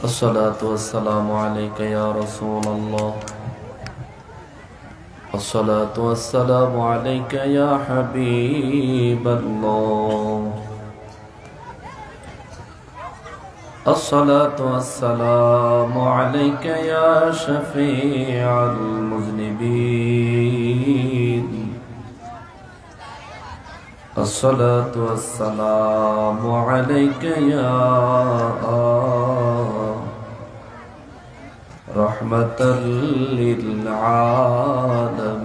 अस्सलातु वस्सलामु अलैका या रसूल अल्लाह। अस्सलातु वस्सलामु अलैका या हबीब अल्लाह। अस्सलातु वस्सलामु अलैका या शफीअल मुज़निबीन। अस्सलातु वस्सलामु अलैका या रहमतल लिल आलमीन।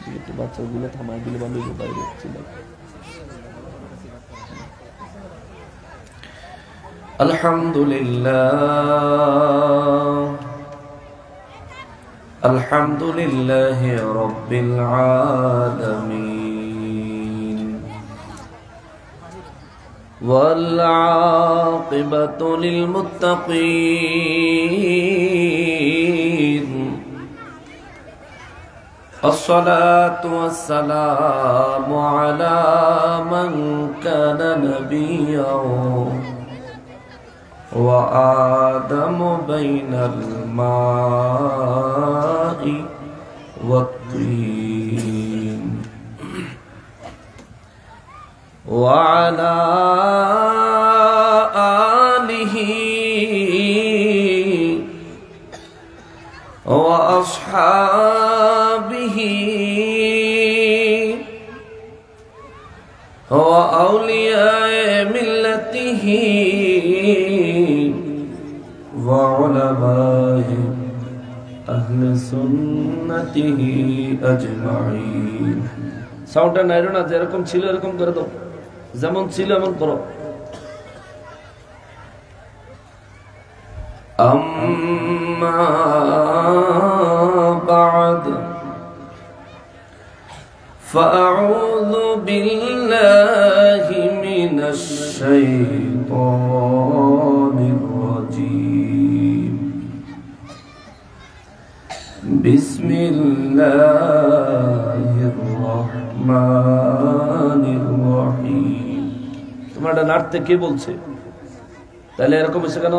ये বাচ্চাগুলো থামায় দিলে বন্ধ হয়ে বাইরে ছিল। আলহামদুলিল্লাহ আলহামদুলিল্লাহি রাব্বিল আলামিন ওয়াল আকিবাতু লিল মুত্তাকিন। আসসালাতু ওয়াসসালামু আলা মান কানা নাবিয়্যান وآدم بين الماء والطين وعلى آله وأصحابه وأولياء ملته وعلماء أهل سنته أجمعين। সাউন্ডটা নাইরো না, যেরকম ছিল এরকম করে দাও, যেমন ছিল এমন করো। আম্মা বা'দ ফাআউযু বিল্লাহি মিনাশ শাইতানির রাজীম। বিসমিল্লাহির রহমানির রহিম। তোমরা এটা নাড়তে কে বলছে? তাহলে এরকম হচ্ছে কেন?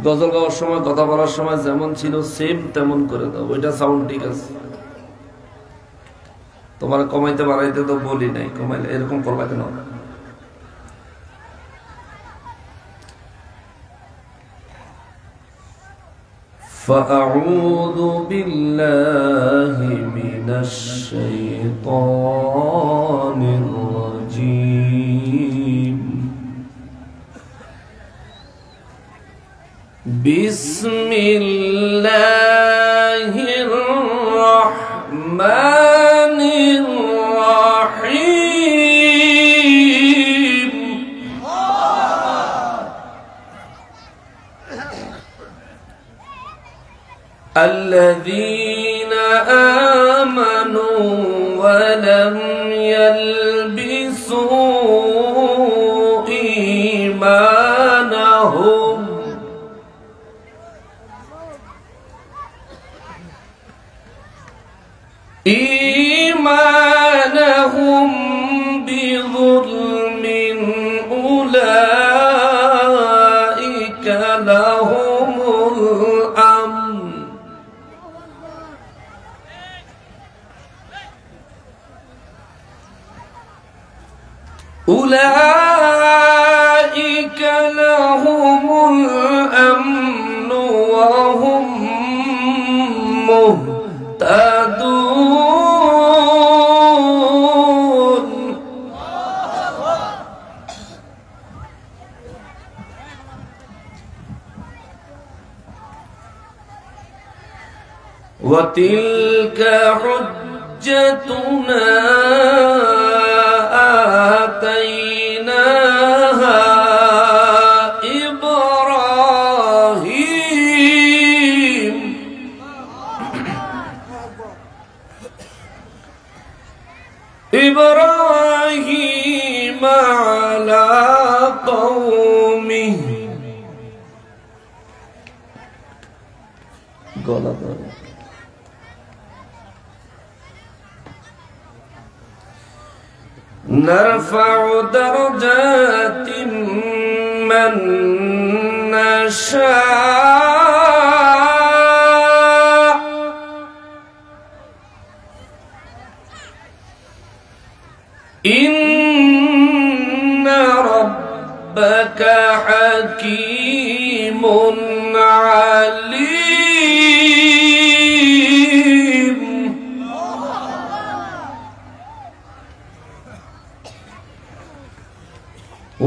গজল গাওয়ার সময়, কথা বলার সময় যেমন ছিল সেম তেমন করে দাও, ওইটা সাউন্ড ঠিক আছে। তোমার কমাইতে বাড়াইতে তো বলি নাই, কমাইলে এরকম করবা কেন? فأعوذ بالله من الشيطان الرجيم بسم الله الرحمن الرحيم الذين آمنوا ولم يلبسوا إيمانهم بظلم أولئك لهم الأمن أولئك لهم الأمن وهم مهتدون وتلك حجتنا آتيناها إبراهيم على قومه গলা ধরে। نرفع درجات من نشاء إن ربك حكيم عليم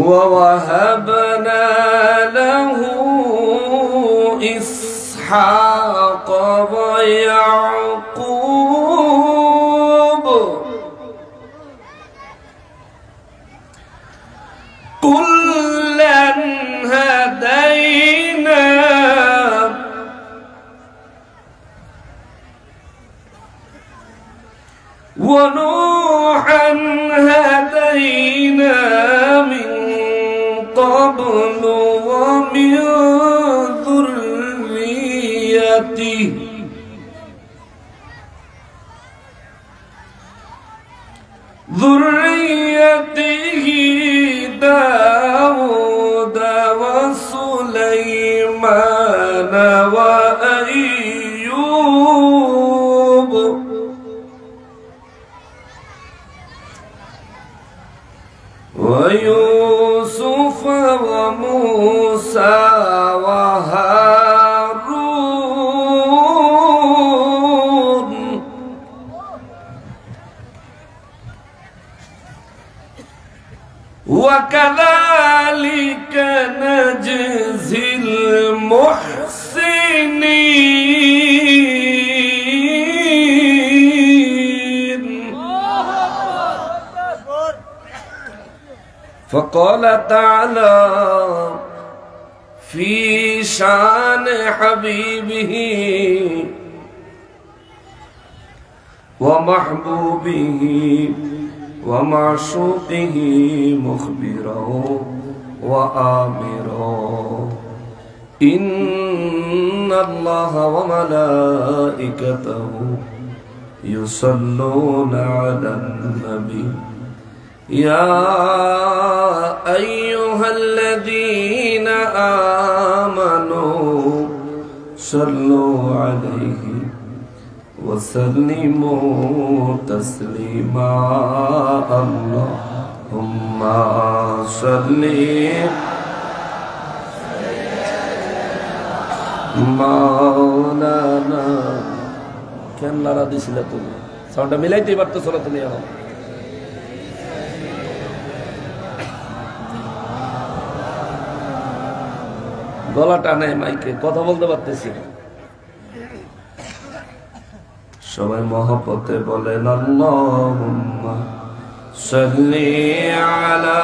ووهبنا له إسحاق ويعقوب كلا هدينا ونوحا هدينا من قبل ومن ذريته داود وسليمان وأيوب ويوسف وموسى وهارون وكذلك نجزي المحسنين. فقال تعالى في شان حبيبه ومحبوبه ومعشوقه مخبرا وآمرا إن الله وملائكته يصلون على النبي يا أيها الذين آمنوا صلوا عليه وسلموا تسليما. اللهم صل مولانا কেন লড়া দিছিল তুমি সাউন্ডটা মিলাইতেই পারতেছ না তুমি এখন গলাটা নেই মাইকে কথা বলতে পারতেছি না সবাই মহব্বতে বলেন আল্লাহুম্মা সাল্লি আলা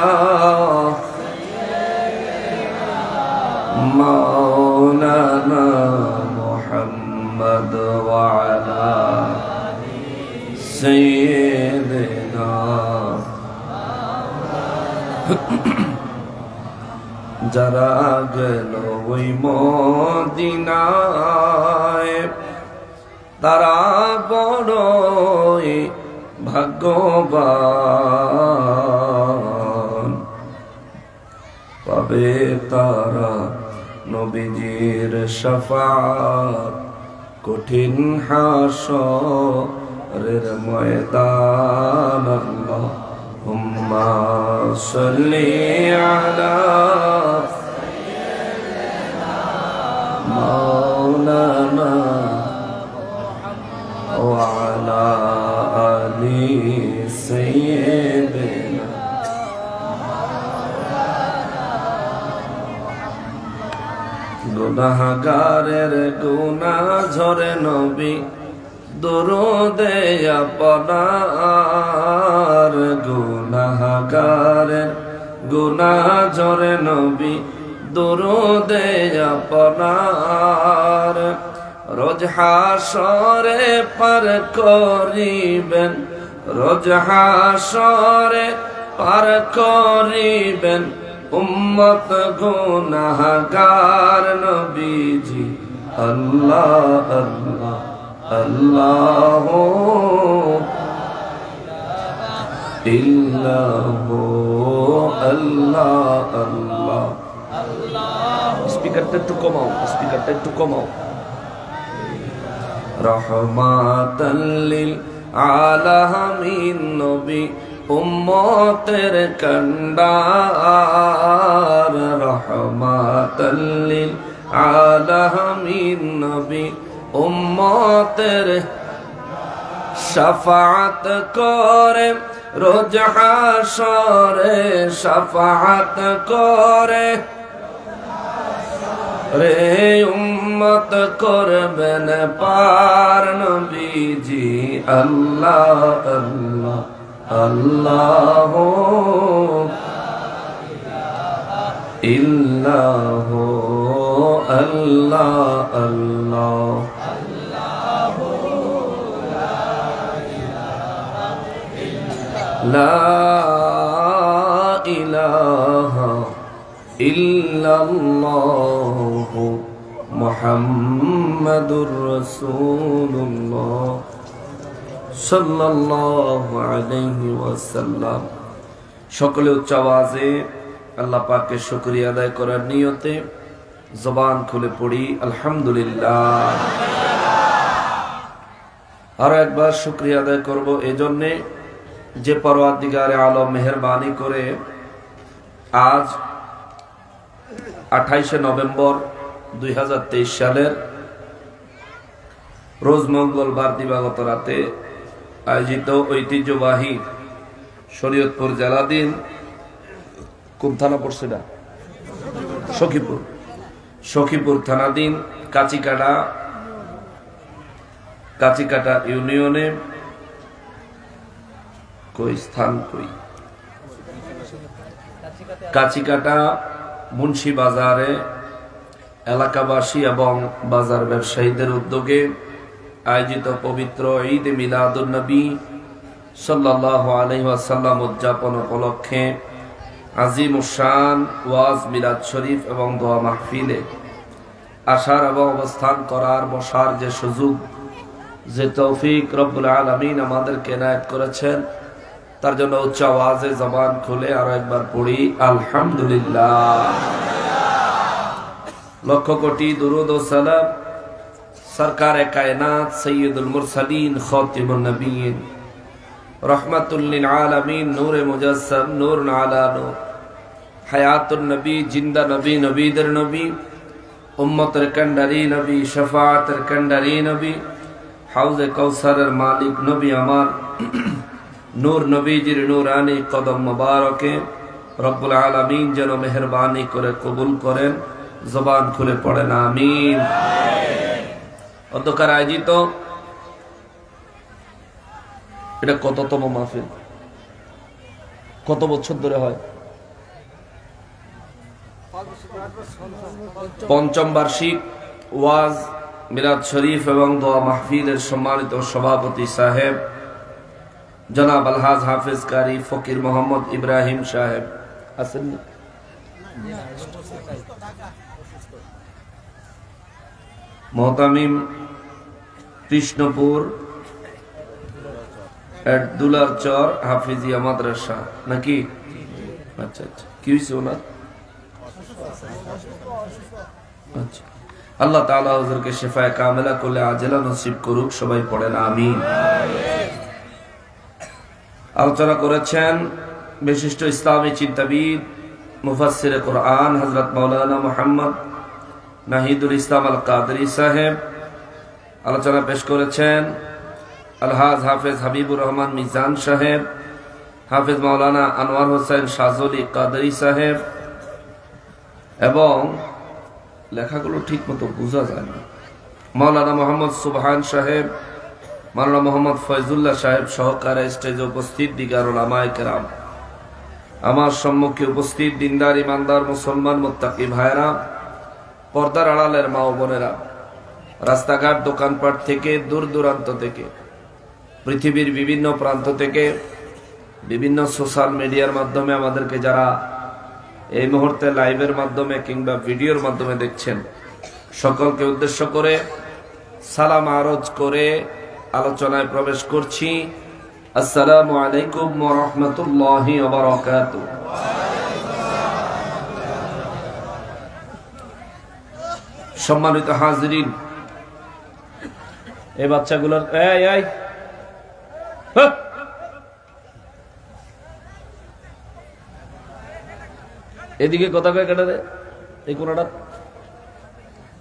মাওলানা মুহাম্মদ ওয়া আলা সাইয়্যিদিনা। যারা গেল ওই মদিনায় তারা বড়ই ভাগ্যবান, পাবে তারা নবীজির শাফাত কঠিন হাশরের ময়দান। আল্লাহুম্মা সাল্লি আলা মাওলানা وعلى آل سيدنا। গুনাহগারের গুনাহ ঝরে নবী দরুদে আপনার, গুনাহগারের গুনাহ ঝরে নবী দরুদে আপনার। রোজ হাসরে পার করিবেন, রোজ হাসরে পার করিবেন উম্মত গুনাহগার নবীজি আল্লাহ আল্লাহ আল্লাহ ইল্লাহু আল্লাহ আল্লাহ। স্পিকারটা একটু কমাও। রহমাতাল লিল আলামিন নবী উম্মতের কান্ডার, রহমাতাল লিল আলামিন নবী উম্মতের শাফাআত করে রোজ হাশরে, শাফাআত করে রে উম্মত করবেন পার নবীজি। আল্লাহ আল্লাহ আল্লাহ ইল্লাহু আল্লাহ আল্লাহ। লা ইলাহা ইল্লাল্লাহু মুহাম্মাদুর রাসূলুল্লাহ সাল্লাল্লাহু আলাইহি ওয়াসাল্লাম। সকলে উচ্চ আওয়াজে আল্লাহ পাকের শুকরিয়া আদায় করার নিয়তে জবান খুলে পড়ি আলহামদুলিল্লাহ। আরো একবার শুকরিয়া আদায় করব এজন্যে যে পরওয়ারদিগারে আলম মেহেরবানি করে আজ 28শে নভেম্বর 2023 সালের রোজ মঙ্গলবার দিবাগত রাতে আয়োজিত ঐতিহ্যবাহী শরীয়তপুর জেলাধীন কোন থানা পড়ছে না সখীপুর থানাধীন কাচিকাটা ইউনিয়নে কাচিকাটা মুন্সি বাজারে এলাকাবাসী এবং বাজার ব্যবসায়ীদের উদ্যোগে আয়োজিত পবিত্র ঈদ মিলাদুন নবী সাল্লাল্লাহু আলাইহি ওয়াসাল্লাম উদযাপন উপলক্ষে আজিম শান ওয়াজ মিলাদ শরীফ এবং দোয়া মাহফিলে আসার এবং অবস্থান করার বসার যে সুযোগ, যে তৌফিক রব্বুল আলামিন আমাদেরকে এনায়েত করেছেন, তার জন্য উচ্চ আওয়াজে জবান খুলে আরো একবার পড়ি আলহামদুলিল্লাহ। লক্ষ কোটি দুরুদ ও সালাম সরকারে কায়নাত সৈয়দুল মুরসালিন খাতিমুন নবিয়্যিন রহমাতুল লিল আলামিন নূরে মুজাসসাম নূর আলা নূর হায়াতুন নবী জিন্দা নবী নবীদের নবী উম্মতের কান্ডারি নবী শাফাআতের কান্ডারি নবী হাউজে কাউসারের মালিক নবী আমার নূর নবীজির নূরানি কদম মোবারকে রব্বুল আলামিন যেন মেহেরবানি করে কবুল করেন। জবান খুলে পড়েন আমিন। অধ্যকার আয়োজিত এটা কততম মাহফিল, কত বছর ধরে হয়? পঞ্চম বার্ষিক ওয়াজ মিলাদ শরীফ এবং দোয়া মাহফিলের সম্মানিত সভাপতি সাহেব জনাব আলহাজ হাফেজ কারি ফকির মোহাম্মদ ইব্রাহিম সাহেব আছেন না? মোহতামিম কৃষ্ণপুর দুলারচর হাফিজিয়া মাদ্রাসা নাকি? আচ্ছা আচ্ছা, কি হয়েছে ওনার? আচ্ছা, আল্লাহ তাআলা হুজুরকে শিফায়ে কামিলা করলে আজেলা নসিব করুক। সবাই পড়েন আমিন। আলোচনা করেছেন বিশিষ্ট ইসলামী চিন্তাবিদ মুফাসসিরে কোরআন হযরত মাওলানা মুহাম্মদ নাহিদুল ইসলাম আল কাদরি সাহেব। আলোচনা পেশ করেছেন আলহাজ হাফেজ হাবিবুর রহমান মিজান সাহেব, হাফেজ মাওলানা আনোয়ার হোসেন শাহজলি কাদরি সাহেব, এবং লেখাগুলো ঠিক মতো বোঝা যায় না, মাওলানা মোহাম্মদ সুবহান সাহেব, মাওলানা মোহাম্মদ ফয়জুল্লাহ সাহেব সহকারে স্টেজে উপস্থিত দিগার উলামায়ে কেরাম, আমার সম্মুখে উপস্থিত দিনদার ইমানদার মুসলমান মুত্তাকি ভাইরা, পর্দার আড়ালের মা ও বোনেরা, রাস্তাঘাট দোকানপাট থেকে দূর দূরান্ত থেকে পৃথিবীর বিভিন্ন প্রান্ত থেকে বিভিন্ন সোশ্যাল মিডিয়ার মাধ্যমে আমাদেরকে যারা এই মুহূর্তে লাইভের মাধ্যমে কিংবা ভিডিওর মাধ্যমে দেখছেন, সকলকে উদ্দেশ্য করে সালাম আরজ করে আলোচনায় প্রবেশ করছি। আসসালামু আলাইকুম ওয়া রাহমাতুল্লাহি ওয়া বারাকাতুহু। সম্মানিত হাজিরিন, এই বাচ্চাগুলোর এদিকে কথা কয়ে কেটে দেয়, এই কোনটা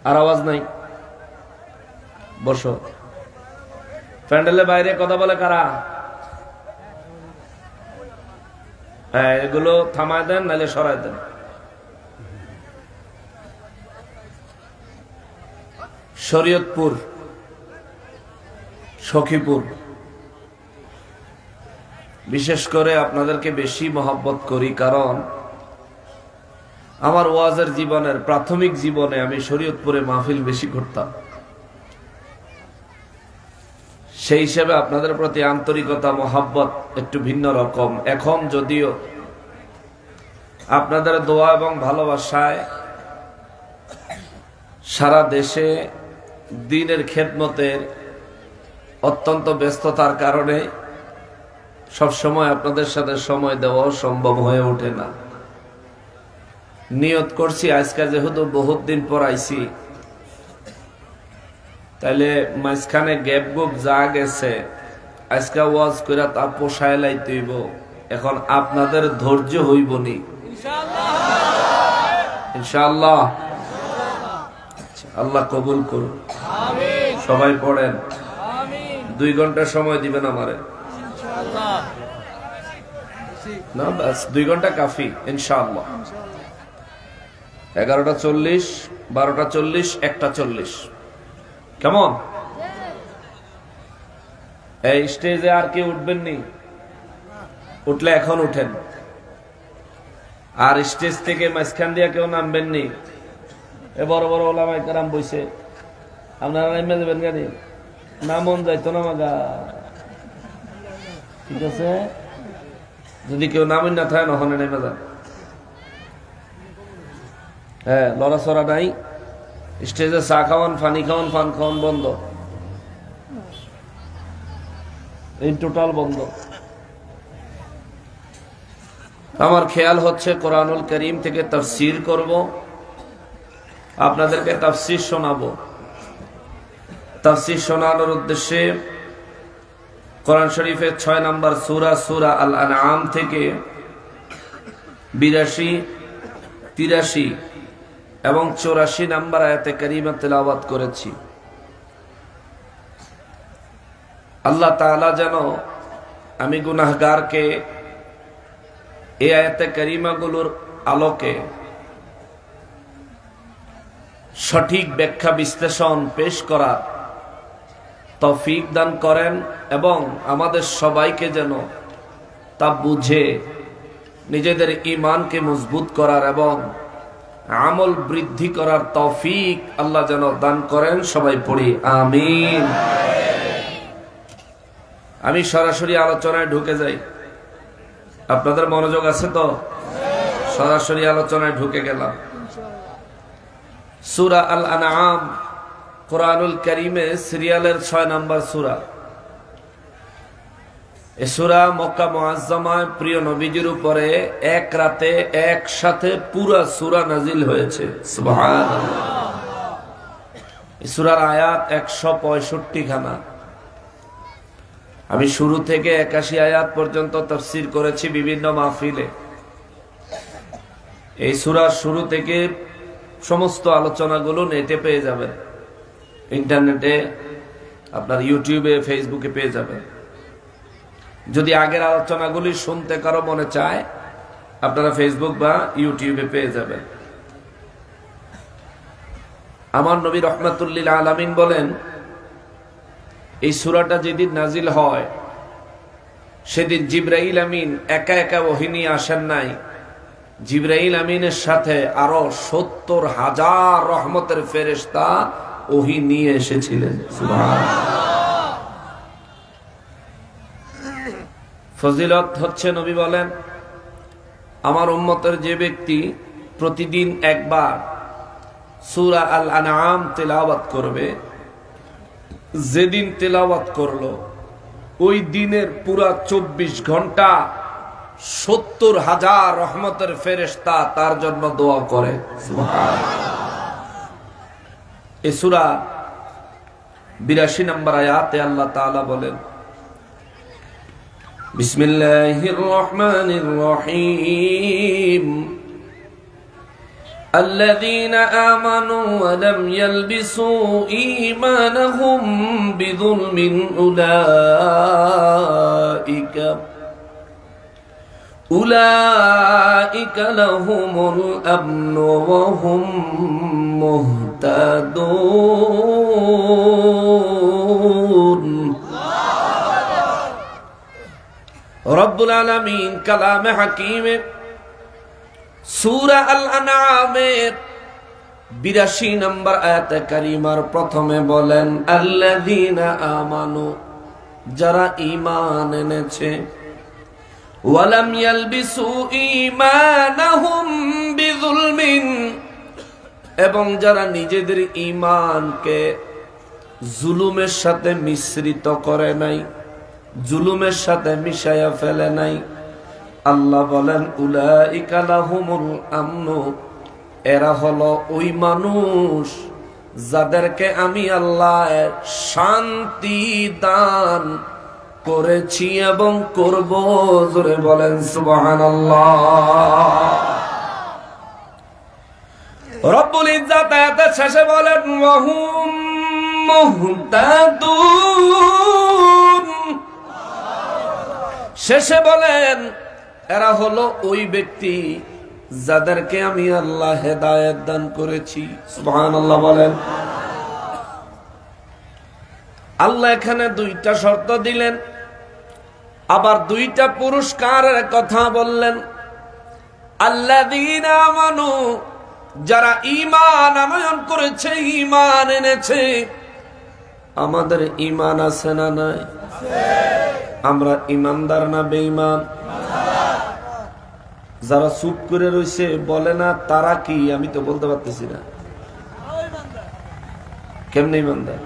আর আওয়াজ নাই। বসো। প্যান্ডেলের বাইরে কথা বলে কারা? হ্যাঁ, এগুলো থামায় দেন, নাহলে সরাই দেন। শরীয়তপুর, সখীপুর, বিশেষ করে আপনাদেরকে বেশি মহব্বত করি, কারণ আমার ওয়াজের জীবনের প্রাথমিক জীবনে আমি শরীয়তপুরে মাহফিল বেশি করতাম। সেই হিসেবে আপনাদের প্রতি আন্তরিকতা, মহব্বত একটু ভিন্ন রকম। এখন যদিও আপনাদের দোয়া এবং ভালোবাসায় সারা দেশে দ্বীনের খেদমতের অত্যন্ত ব্যস্ততার কারণে সবসময় আপনাদের সাথে সময় দেওয়া সম্ভব হয়ে ওঠে না। নিয়ত করছি আজকে যেহেতু বহুত দিন পর আইছি, তাইলে মাঝখানে গ্যাপ গুপ যা গেছে আজকে ওয়াজ কইরা তা পোষায় লাইতে হইব। এখন আপনাদের ধৈর্য হইব নি ইনশাআল্লাহ। আল্লাহ কবুল করুন। সবাই পড়েন। 2 ঘন্টা সময় দিবেন আমারে না? বাস 2 ঘন্টা কাফি ইনশাআল্লাহ। 11:40, 12:40, 1:40 কেমন? এই স্টেজে আর কি উঠবেন নি? উঠলে এখন উঠেন। আর স্টেজ থেকে মাঝখান দিয়ে কেউ নামবেন নি। এ বড় বড় ওলামায়ে কেরাম বইছে, আপনারা নেমে যাবেন গাড়ি না? মন যাইতো না মাগা, ঠিক আছে? যদি কেউ নামেন না থাকে নহনে নেমে যান। হ্যাঁ, লড়াচড়া নাই। স্টেজে চা খাওয়ান, পানি খাওয়ান, পান খাওয়ান বন্ধ, এই টোটাল বন্ধ। আমার খেয়াল হচ্ছে কোরআনুল কারীম থেকে তাফসীর করব, আপনাদেরকে তাফসীর শোনাবো। তাফসীর শোনানোর উদ্দেশ্যে কোরআন শরীফের 6 নম্বর সূরা, সূরা আল আনআম থেকে 82, 83 এবং 84 নম্বর আয়াতে কারিমা তেলাওয়াত করেছি। আল্লাহ তাআলা যেন আমি গুনাহগারকে এই আয়াতে কারিমাগুলোর আলোকে সঠিক ব্যাখ্যা বিশ্লেষণ পেশ করার তৌফিক দান করেন এবং আমাদের সবাইকে যেন তা বুঝে নিজেদের ঈমানকে মজবুত করার এবং আমল বৃদ্ধি করার তৌফিক আল্লাহ যেন দান করেন। সবাই পড়ি আমিন। আমি সরাসরি আলোচনায় ঢুকে যাই। আপনাদের মনোযোগ আছে তো? সরাসরি আলোচনায় ঢুকে গেলাম। সূরা আল আনআম কোরআনুল কারীমে সিরিয়ালের 6 নম্বর সূরা। এই সূরা মক্কা মুআজ্জামায় প্রিয় নবীজির উপরে এক রাতে একসাথে পুরা সূরা নাজিল হয়েছে। সুবহানাল্লাহ। এই সূরার আয়াত 165 খানা। আমি শুরু থেকে 81 আয়াত পর্যন্ত তাফসীর করেছি বিভিন্ন মাহফিলে। এই সূরার শুরু থেকে সমস্ত আলোচনাগুলো নেটে পেয়ে যাবেন, ইন্টারনেটে, আপনার ইউটিউবে, ফেসবুকে পেয়ে যাবেন। যদি আগের আলোচনাগুলি শুনতে কারো মনে চায়, আপনারা ফেসবুক বা ইউটিউবে পেয়ে যাবেন। আমার নবী রাহমাতুল লিল আলামিন বলেন, এই সূরাটা যেদিন নাজিল হয় সেদিন জিবরাইল আমিন একা একা ওহী নিয়ে আসেন নাই। জিবরাইল আমিনের সাথে আরো 70,000 রহমতের ফেরেশতা ওহী নিয়ে এসেছিলেন। সুবহানাল্লাহ। ফজিলত হচ্ছে, নবী বলেন, আমার উম্মতের যে ব্যক্তি প্রতিদিন একবার সূরা আল আনআম তেলাওয়াত করবে, যেদিন তেলাওয়াত করলো ওই দিনের পুরা 24 ঘন্টা 70,000 রহমতের ফেরেশতা তার জন্য দোয়া করে। এই সূরা 82 নম্বর আয়াতে আল্লাহ তাআলা বলেন, বিসমিল্লাহির রহমানির রহিম, الذين آمنوا ولم يلبسوا إيمانهم بظلم أولئك لهم الأمن وهم مهتدون। রব্বুল আলামিন কালামে হাকিমে সূরা আল আনআমের 82 নম্বর আয়াতে কারিমার প্রথমে বলেন, আল্লাযীনা আমানু, যারা ঈমান এনেছে, ওয়ালাম ইয়ালবিসু ঈমানাহুম বিযুলমিন, এবং যারা নিজেদের ঈমানকে জুলুমের সাথে মিশ্রিত করে নাই, জুলুমের সাথে মিশায়া ফেলে নাই। আল্লাহ বলেন, উলাইকা লাহুমুল আমনু, এরা হলো ওই মানুষ যাদেরকে আমি আল্লাহ শান্তি দান করেছি এবং করব। জোরে বলেন সুবহানাল্লাহ। রব্বুল ইজ্জাত আয়াতের শেষে বলেন, ওয়াহুম মুহতাদুন, শেষে বলেন এরা হলো ওই ব্যক্তি যাদেরকে আমি আল্লাহ হেদায়েত দান করেছি। সুবহানাল্লাহ বলেন। আল্লাহ এখানে 2টা শর্ত দিলেন, আবার 2টা পুরস্কারের কথা বললেন। আল্লাযীনা আমানু, যারা ঈমান আনয়ন করেছে, ঈমান এনেছে। আমাদের ঈমান আছে না নাই? আমরা ঈমানদার না বেঈমান? যারা চুপ করে রয়েছে বলে না তারা কি, আমি তো বলতে পারতেছি না। কেমনে ঈমানদার?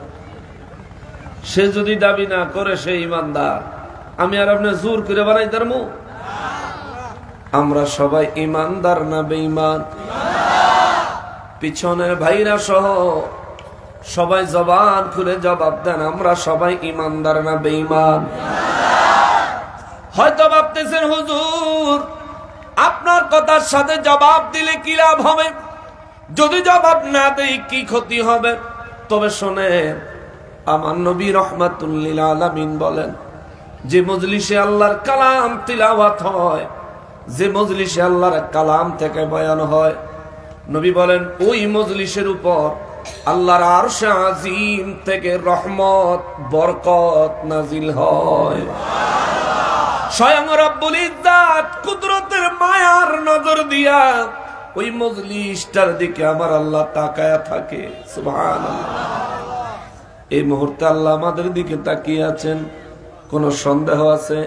সে যদি দাবি না করে সে ঈমানদার, আমি আর আপনি জোর করে বানাই ধর্ম? আমরা সবাই ঈমানদার না বেঈমান? পিছনের ভাইরা সহ সবাই জবান খুলে জবাব দেন, আমরা সবাই ঈমানদার না বেঈমান? হয়তো ভাবতেছেন হুজুর আপনার কথার সাথে জবাব দিলে কি লাভ হবে, যদি জবাব না দেই কি ক্ষতি হবে? তবে শোনেন, আমার নবী রাহমাতুল লিল আলামিন বলেন, যে মজলিসে আল্লাহর কালাম তিলাওয়াত হয়, যে মজলিসে আল্লাহর কালাম থেকে বয়ান হয়, নবী বলেন ওই মজলিসের উপর আল্লাহর আরশে আজিম থেকে রহমত বরকত নাজিল হয়। স্বয়ং রব্বুল ইজ্জাত কুদরতের মায়ার নজর দিয়া ওই মজলিসটার দিকে আমার আল্লাহ তাকায়া থাকে। সুবহানাল্লাহ। এই মুহূর্তে আল্লাহ আমাদের দিকে তাকিয়ে আছেন, কোন সন্দেহ আছে?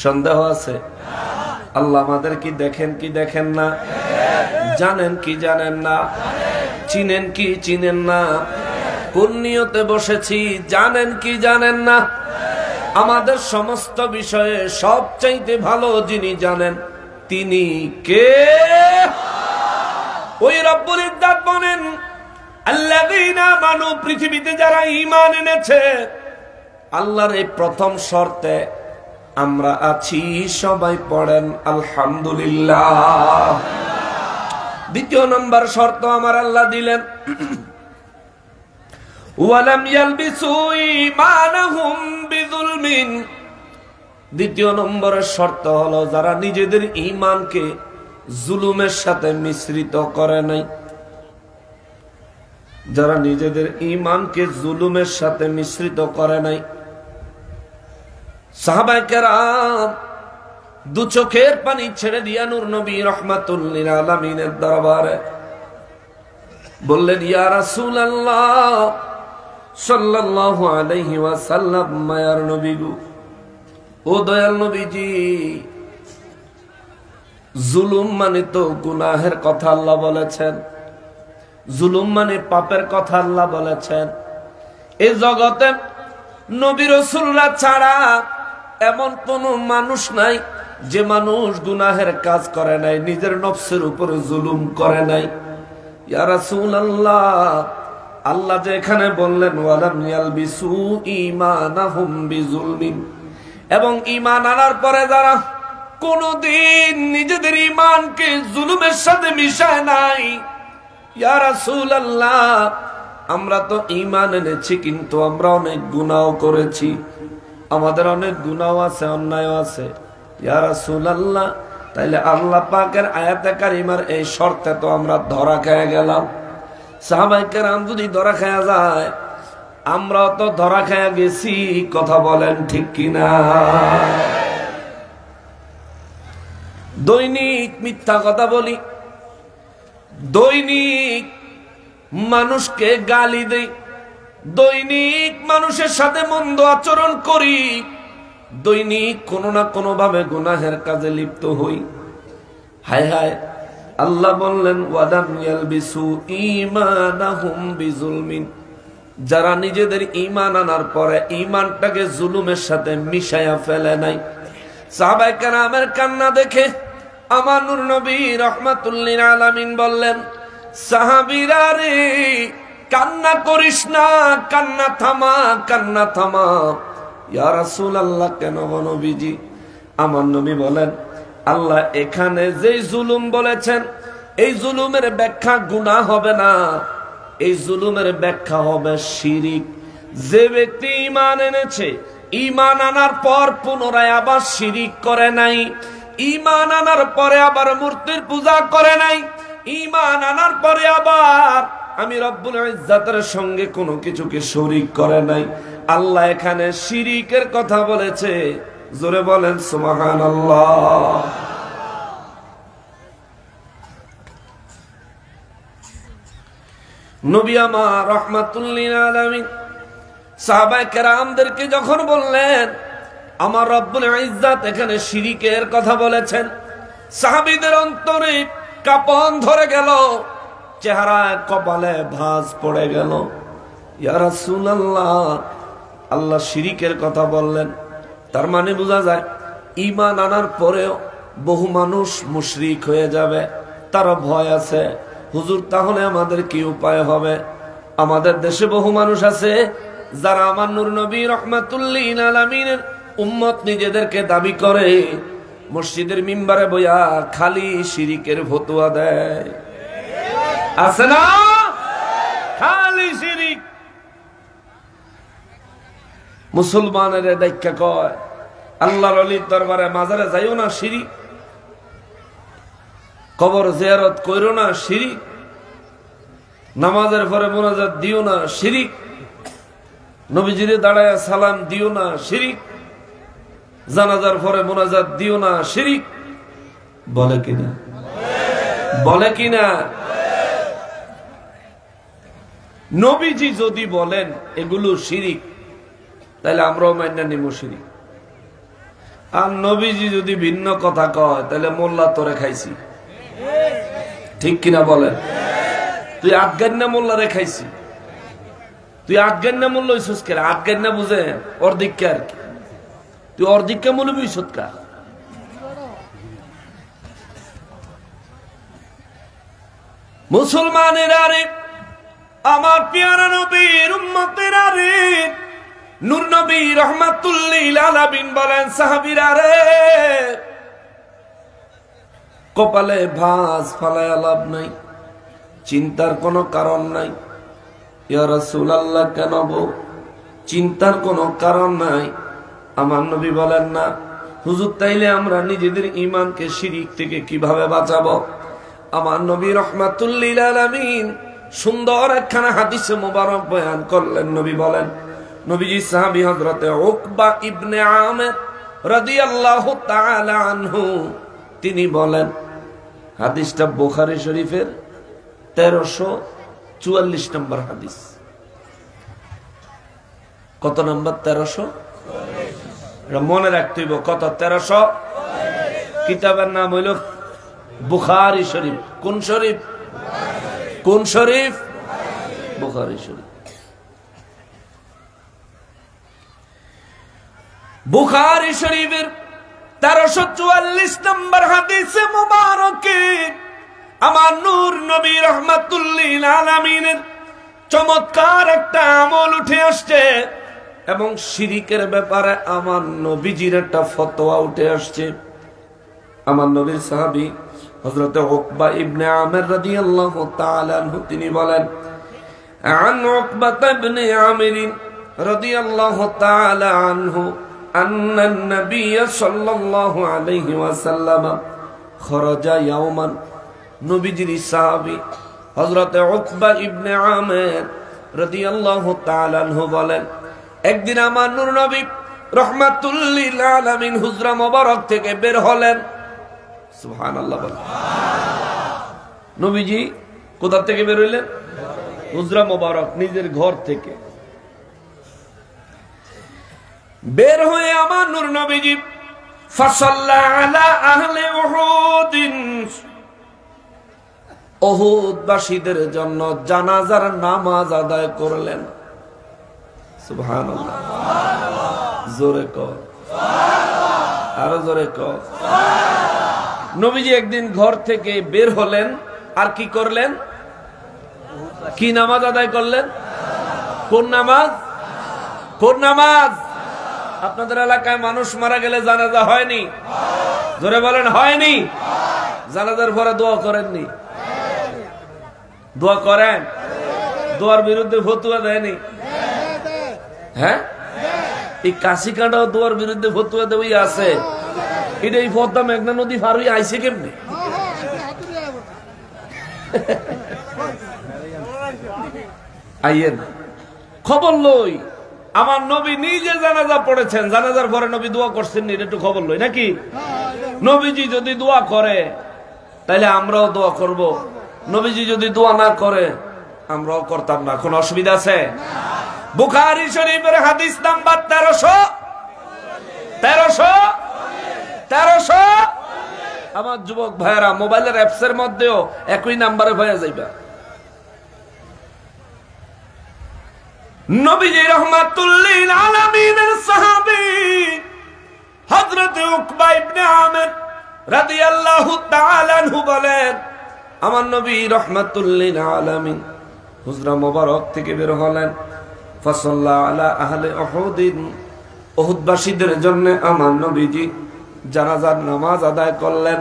সন্দেহ আছে? আল্লাহ আমাদের কি দেখেন কি দেখেন না? জানেন কি জানেন না? চিনেন কি চিনেন না? কোন নিয়তে বসেছি জানেন কি জানেন না? আমাদের সমস্ত বিষয়ে সবচাইতে ভালো যিনি জানেন তিনি কে? ওই রব্বুল ইজ্জাত বলেন, আল্লাযীনা আমানু, পৃথিবীতে যারা ঈমান এনেছে, আল্লাহর এই প্রথম শর্তে আমরা আছি। সবাই পড়েন আলহামদুলিল্লাহ। দ্বিতীয় নম্বর শর্ত আমার আল্লাহ দিলেন, ওয়ালাম ইয়ালবিসু ঈমানাহুম বিযুলমিন। দ্বিতীয় নম্বরের শর্ত হলো যারা নিজেদের ঈমানকে জুলুমের সাথে মিশ্রিত করে নাই। যারা নিজেদের ঈমানকে জুলুমের সাথে মিশ্রিত করে নাই। সাহাবায়ে কেরাম দু চোখের পানি ছেড়ে দিয়া নূর নবী রাহমাতুল লিল আলামিনের দরবারে বললেন, ইয়া রাসূলুল্লাহ সাল্লাল্লাহু আলাইহি ওয়াসাল্লাম, মায়ার নবী গো, ও দয়াল নবীজি, জুলুম মানে তো গুনাহের কথা আল্লাহ বলেছেন, জুলুম মানে পাপের কথা আল্লাহ বলেছেন। এই জগতে নবী রাসূলরা ছাড়া এমন কোন মানুষ নাই যে মানুষ গুনাহের কাজ করে নাই, নিজের নফসের উপরে জুলুম করে নাই। ইয়া রাসূলুল্লাহ, আল্লাহ যে এখানে বললেন ওয়ালাম ইয়ালবিসু ঈমানাহুম বিজুলমিন, এবং ঈমান আনার পরে যারা কোনদিন নিজেদের ঈমানকে জুলুমের সাথে মিশায় নাই। ইয়া রাসূলুল্লাহ, আমরা তো ঈমান এনেছি কিন্তু আমরা অনেক গুনাহ করেছি, আমাদের অনেক গুনাহ আছে, অন্যায় আছে। ইয়া রাসূলুল্লাহ, তাইলে আল্লাহ পাকের আয়াতে কারিমার এই শর্তে তো আমরা ধরা খেয়ে গেলাম। সাহাবায়ে কেরাম যদি ধরা খেয়ে যায়, আমরা তো ধরা খেয়ে গেছি। কথা বলেন ঠিক কিনা? দৈনিক মিথ্যা কথা বলি, দৈনিক মানুষকে গালি দেই, দৈনিক মানুষের সাথে মন্দ আচরণ করি, দৈনিক কোনো না কোনো ভাবে গুনাহের কাজে লিপ্ত হই। হায় হায়, আল্লাহ বললেন ওয়ালাম ইয়ালবিসু ঈমানাহুম বিজুলমিন, যারা নিজেদের ঈমান আনার পরে ঈমানটাকে জুলুমের সাথে মিশায়া ফেলে নাই। সাহাবায়ে কেরামের কান্না দেখে আমার নূর নবী রাহমাতুল লিল আলামিন বললেন, সাহাবীরা রে, কান্না করিস না, কান্না থামা, কান্না থামা। ইয়া রাসূলুল্লাহ, কেন গো নবীজি? আমার নবী বলেন, আল্লাহ এখানে যে জুলুম বলেছেন, এই জুলুমের ব্যাখ্যা গুনাহ হবে না, এই জুলুমের ব্যাখ্যা হবে শিরিক। যে ব্যক্তি ঈমান এনেছে, ঈমান আনার পর পুনরায় আবার শিরিক করে নাই, ঈমান আনার পরে আবার মূর্তির পূজা করে নাই, ঈমান আনার পরে আবার আমি রব্বুল ইজ্জাতের সঙ্গে কোনো কিছুকে শরীক করে নাই। আল্লাহ এখানে শিরিকের কথা বলেছে। জোরে বলেন সুবহানাল্লাহ। নবী আমার রাহমাতুল লিল আলামিন সাহাবায়ে কেরামদেরকে যখন বললেন আমার রব্বুল ইজ্জাত এখানে শিরিকের কথা বলেছেন, সাহাবীদের অন্তরে কাঁপন ধরে গেল, চেহারায় কপালে ভাঁজ পড়ে গেল। ইয়া রাসূলুল্লাহ, আল্লাহ শিরিকের কথা বললেন, তার মানে বোঝা যায় ঈমান আনার পরেও বহু মানুষ মুশরিক হয়ে যাবে, তার ভয় আছে। হুজুর, তাহলে আমাদের কি উপায় হবে? আমাদের দেশে বহু মানুষ আছে যারা আমার নূর নবী রাহমাতুল লিল আলামিনের উম্মত নিজেদেরকে দাবি করে, মসজিদের মিম্বারে বইয়া খালি শিরিকের ফতোয়া দেয়। আছে না? খালি শিরিক। মুসলমানের দেখা কয় আল্লাহর ওলির দরবারে মাজারে যাইও না, শিরিক। কবর জিয়ারত কইরো না, শিরিক। নামাজের পরে মুনাজাত দিও না, শিরিক। নবীজিরে দাঁড়ায় সালাম দিও না, শিরিক। জানাজার পরে মুনাজাত দিও না, শিরিক। বলে কিনা? বলে কিনা? নবীজি যদি বলেন এগুলো শিরিক, তাহলে আমরাও মাইনা নিব শিরিক। আর নবীজি যদি ভিন্ন কথা কয়, তাহলে মোল্লা তোরে খাইছি। ঠিক কিনা বলেন? তুই আটগান্না মোল্লারে খাইছি, তুই আটগান্না মোল্লা হইছিস কে? আটগান্না বুঝে অর্ধেককে আর কি, তুই অর্ধেককে মৌলবী হইছিস কা? মুসলমানেরা রে, আমার পেয়ারা নবীর উম্মতেরা রে, নূর নবী রাহমাতুল লিল আলামিন বলেন, সাহাবীরা রে, কপালে ভাঁজ ফালায়া লাভ নাই, চিন্তার কোনো কারণ নাই। ইয়া রাসূলুল্লাহ, কেন গো? চিন্তার কোনো কারণ নাই। আমার নবী বলেন না, হুজুর তাইলে আমরা নিজেদের ঈমানকে শিরিক থেকে কিভাবে বাঁচাবো? আমার নবী রাহমাতুল লিল আলামিন সুন্দর একখানা হাদিসে মোবারক বয়ান করলেন। নবী বলেন, নবীজি সাহাবী হযরতে উকবা ইবনে আমির রাদিয়াল্লাহু তাআলা আনহু তিনি বলেন, হাদিসটা বুখারী শরীফের 1344 নম্বর হাদিস। কত নম্বর? 1300। মনে রাখতে হইব কত? 1300। কিতাবের নাম হইল বুখারী শরীফ। কোন শরীফ? কোন শরীফ? বুখারী শরীফ। বুখারী শরীফের 1344 নম্বর হাদিসে মুবারকে আমার নূর নবী রাহমাতুল্লিল আলামিনের চমৎকার একটা আমল উঠে আসছে এবং শিরিকের ব্যাপারে আমার নবীজির একটা ফতোয়া উঠে আসছে। আমার নবীর সাহাবী হযরত উকবা ইবনে আমির রাদিয়াল্লাহু তাআলা আনহু তিনি বলেন, আন উকবা ইবনে আমির রাদিয়াল্লাহু তাআলা আনহু আন্না নবী সাল্লাল্লাহু আলাইহি ওয়াসাল্লাম খরাজা ইয়াওমান। নবীজির সাহাবী হযরত উকবা ইবনে আমির রাদিয়াল্লাহু তাআলা আনহু বলেন, একদিন আমার নূর নবী রাহমাতুল্লিল আলামিন হুজরা মোবারক থেকে বের হলেন। সুবহানাল্লাহ বলেন। নবীজি কোথা থেকে বের হইলেন? হুজরা মোবারক, নিজের ঘর থেকে বের হয়ে আমার নূর নবীজি ফাসাল্লা আলা আহলে উহুদ, উহুদবাসীদের জন্য জানাজার নামাজ আদায় করলেন। সুবহানাল্লাহ। জোরে কর, আরো জোরে কর। নবীজি একদিন ঘর থেকে বের হলেন আর কি করলেন? কি নামাজ আদায় করলেন? কোন নামাজ? কোন নামাজ? আপনাদের এলাকায় মানুষ মারা গেলে জানাজা হয়নি? জোরে বলেন, হয়নি? জানাজার পরে দোয়া করেননি? দোয়া করেন? দোয়ার বিরুদ্ধে ফতুয়া দেয়নি? হ্যাঁ, এই কাশি কাঁটাও দোয়ার বিরুদ্ধে ফতুয়া দেওয়াই আছে। এটা এই পদ্মা মেঘনা নদী পার হয়ে আইছে কেমনে? আইয়েন খবর লই, আমার নবী নিজে জানাজা পড়েছেন, জানাজার পরে নবী দোয়া করছেন, এটা একটু খবর লই নাকি? নবীজি যদি দোয়া করে তাহলে আমরাও দোয়া করব, নবীজি যদি দোয়া না করে আমরাও করতাম না। কোন অসুবিধা আছে? বুখারী শরীফের হাদিস নাম্বার 1300। আমার যুবক ভাইরা মোবাইলের অ্যাপস এর মধ্যেও একই নাম্বারে হয়ে যাইবা। নবীজি রাহমাতুল্লিল আলামিনের সাহাবী হযরত উকবা ইবনে আমির রাদিয়াল্লাহু তাআলা আনহু বলেন, আমার নবী রাহমাতুল্লিল আলামিন হুজরা মোবারক থেকে বের হলেন। ফাসাল্লা আলা আহলে উহুদ, উহুদবাসীদের জন্য আমার নবীজি জানাজার নামাজ আদায় করলেন।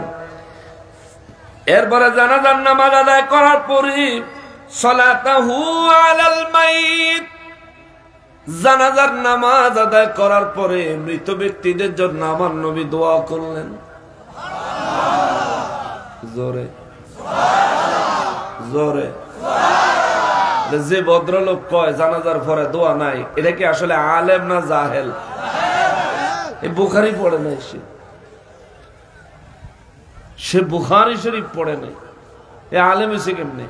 এরপরে জানাজার নামাজ আদায় করার পরে সালাতাহু আলাল মাইত, জানাজার নামাজ আদায় করার পরে মৃত ব্যক্তিদের জন্য আমার নবী দোয়া করলেন। জোরে জোরে। যে ভদ্রলোক কয় জানাজার পরে দোয়া নাই, এটা কি আসলে আলেম না জাহেল? এই বুখারী পড়ে নাই, সে বুখারী শরীফ পড়ে নাই, এ আলেম হইছে কেমনে?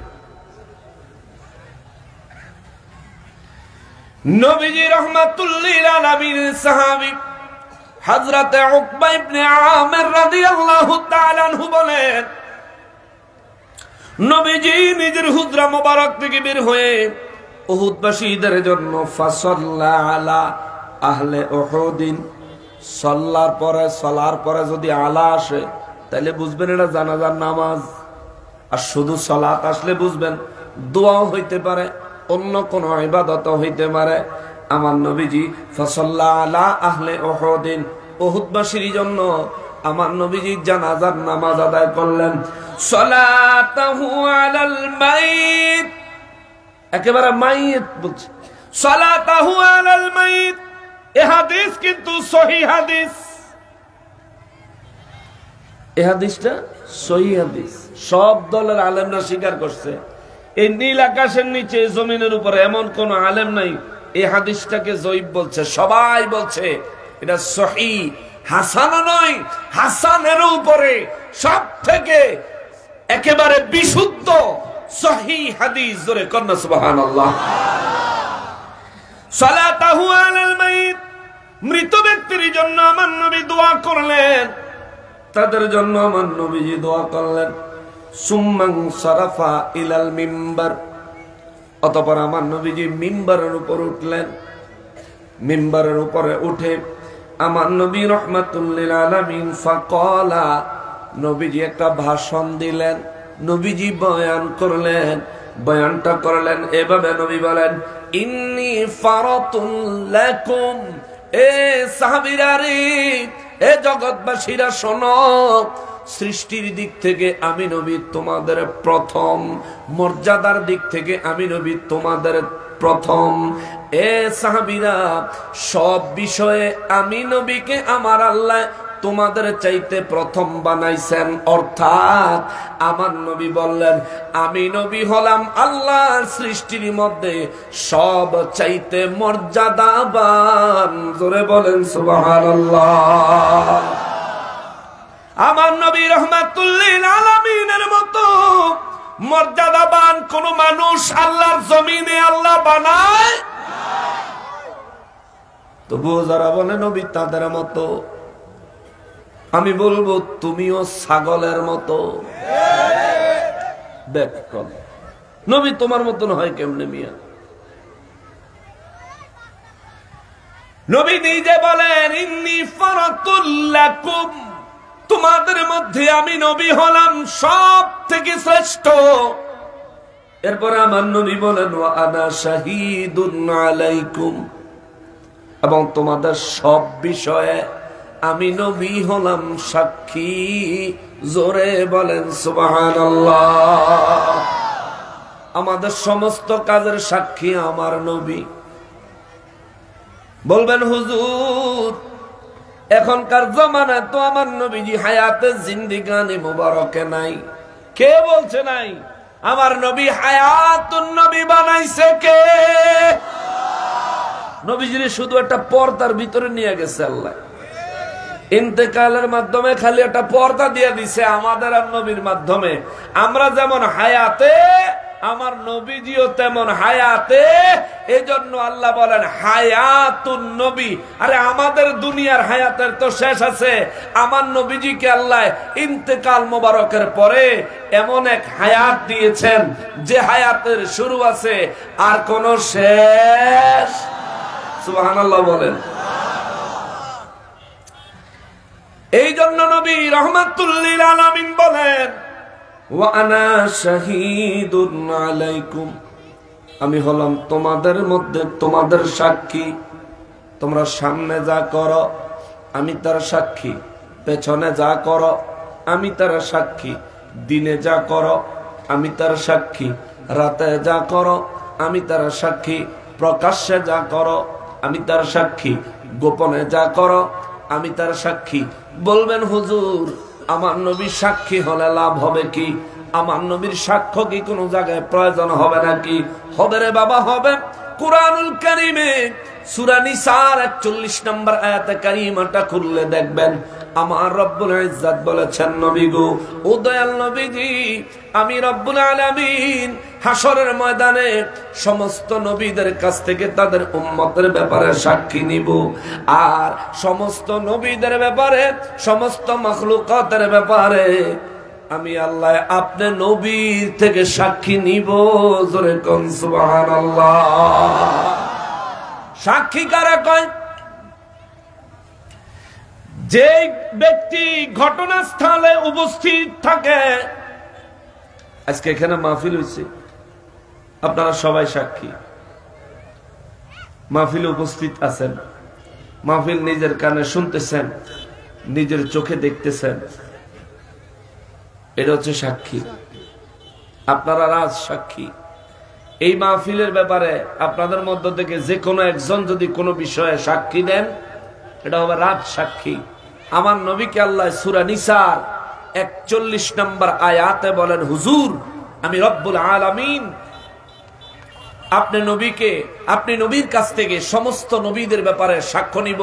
নবীজি রাহমাতুল্লিল আলামিনের সাহাবী হযরত উকবা ইবনে আমির রাদিয়াল্লাহু তাআলা আনহু বলেন, নবীজি নিজের হুজরা মোবারক থেকে বের হয়ে উহুদবাসীদের জন্য ফাসাল্লা আলা আহলে উহুদিন, সালার পরে যদি আলা আসে তাহলে বুঝবেন এটা জানাজার নামাজ। আর শুধু সালাত আসলে বুঝবেন দোয়াও হইতে পারে, অন্য কোন ইবাদত হইতে পারে। আমার নবীজি ফাসাল্লা আলা আহলে উহুদিন, উহুদবাসীর জন্য আমার নবীজি জানাজার নামাজ আদায় করলেন। সালাতাহু আলাল মাইত, একেবারে মাইত বলছে, সালাতাহু আলাল মাইত। এই হাদিস কিন্তু সহিহ হাদিস, এই হাদিসটা সহিহ হাদিস। সব দলের আলেমরা স্বীকার করছে। এই নীল আকাশের নিচে জমিনের উপরে এমন কোন আলেম নাই এই হাদিসটাকে জয়ীফ বলছে। সবাই বলছে এটা সহিহ, হাসান নয়, হাসানের উপরে সব থেকে একেবারে বিশুদ্ধ সহিহ হাদিস। জোরে কন্না সুবহানাল্লাহ। সালাতাহু আলাল মাইত, মৃত ব্যক্তির জন্য আমার নবী দোয়া করলেন। তাদের জন্য আমার নবীজি দোয়া করলেন। সুম্মান সারাফা ইলাল মিম্বার, অতঃপর আমার নবীজি মিম্বারের উপর উঠলেন। মিম্বারের উপরে উঠে আমার নবী রাহমাতুল লিল আলামিন ফাকালা, নবীজি একটা ভাষণ দিলেন, নবীজি বয়ান করলেন। বয়ানটা করলেন এভাবে, নবী বলেন, ইন্নী ফারাতুন লাকুম, এ সাহাবীরা রে, এ জগৎবাসীরা শোনো, সৃষ্টির দিক থেকে আমি নবী তোমাদের প্রথম, মর্যাদার দিক থেকে আমি নবী তোমাদের প্রথম। এ সাহাবীরা, সব বিষয়ে আমি নবীকে আমার আল্লাহ তোমাদের চাইতে প্রথম বানাইছেন। অর্থাৎ আমার নবী বললেন, আমি নবী হলাম আল্লাহর সৃষ্টির মধ্যে সব চাইতে মর্যাদাবান। জোরে বলেন সুবহানাল্লাহ। আমার নবী রাহমাতুল লিল আলামিনের মতো মর্যাদাবান কোন মানুষ আল্লাহর জমিনে আল্লাহ বানায়? তবুও যারা বলে নবী তাদের মতো, আমি বলবো তুমিও ছাগলের মতো। দেখ নবী তোমার মতন হয় কেমনে মিয়া? নবী নিজে বলেন, ইন্নী ফারাতুল লাকুম, তোমাদের মধ্যে আমি নবী হলাম সব থেকে শ্রেষ্ঠ। এরপরে আমার নবী বলেন, ওয়া আনা শাহীদুন আলাইকুম, এবং তোমাদের সব বিষয়ে আমি নবী হলাম সাক্ষী। জোরে বলেন সুবহানাল্লাহ। আমাদের সমস্ত কাজের সাক্ষী আমার নবী। বলবেন হুজুর, এখনকার জমানায় তো আমার নবীজি হায়াতে জিন্দিগানি মুবারকে নাই। কে বলছে নাই? আমার নবী হায়াতুন নবী বানাইছে কে? নবীজির শুধু একটা পর্দার ভিতরে নিয়ে গেছে আল্লাহ। ইন্তেকালের মাধ্যমে খালি একটা পর্দা দিয়ে দিছে আমাদের আর নবীর মাধ্যমে। আমরা যেমন হায়াতে, আমার নবীজিও তেমন হায়াতে। এজন্য আল্লাহ বলেন হায়াতুন নবী। আরে আমাদের দুনিয়ার হায়াতের তো শেষ আছে, আমার নবীজিকে আল্লাহ ইন্তেকাল মোবারকের পরে এমন এক হায়াত দিয়েছেন যে হায়াতের শুরু আছে আর কোন শেষ। সুবহানাল্লাহ বলেন। এই জন্য নবী রাহমাতুল লিল আলামিন বলেন, ওয়া আনা শাহীদুন আলাইকুম, আমি হলাম তোমাদের মধ্যে তোমাদের সাক্ষী। তোমরা সামনে যা করো আমি তার সাক্ষী, পেছনে যা করো আমি তার সাক্ষী, দিনে যা করো আমি তার সাক্ষী, রাতে যা করো আমি তার সাক্ষী, প্রকাশ্যে যা করো আমি তার সাক্ষী, গোপনে যা করো আমি তার সাক্ষী। বলবেন হুজুর, আমার নবীর সাক্ষী হলে লাভ হবে কি? আমার নবীর সাক্ষ্য কি কোনো জায়গায় প্রয়োজন হবে নাকি? হবে রে বাবা, হবে। কুরআনুল কারীমে সূরা নিসার 41 নম্বর আয়াতে কারীমাটা খুললে দেখবেন আমার রব্বুল ইজ্জত বলেছেন, নবী গো, ও দয়াল নবীজি, আমি রব্বুল আলামিন হাসরের ময়দানে সমস্ত নবীদের কাছ থেকে তাদের উম্মতের ব্যাপারে সাক্ষী নিব, আর সমস্ত নবীদের ব্যাপারে, সমস্ত মাখলুকাতের ব্যাপারে আমি আল্লাহ আপনি নবীর থেকে সাক্ষী নিব। জোরে কোন সুবহানাল্লাহ। সাক্ষী কারা কয়? যে ব্যক্তি ঘটনাস্থলে উপস্থিত থাকে। আজকে এখানে মাহফিল হয়েছে, আপনারা সবাই সাক্ষী, মাহফিলে উপস্থিত আছেন, মাহফিল নিজের কানে শুনতেছেন, নিজের চোখে দেখতেছেন, এটা হচ্ছে সাক্ষী। আপনারা রাজ সাক্ষী। এই মাহফিলের ব্যাপারে আপনাদের মধ্য থেকে যে কোনো একজন যদি কোনো বিষয়ে সাক্ষী দেন, এটা হবে রাজ সাক্ষী। আমার নবীকে আল্লাহ সূরা নিসার 41 নম্বর আয়াতে বলেন, হুজুর, আমি রব্বুল আলামিন আপনি নবীর কাছ থেকে সমস্ত নবীদের ব্যাপারে সাক্ষ্য নিব,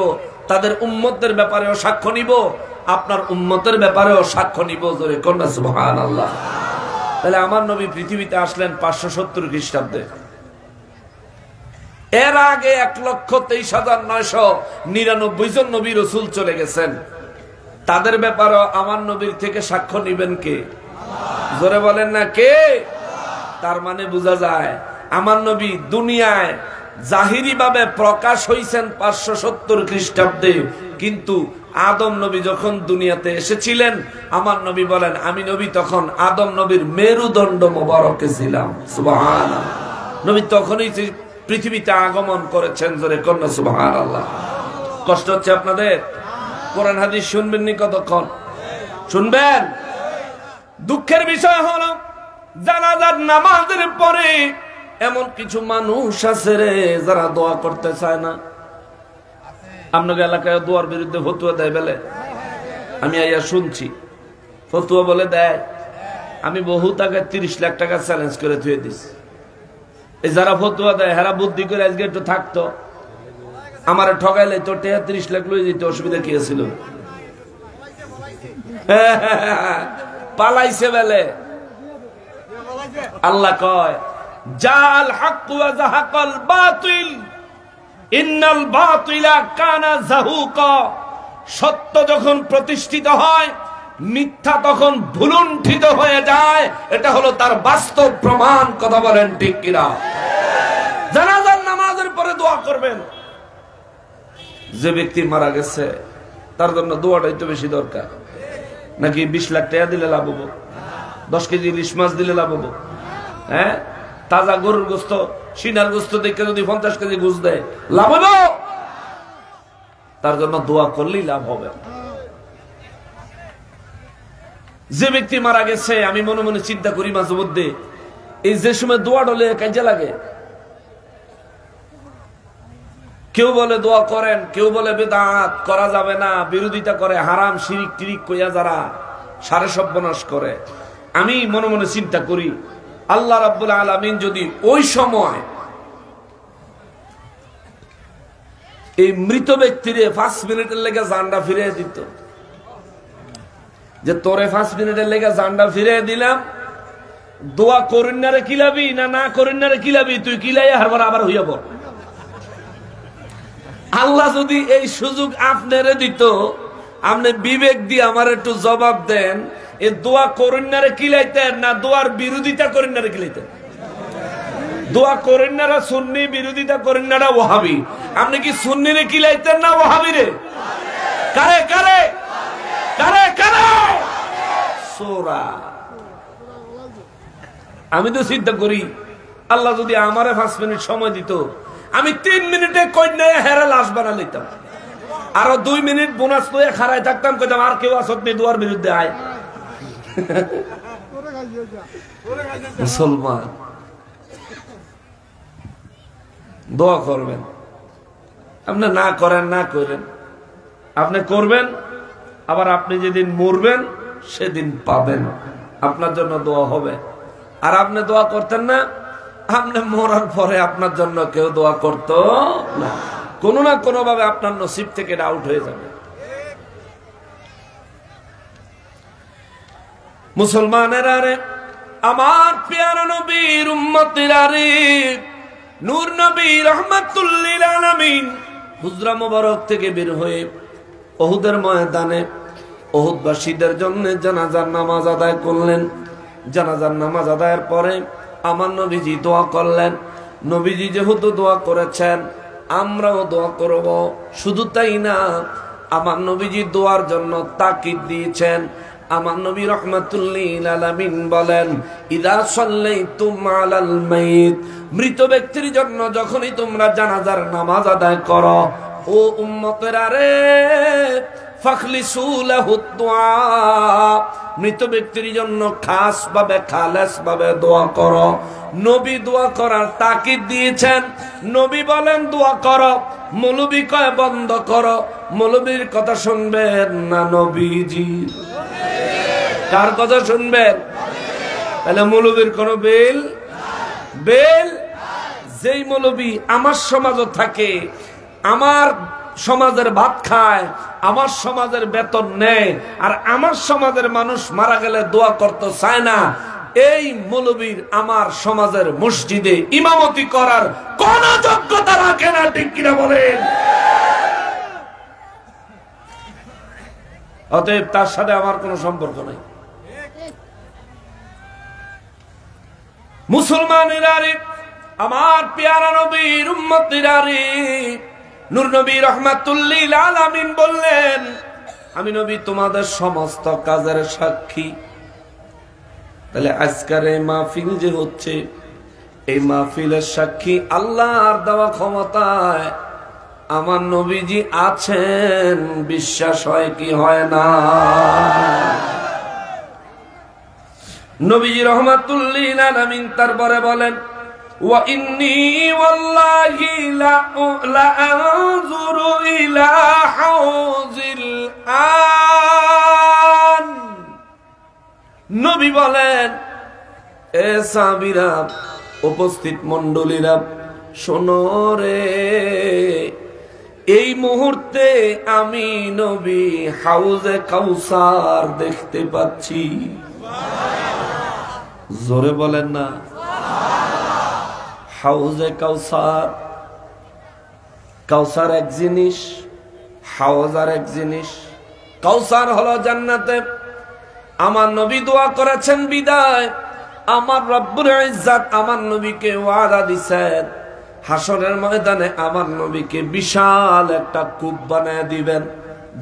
তাদের উম্মতদের ব্যাপারেও সাক্ষ্য নিব, আপনার উম্মতের ব্যাপারেও সাক্ষ্য নিব। জোরে কন্যা সুবহানাল্লাহ। তাহলে আমার নবী পৃথিবীতে আসলেন 570 খ্রিস্টাব্দে। এর আগে 1,23,999 জন নবী রাসূল চলে গেছেন। তাদের ব্যাপারেও আমার নবীর থেকে সাক্ষ্য নিবেন কে? জোরে বলেন না কে? তার মানে বোঝা যায় আমার নবী দুনিয়ায় জাহিরি ভাবে প্রকাশ হইছেন 570 খ্রিস্টাব্দে, কিন্তু আদম নবী যখন দুনিয়াতে এসেছিলেন আমার নবী বলেন আমি নবী তখন আদম নবীর মেরুদণ্ড মোবারকে ছিলাম। সুবহানাল্লাহ। নবী তখনই পৃথিবীতে আগমন করেছেন। জোরে কন্যা সুবহানাল্লাহ। কষ্ট হচ্ছে আপনাদের? কোরআন হাদিস শুনবেন নি কতক্ষণ? শুনবেন? দুঃখের বিষয় হলো জানাজার নামাজের পরে এমন কিছু মানুষ আছে রে যারা দোয়া করতে চায় না। আপনাদের এলাকায় দোয়ার বিরুদ্ধে ফতোয়া দেয় বলে আমি আইয়া শুনছি, ফতোয়া বলে দেয়। আমি বহুত আগে 30 লাখ টাকা চ্যালেঞ্জ করে থুয়ে দিছি। এই যারা ফতোয়া দেয় হেরা বুদ্ধি করে আজকে একটু থাকতো, আমার ঠকাইলে তো 30 লাখ লই যেতে অসুবিধা কি ছিল? পালাইছে বলে। আল্লাহ কয় জাল হক ওয়া যাহাকাল বাতিল ইন্নাল বাতিলা কানা যাহুকা। সত্য যখন প্রতিষ্ঠিত হয় মিথ্যা তখন ভুলুণ্ঠিত হয়ে যায়। এটা হলো তার বাস্তব প্রমাণ। কথা বলেন ঠিক কিনা? জানাজার নামাজের পরে দোয়া করবেন। যে ব্যক্তি মারা গেছে তার জন্য দোয়াটাই তো বেশি দরকার নাকি 20 লাখ টাকা দিলে লাভ হবো, 10 কেজি ইলিশ মাছ দিলে লাভ হবো? হ্যাঁ, তাজা গরুর গোস্ত সিনার গোস্ত দেখে যদি 50 কেজি ঘুষ দেয় লাভ হবে? তার জন্য দোয়া করলেই লাভ হবে। যে ব্যক্তি মারা গেছে আমি মনে মনে চিন্তা করি মাঝে মধ্যে, এই যে সময় দোয়া ডলে কাজে লাগে। কেউ বলে দোয়া করেন, কেউ বলে বেদাত করা যাবে না, বিরোধিতা করে, হারাম শিরিক টিরিক কইয়া যারা সারে সর্বনাশ করে। আমি মনে মনে চিন্তা করি আল্লাহ রাব্বুল আলামিন যদি ওই সময় এই মৃত ব্যক্তিরে 5 মিনিটের লেগে জানটা ফিরিয়ে দিত, যে তোরে 5 মিনিটের লেগে জানটা ফিরিয়ে দিলাম, দোয়া করিন না রে কিলাবি না না করিন না রে কিলাবি, তুই কিলাই হারবার আবার হইয়া পড়। আল্লাহ যদি এই সুযোগ আপনারে দিত, আপনি বিবেক দিয়ে আমার একটু জবাব দেন, এই দোয়া করেন না রে কিলাইতেন না দোয়ার বিরোধিতা করেন না রে কিলাইতেন? দোয়া করেন না রা সুন্নি, বিরোধিতা করেন না রা ওয়াহাবি। আপনি কি সুন্নি রে কিলাইতেন না ওয়াহাবি রে? কারে কারে কারে কারে? সোরা। আমি তো চিন্তা করি আল্লাহ যদি আমারে 5 মিনিট সময় দিত, আমি 3 মিনিটে কন্যায় হেরা লাশ বানা লইতাম, আরো 2 মিনিট বোনাস লইয়া খাড়াই থাকতাম, কইতাম আর কেউ আসত নেই দোয়ার বিরুদ্ধে আয়। মুসলমান দোয়া করবেন, আপনি না করেন না করেন, আপনি করবেন, আবার আপনি যেদিন মরবেন সেদিন পাবেন, আপনার জন্য দোয়া হবে। আর আপনি দোয়া করতেন না, আপনি মরার পরে আপনার জন্য কেউ দোয়া করতো না। কোনো না কোনো ভাবে আপনার নসিব থেকে আউট হয়ে যাবে। মুসলমানেরা রে, আমার প্যারা নবীর উম্মতেরা রে, নূর নবী রাহমাতুল লিল আলামিন হুজরা মোবারক থেকে বের হয়ে উহুদের ময়দানে উহুদবাসীদের জন্য জানাজার নামাজ আদায় করলেন। জানাজার নামাজ আদায়ের পরে আমার নবীজি দোয়া করলেন। নবীজি যেহেতু দোয়া করেছেন আমরাও দোয়া করব। শুধু তাই না, আমার নবীজি দোয়ার জন্য তাকিদ দিয়েছেন। আমার নবী রাহমাতুল লিল আলামিন বলেন, ইদা সাল্লাইতুম আলাল মাইত, মৃত ব্যক্তির জন্য যখনই তোমরা জানাজার নামাজ আদায় করো, ও উম্মতেরা রে, ফাখলিসু লাহু দুআ, মৃত ব্যক্তির জন্য খাস ভাবে খালেস ভাবে দোয়া করো। নবী দোয়া করার তাকিদ দিয়েছেন। নবী বলেন দোয়া করো, মৌলবী কয় বন্ধ করো। মৌলবীর কথা শুনবেন না নবীজি? কার কথা শুনবেন? তাহলে মৌলবীর কোন বেল যেই মৌলবী আমার সমাজও থাকে, আমার সমাজের ভাত খায়, আমার সমাজের বেতন নেয়, আর আমার সমাজের মানুষ মারা গেলে দোয়া করতে চায় না, এই মৌলবীর আমার সমাজের মসজিদে ইমামতি করার কোন যোগ্যতা রাখে না। ঠিক কিনা বলেন? অতএব তার সাথে আমার কোনো সম্পর্ক নাই। মুসলমানেরা রে, আমার পেয়ারা নবীর উম্মতেরা রে, নূর নবী রাহমাতুল লিল আলামিন বললেন, আমি নবী তোমাদের সমস্ত কাজের সাক্ষী। তাহলে আজকের এই মাহফিল যে হচ্ছে, এই মাহফিলের সাক্ষী আল্লাহর দেওয়া ক্ষমতায় আমার নবীজি আছেন। বিশ্বাস হয় কি হয় না? নবীজি রাহমাতুল লিল আলামিন তারপরে বলেন, ওয়া ইন্নী ওয়াল্লাহি লা আনজুরু ইলা হাউজিল আন। নবী বলেন, এ সাহাবীরা, উপস্থিত মণ্ডলীরা, শোনো রে, এই মুহূর্তে আমি নবী হাউজে কাউসার দেখতে পাচ্ছি। জোরে বলেন না। হাউজে কাউসার, কাউসার এক জিনিস, হাউজ আর এক জিনিস। কাউসার হলো জান্নাতে। আমার নবী দোয়া করেছেন বিদায় আমার রব্বুল ইজ্জত আমার নবীকে ওয়াদা দিয়েছেন, হাসরের ময়দানে আমার নবীকে বিশাল একটা কূপ বানায় দিবেন,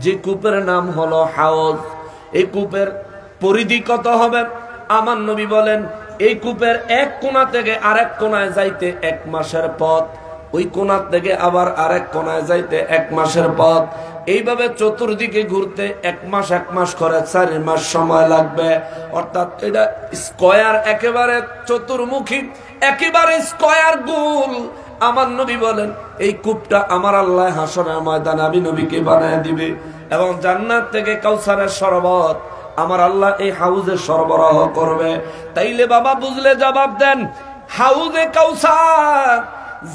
যে কূপের নাম হলো হাউজ। এই কূপের পরিধি কত হবে? আমার নবী বলেন, এই কূপের এক কোণা থেকে আরেক কোণায় যাইতে 1 মাসের পথ, ওই কোণা থেকে আবার আরেক কোণায় যাইতে 1 মাসের পথ, এইভাবে চতুর্দিকে ঘুরতে 1 মাস করে 4 মাস সময় লাগবে। অর্থাৎ এটা স্কয়ার, একেবারে চতুর্মুখী, একেবারে স্কয়ার গোল। আমার নবী বলেন, এই কূপটা আমার আল্লাহ হাসরের ময়দানে আমি নবীকে বানায় দিবে, এবং জান্নাত থেকে কাউসারের শরবত আমার আল্লাহ এই হাউজে সরবরাহ করবে। তাইলে বাবা বুঝলে জবাব দেন, হাউজে কাউসার,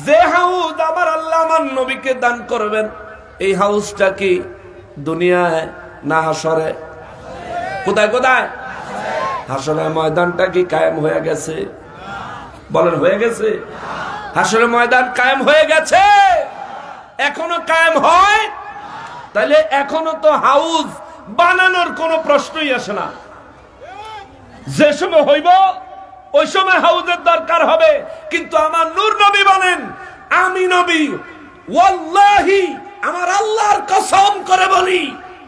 যে হাউজ আমার আল্লাহ আমার নবীকে দান করবেন, এই হাউজটা কি দুনিয়ায় না হাসরে? কোথায় কোথায়? হাসরের ময়দানটা কি কায়েম হয়ে গেছে? বলেন, হয়ে গেছে? হাসরের ময়দান কায়েম হয়ে গেছে? এখনো কায়েম হয়? তাহলে এখনো তো হাউজ বানানোর কোনো প্রশ্নই আসে না। যে সময় হইব ওই সময় হাউজের দরকার হবে। কিন্তু আমার নূর নবী বলেন, আমি নবী ওয়াল্লাহি, আমার আল্লাহর কসম করে বলি,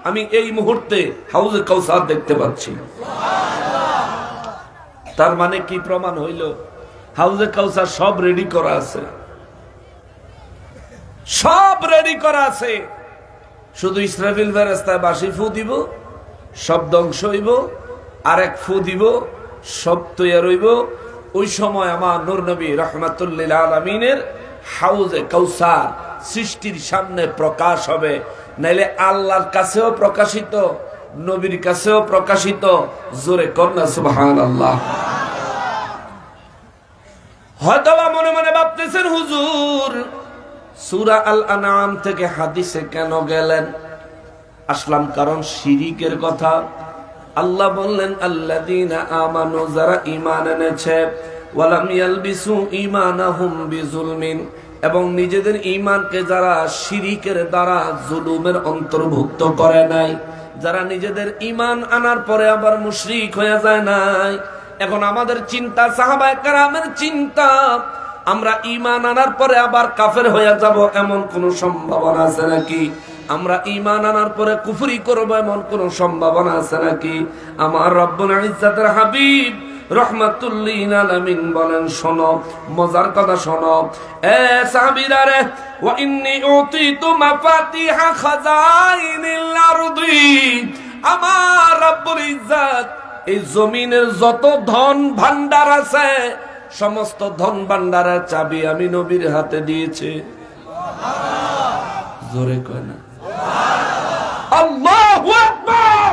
আমি এই মুহূর্তে হাউজে কাউসার দেখতে পাচ্ছি। তার মানে কি প্রমাণ হইল? হাউজে কাউসার সব রেডি করা আছে, সব রেডি করা আছে। শুধু ইসরাফিল ফেরেশতা বাঁশি ফু দিব, সব ধ্বংস হইব, আরেক ফু দিব, সব তৈয়ার হইব। ওই সময় আমার নূর নবী রাহমাতুল লিল আলামিনের হাউজে কাউসার সৃষ্টির সামনে প্রকাশ হবে। নাইলে আল্লাহর কাছেও প্রকাশিত, নবীর কাছেও প্রকাশিত। জোরে কন্যা সুবহানাল্লাহ। হয়তোবা মনে মনে ভাবতেছেন, হুজুর সূরা আল আনআম থেকে হাদিসে কেন গেলেন? আসলাম কারণ শিরিকের কথা। আল্লাহ বললেন, আল্লাযীনা আমানু, যারা ঈমান এনেছে, ওয়ালাম ইয়ালবিসু ঈমানাহুম বিজুলমিন, এবং নিজেদের ঈমানকে যারা শিরিকের দ্বারা জুলুমের অন্তর্ভুক্ত করে নাই, যারা নিজেদের ঈমান আনার পরে আবার মুশরিক হয়ে যায় নাই। এখন আমাদের চিন্তা, সাহাবায়ে কেরামের চিন্তা, আমরা ঈমান আনার পরে আবার কাফের হয়ে যাব এমন কোন সম্ভাবনা আছে নাকি? আমরা ঈমান আনার পরে কুফরি করব এমন কোন সম্ভাবনা আছে নাকি? আমার রব্বুল ইজ্জতের হাবিব রাহমাতুল লিল আলামিন বলেন, শোনো, মজার কথা শোনো, এ সাহাবীরা রে, ওয়া ইন্নী উতিতু মাফাতিহা খাজাইনিল আরদি, আমার রব্বুল ইজ্জত এই জমিনের যত ধন ভান্ডার আছে, সমস্ত ধন ভান্ডারের চাবি আমি নবীর হাতে দিয়েছি। জোরে কয় না আল্লাহু আকবার।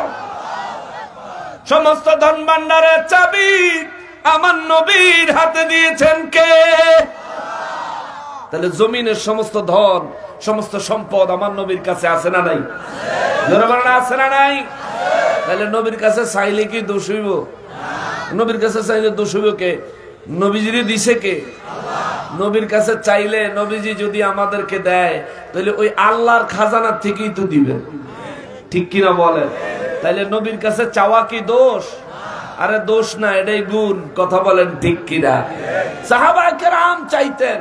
সমস্ত ধন ভান্ডারের চাবি আমার নবীর হাতে দিয়েছেন কে? তাহলে জমিনের সমস্ত ধন, সমস্ত সম্পদ আমার নবীর কাছে আছে না নাই? জোরে বলেন, আছে না নাই? তাহলে নবীর কাছে চাইলে কি দোষ হইব? নবীর কাছে চাইলে দোষ হইব কে? নবীজিরে দিছে কে? নবীর কাছে চাইলে নবীজি যদি আমাদেরকে দেয়, তাহলে ওই আল্লাহর খাজানা থেকেই তো দিবেন। ঠিক কিনা বলেন? তাইলে নবীর কাছে চাওয়া কি দোষ? আরে দোষ না, এটাই গুণ। কথা বলেন ঠিক কিনা? সাহাবায়ে কেরাম চাইতেন,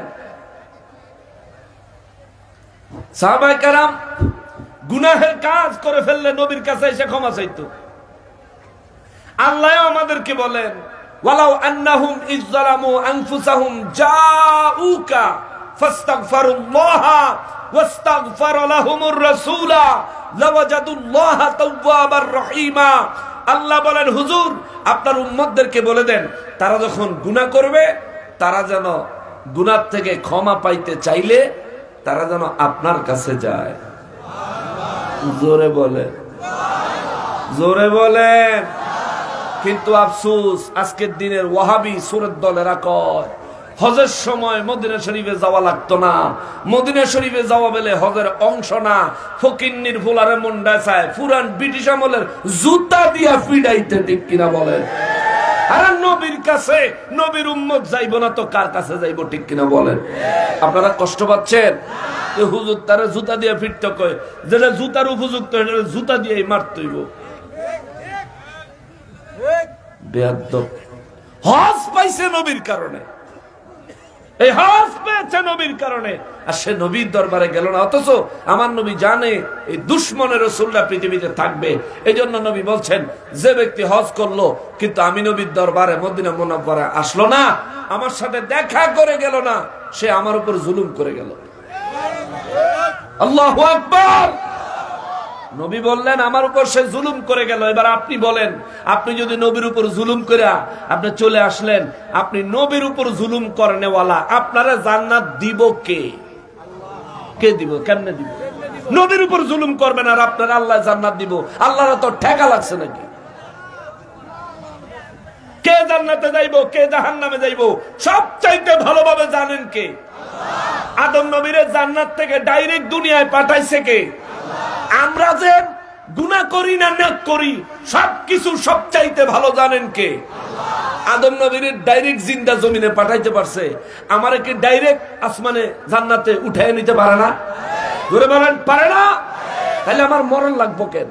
সাহাবায়ে কেরাম গুনাহের কাজ করে ফেললে নবীর কাছে এসে ক্ষমা চাইতো। আল্লাহ আমাদেরকে বলেন, ওয়ালাউ আন্নাহুম ইযযালামু আনফুসাহুম জাউকা ফাস্তাগফিরুল্লাহা ওয়াস্তাগফারা লাহুমুর রাসূলা লাওয়াজাদুল্লাহা তাওয়াবার রহিমা। আল্লাহ বলেন, হুজুর আপনার উম্মতদেরকে বলে দেন, তারা যখন গুনাহ করবে, তারা যেন গুনাহ থেকে ক্ষমা পাইতে চাইলে তারা যেন আপনার কাছে যায়। জোরে বলেন, জোরে বলেন। কিন্তু আফসোস, আজকের দিনের ওয়াহাবি সুরের দলেরা কয় হজের সময় মদিনা শরীফে যাওয়া লাগতো না, মদিনা শরীফে যাওয়া বলে হজের অংশ না। ফকিন্নির ফুলারে মুন্ডা চায় পুরান ব্রিটিশ আমলের জুতা দিয়া পিড়াইতে, ঠিক কিনা বলেন? আরে নবীর কাছে নবীর উম্মত যাইব না তো কার কাছে যাইব, ঠিক কিনা বলেন? আপনারা কষ্ট পাচ্ছেন? হুজুর তারা জুতা দিয়ে ফিরতে কয়, যেটা জুতার উপযুক্ত সেটা জুতা দিয়ে মারতেইব। বেয়াদব। হজ পাইছে নবীর কারণে, এই হজ পেয়েছে নবীর কারণে, আর সে নবীর দরবারে গেল না। অথচ আমার নবী জানে এই দুশ্মনের রাসূলরা পৃথিবীতে থাকবে। এই জন্য নবী বলছেন, যে ব্যক্তি হজ করলো কিন্তু আমি নবীর দরবারে মদিনা মুনাওয়ারা আসলো না, আমার সাথে দেখা করে গেল না, সে আমার উপর জুলুম করে গেল। আল্লাহু আকবার। নবী বললেন, আমার উপর সে জুলুম করে গেল। এবার আপনি বলেন, আপনি যদি নবীর উপর জুলুম করে আপনি চলে আসলেন, আপনি নবীর উপর জুলুম করেনেওয়ালা, আপনারা জান্নাত দিব কে? কে দিব? কেমনে দিব? নবীর উপর জুলুম করবেন আর আপনারা আল্লাহ জান্নাত দিব? আল্লাহর তো ঠেকা লাগছে নাকি? কে জান্নাতে যাইব, কে জাহান্নামে যাইব সবচাইতে ভালোভাবে জানেন কে? আদম নবীরে জান্নাত থেকে ডাইরেক্ট দুনিয়ায় পাঠাইছে কে? আমরা যে গুনাহ করি না নেক করি সবকিছু সবচাইতে ভালো জানেন কে? আদম নবীর ডাইরেক্ট জিন্দা জমিনে পাঠাইতে পারছে, আমারে কি ডাইরেক্ট আসমানে জান্নাতে উঠায় নিতে পারে না? ধরে বলেন, পারে না? তাহলে আমার মরণ লাগবো কেন?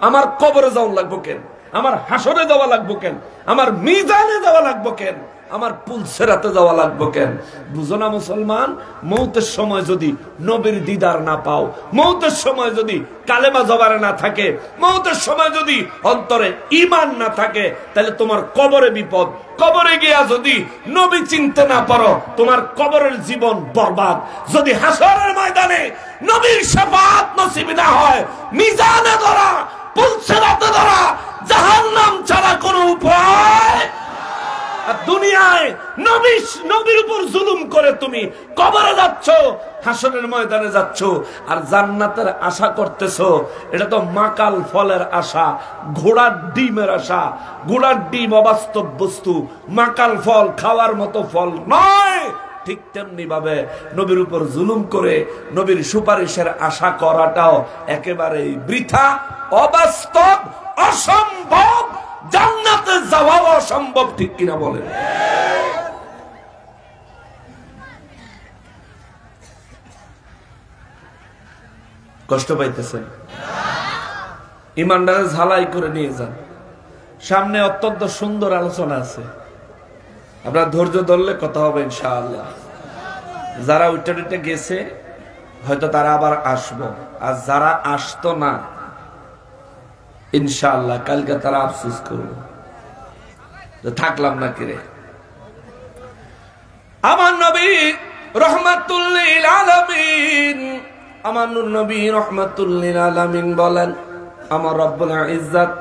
আমার কবরে যাওয়া লাগবো কেন? আমার হাসরে যাওয়া লাগবো কেন? আমার মিজানে যাওয়া লাগবো কেন? আমার পুলসেরাতে যাওয়া লাগবো কেন? বুঝো না মুসলমান, মৌতের সময় যদি নবীর দিদার না পাও, মৌতের সময় যদি কালেমা জবানে না থাকে, মৌতের সময় যদি অন্তরে ঈমান না থাকে, তাহলে তোমার কবরে বিপদ। কবরে গিয়া যদি নবী চিনতে না পারো, তোমার কবরের জীবন বরবাদ। যদি হাসরের ময়দানে নবীর শাফাআত নসিব না হয়, মিজানে ধরা, পুলসেরাতে ধরা, জাহান্নাম ছাড়া কোনো উপায়। দুনিয়ায় নবীর উপর জুলুম করে তুমি কবরে যাচ্ছ, হাসরের ময়দানে যাচ্ছ, আর জান্নাতের আশা করতেছো। এটা তো মাকাল ফলের আশা, ঘোড়ার ডিমের আশা। ঘোড়ার ডিম অবাস্তব বস্তু, মাকাল ফল খাওয়ার মতো ফল নয়। ঠিক তেমনি ভাবে নবীর উপর জুলুম করে নবীর সুপারিশের আশা করাটাও একেবারে বৃথা, অবাস্তব, অসম্ভব। জান্নাতে যাওয়া অসম্ভব, ঠিক কিনা বলেন? কষ্ট পাইতেছেন? ইমানদারে ঝালাই করে নিয়ে যান। সামনে অত্যন্ত সুন্দর আলোচনা আছে, আপনার ধৈর্য ধরলে কথা হবে ইনশাআল্লাহ। যারা উইটা গেছে হয়তো তারা আবার আসবো, আর যারা আসতো না ইনশাআল্লাহ কালকে তারা আফসোস করবে, থাকলাম না কিরে। আমার নবী রহমাতুল লিল আলামিন, আমার নূর নবী রহমাতুল লিল আলামিন বলেন, আমার রব্বুল ইজ্জত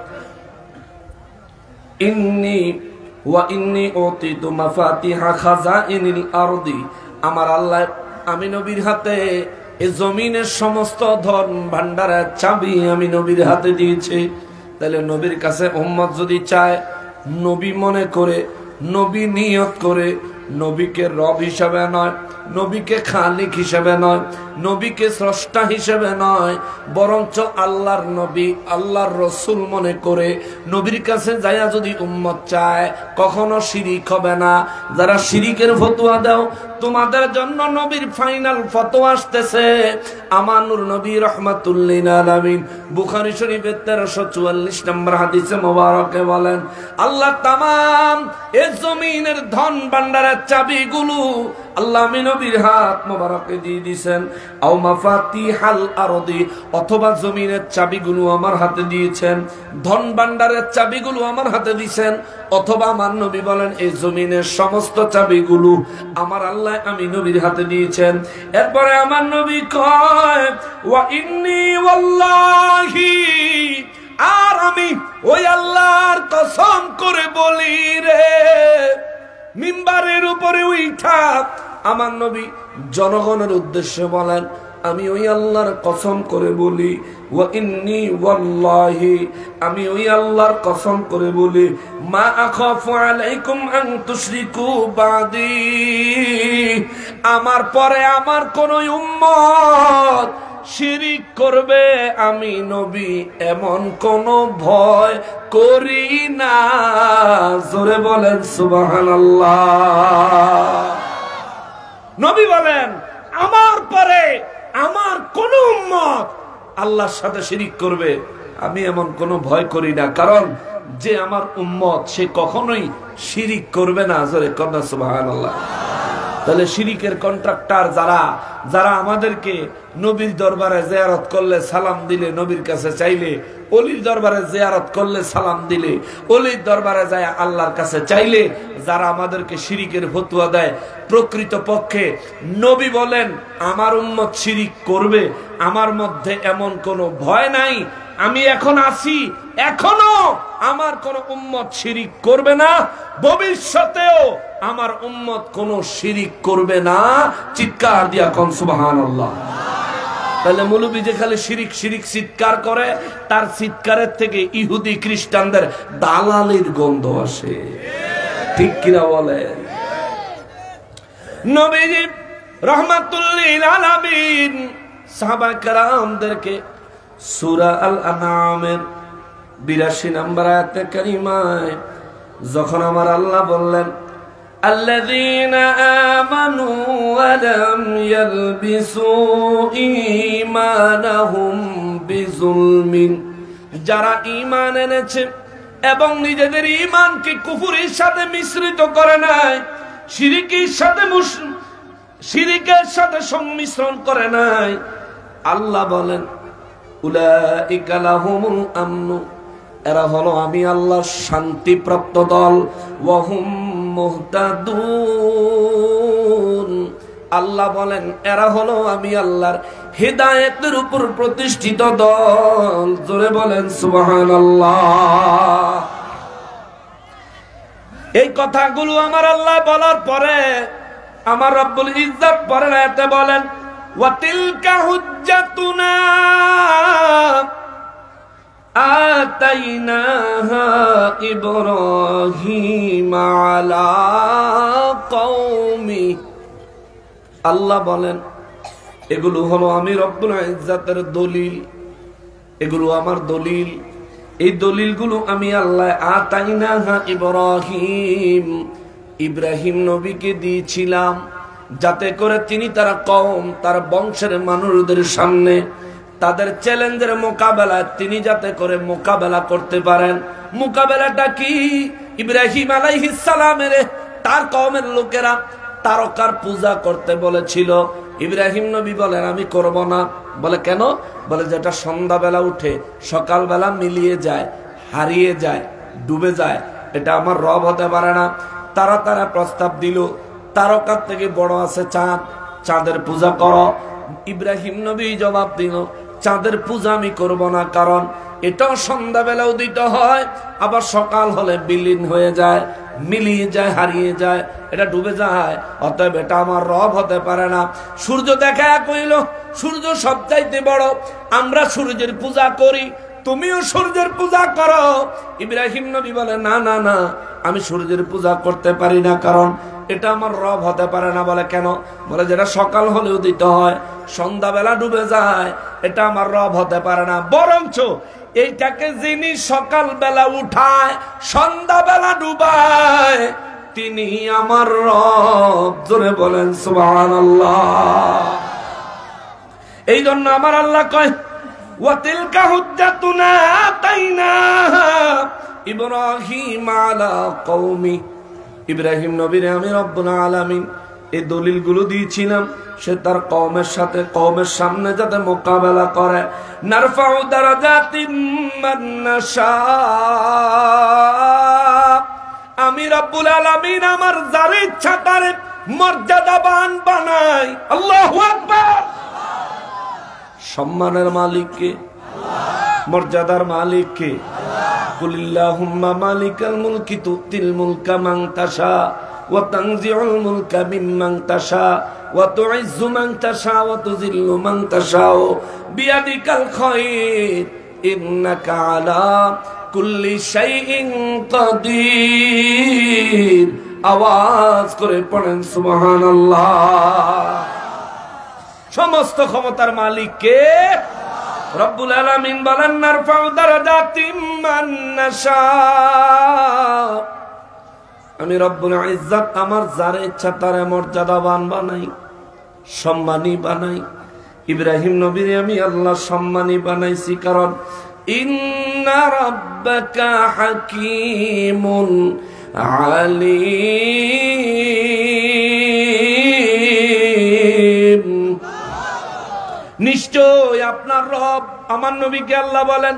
ইন্নী উতিতু মাফাতিহা খাজাইনিল আরদি, আমার আল্লাহ আমি নবীর হাতে এই জমিনের সমস্ত ধন ভান্ডারের চাবি আমি নবীর হাতে দিয়েছি। তাহলে নবীর কাছে উম্মত যদি চায়, নবী মনে করে, নবী নিয়ত করে, নবীকে রব হিসেবে নয়, নবীকে খালিক হিসেবে নয়, নবীকে স্রষ্টা হিসেবে নয়, বরঞ্চ আল্লাহর নবী আল্লাহর রসুল মনে করে নবীর কাছে যাইয়া যদি উম্মত চায় কখনো শিরিক হবে না। যারা শিরিকের ফতোয়া দাও, তোমাদের জন্য নবীর ফাইনাল ফতোয়া আসতেছে। আমার নূর নবী রাহমাতুল লিল আলামিন বুখারী শরীফের 1344 নম্বর হাদিসে মোবারকে বলেন, আল্লাহ তামাম এই জমিনের ধন ভান্ডারের চাবিগুলো আল্লাহ আমি নবীর হাত মোবারকে দিয়ে দিয়েছেন। আও মাফাতিহাল আরদি, অথবা জমিনের চাবিগুলো আমার হাতে দিয়েছেন, ধন ভান্ডারের চাবিগুলো আমার হাতে দিয়েছেন, অথবা আমার নবী বলেন এই জমিনের সমস্ত চাবিগুলো আমার আল্লাহ আমি নবীর হাতে দিয়েছেন। এরপরে আমার নবী কয়, ওয়া ইন্নী ওয়াল্লাহি, আর আমি ওই আল্লাহর কসম করে বলি রে। মিম্বারের উপরে উঠা আমার নবী জনগণের উদ্দেশ্যে বলেন, আমি ওই আল্লাহর কসম করে বলি, ওয়া ইন্নী ওয়াল্লাহি, আমি ওই আল্লাহর কসম করে বলি, মা আখাফু আলাইকুম আন তুশরিকু বাদি, আমার পরে আমার কোন উম্মত শিরিক করবে আমি নবী এমন কোন ভয় করি না। জোরে বলেন সুবহানাল্লাহ। নবী বলেন আমার পরে আমার কোন উম্মত আল্লাহর সাথে শিরিক করবে আমি এমন কোন ভয় করি না, কারণ যে আমার উম্মত সে কখনোই শিরিক করবে না। জোরে কন্যা সুবহানাল্লাহ। তাহলে শিরিকের কন্ট্রাক্টর যারা যারা আমাদেরকে নবীর দরবারে জিয়ারত করলে সালাম দিলে, নবীর কাছে চাইলে, অলির দরবারে জিয়ারত করলে সালাম দিলে, অলির দরবারে যায় আল্লাহর কাছে চাইলে, যারা আমাদেরকে শিরিকের ফতোয়া দেয়, প্রকৃত পক্ষে নবী বলেন আমার উম্মত শিরিক করবে, আমার মধ্যে এমন কোনো ভয় নাই। আমি এখন আছি, এখনো আমার কোন উম্মত শিরিক করবে না, ভবিষ্যতেও আমার উম্মত কোন শিরিক করবে না। চিৎকার দিয়া কোন সুবহানাল্লাহ। তাহলে মৌলবী যে খালি শিরিক শিরিক চিৎকার করে, তার চিৎকারের থেকে ইহুদি খ্রিস্টানদের দালালির গন্ধ আসে, ঠিক কিনা বলে? নবীজি রাহমাতুল লিল আলামিন সাহাবা কেরামদেরকে সূরা আল আনআমের 82 নম্বর আয়াতে কারিমায় যখন আমার আল্লাহ বললেন, আল্লাযীনা আমানু ওয়া লাম ইয়ালবিসু ঈমানাহুম বিযুলমিন, যারা ঈমান এনেছে এবং নিজেদের ঈমানকে কুফরের সাথে মিশ্রিত করে নাই, শিরিকের সাথে সংমিশ্রণ করে নাই, আল্লাহ বলেন উলাইকা লাহুমুল আমনু, এরা হলো আমি আল্লাহর শান্তিপ্রাপ্ত দল, ওয়া হুম মুহতাদুন, আল্লাহ বলেন এরা হলো আমি আল্লাহর হিদায়াতের উপর প্রতিষ্ঠিত দল। জোরে বলেন সুবহানাল্লাহ। এই কথাগুলো আমার আল্লাহ বলার পরে আমার রব্বুল ইজ্জত পরের আয়াতে বলেন, ওয়া তিলকা হুজ্জাতুনা আতাইনাহা ইব্রাহিম আলা কওমি, আল্লাহ বলেন এগুলো হলো আমি রব্বুল ইজ্জতের দলিল, এগুলো আমার দলিল, এই দলিলগুলো আমি আল্লাহ আতাইনাহা ইব্রাহিম, ইব্রাহিম নবীকে দিয়েছিলাম, যাতে করে তিনি তার কওম তার বংশের মানুষদের সামনে তাদের চ্যালেঞ্জের মোকাবেলায় তিনি যাতে করে মোকাবেলা করতে পারেন। মোকাবেলাটা কি? ইব্রাহিম আলাইহিস সালামের তার কওমের লোকেরা তারকার পূজা করতে বলেছিল। ইব্রাহিম নবী বলেন আমি করব না। বলে কেন? বলে যেটা সন্ধ্যাবেলা উঠে সকালবেলা মিলিয়ে যায়, হারিয়ে যায়, ডুবে যায়, এটা আমার রব হতে পারে না। তারা প্রস্তাব দিল, তারকার থেকে বড় আছে চাঁদ, চাঁদের পূজা করো। ইব্রাহিম নবী জবাব দিল, চাঁদের পূজা আমি করব না, কারণ এটাও সন্ধ্যাবেলা উদিত হয়, আবার সকাল হলে বিলীন হয়ে যায়, মিলিয়ে যায়, হারিয়ে যায়, এটা ডুবে যায়, অতএব এটা আমার রব হতে পারে না। সূর্য দেখা কইল সূর্য সবচাইতে বড়, আমরা সূর্যের পূজা করি, তুমিও সূর্যের পূজা করো। ইব্রাহিম নবী বলে না না না, আমি সূর্যের পূজা করতে পারি না, কারণ এটা আমার রব হতে পারে না। বলে কেন? বলে যেটা সকাল হলে উদিত হয়, সন্ধ্যাবেলা ডুবে যায়, এটা আমার রব হতে পারে না। বরঞ্চ এইটাকে যিনি সকালবেলা উঠায়, সন্ধ্যাবেলা ডুবায়, তিনি আমার রব। জোরে বলেন সুবহানাল্লাহ। এই জন্য আমার আল্লাহ কয়, ওয়াতিলকা হুজ্জাতুনা আতাইনাহা ইব্রাহিম আলা কওমি। ইব্রাহিম নবীরে আমি রব্বুল আলামিন এই দলিলগুলো দিয়েছিলাম, সে তার কওমের সাথে, কওমের সামনে যাতে মোকাবেলা করে। নারফাউ দারাজাতিম মান নাশা, আমি রব্বুল আলামিন আমার যার ইচ্ছা তারে মর্যাদাবান বানাই। আল্লাহু আকবার। সম্মানের মালিক কে? মর্যাদার মালিক কে? কুলিল্লাহুম্মা মালিকাল মুলকি তুতিল মুলকা মান তাশা ওয়া তানজিউল মুলকা মিম্মান তাশা ওয়া তুইজ্জু মান তাশা ওয়া তুযিল্লু মান তাশা বিয়াদিকাল খায়র ইন্নাকা আলা কুল্লি শাইইন কাদির। আওয়াজ করে পড়েন সুবহানাল্লাহ। সমস্ত ক্ষমতার মালিক কে? রব্বুল আলামিন বলেন, নারফাউ দারাজাতিম মান নাশা, আমি রব্বুল ইজ্জত আমার যার ইচ্ছা তারে মর্যাদাবান বানাই, সম্মানী বানাই। ইব্রাহিম নবীর আমি আল্লাহ সম্মানী বানাইছি, কারণ ইন্না রাব্বাকা হাকীমুন আলীম। নিশ্চয় আপনার রব, আমার নবীকে আল্লাহ বলেন,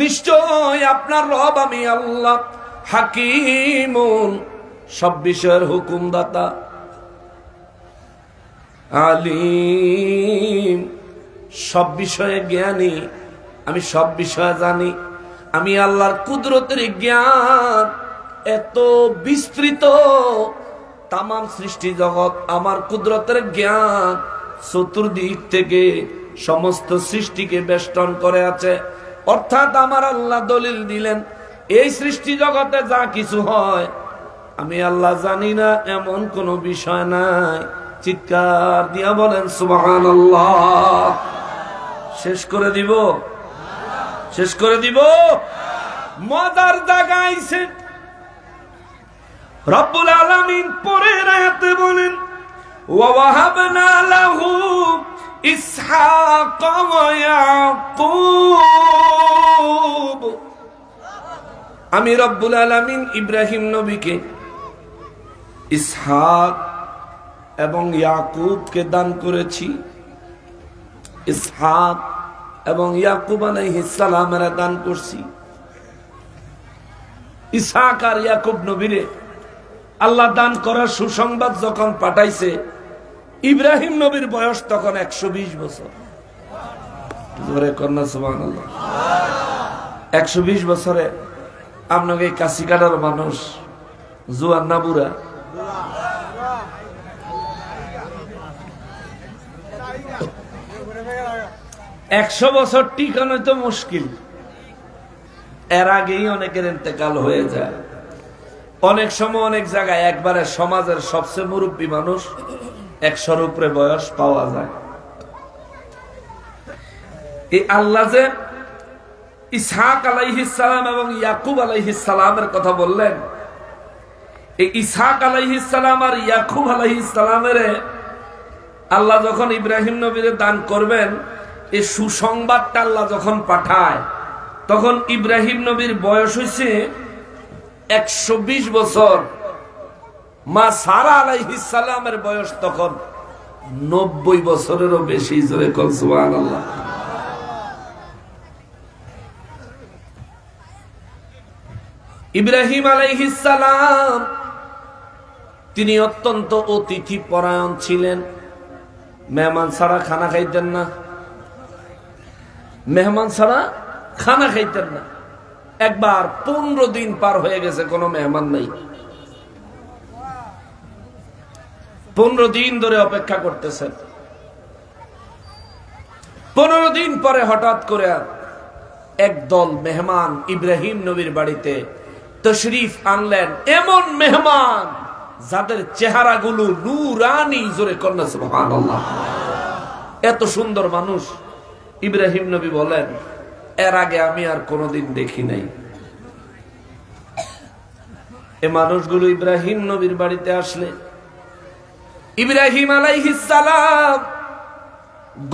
নিশ্চয় আপনার রব আমি আল্লাহ হাকীমুন, সব বিষয়ের হুকুমদাতা, আলীম, সব বিষয়ে জ্ঞানী, আমি সব বিষয়ে জানি। আমি আল্লাহর কুদরতের জ্ঞান এত বিস্তৃত, তামাম সৃষ্টি জগৎ আমার কুদরতের জ্ঞান চতুর্দিক থেকে সমস্ত সৃষ্টিকে বেষ্টন করে আছে। অর্থাৎ আমার আল্লাহ দলিল দিলেন, এই সৃষ্টি জগতে যা কিছু হয় আমি আল্লাহ জানি না এমন কোন বিষয় নাই। চিৎকার দিয়া বলেন সুবহানাল্লাহ। শেষ করে দিব, শেষ করে দিব। মজার জায়গা আইছে, রব্বুল আলামিন পরের আয়াতে বলেন, ওয়া ওয়াহাবনা লাহু ইসহাক ওয়া ইয়াকুব। আমি রব্বুল আলামিন ইব্রাহিম নবীকে ইসহাক এবং ইয়াকুবকে দান করেছি। ইসহাক এবং ইয়াকুব আলাইহিস সালামের দান করছি। ইসহাক আর ইয়াকুব নবীরে আল্লাহ দান করার সুসংবাদ যখন পাঠাইছে, ইব্রাহিম নবীর বয়স তখন 120 বছর। জোরে কন্যা সুবহানাল্লাহ। 120 বছরে আপনাকে কাশি কাটার মানুষ জুয়ান না বুড়া? একশো বছর টিকানো তো মুশকিল, এর আগেই অনেকের ইন্তেকাল হয়ে যায়। অনেক সময় অনেক জায়গায় একবারে সমাজের সবচেয়ে মুরব্বী মানুষ 100-র উপরে বয়স পাওয়া যায়। এই আল্লাহ যে ইসহাক আলাইহিস সালাম এবং ইয়াকুব আলাইহিস সালামের কথা বললেন, এই ইসহাক আলাইহিস সালাম আর ইয়াকুব আলাইহিস সালামের আল্লাহ যখন ইব্রাহিম নবীর দান করবেন, এই সুসংবাদটা আল্লাহ যখন পাঠায়, তখন ইব্রাহিম নবীর বয়স হয়েছে 120 বছর। মা সারা আলাইহিস সালামের বয়স তখন 90 বছরেরও বেশি। জোরে কল সুবহানাল্লাহ। ইব্রাহিম আলাইহিস সালাম তিনি অত্যন্ত অতিথি পরায়ণ ছিলেন। মেহমান ছাড়া খানা খাইতেন না, মেহমান ছাড়া খানা খাইতেন না। একবার 15 দিন পার হয়ে গেছে, কোনো মেহমান নাই। 15 দিন ধরে অপেক্ষা করতেছেন। 15 দিন পরে হঠাৎ করে একদল মেহমান ইব্রাহিম নবীর বাড়িতে তশরিফ আনলেন। এমন মেহমান যাদের চেহারাগুলো নূরানি, জোরে কন্যা সুবহানাল্লাহ। এত সুন্দর মানুষ ইব্রাহিম নবী বলেন, এর আগে আমি আর কোনোদিন দেখি নাই। এই মানুষগুলো ইব্রাহিম নবীর বাড়িতে আসলে ইব্রাহিম আলাইহিস সালাম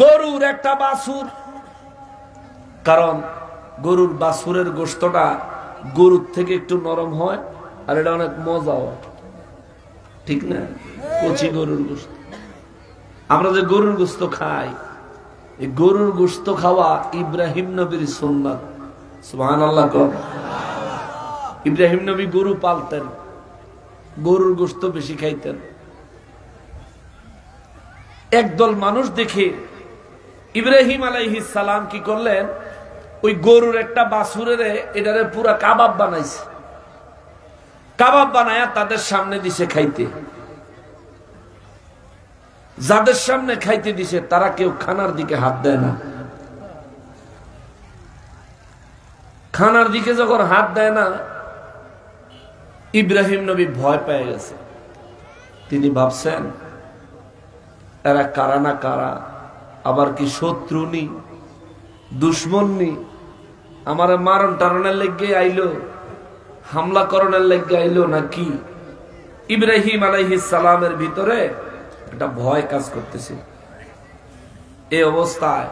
গরুর একটা বাছুর, কারণ গরুর বাছুরের গোশতটা গরুর থেকে একটু নরম হয় আর এটা অনেক মজা হয়, ঠিক না? কচি গরুর গোশত, আমরা যে গরুর গোশত খাই, এই গরুর গোশত খাওয়া ইব্রাহিম নবীর সুন্নাত। সুবহানাল্লাহ। ইব্রাহিম নবী গরু পালতেন, গরুর গোশত বেশি খাইতেন। একদল মানুষ দেখে ইব্রাহিম আলাইহিস সালাম কি করলেন, ওই গরুর একটা বাছুরের এটারে পুরা কাবাব বানাইছে, কাবাব বানায়া তাদের সামনে দিছে খাইতে। যাদের সামনে খাইতে দিছে তারা কেউ খানার দিকে হাত দেয় না। খানার দিকে যখন হাত দেয় না, ইব্রাহিম নবী ভয় পেয়ে গেছে। তিনি ভাবছেন এরা কারা না কারা, আবার কি শত্রু নি, দুশ্মন নি, আমার মারণ টারণের লেগে আইলো, হামলা করণের লেগে আইলো নাকি? ইব্রাহিম আলাইহিস সালামের ভিতরে একটা ভয় কাজ করতেছে। এই অবস্থায়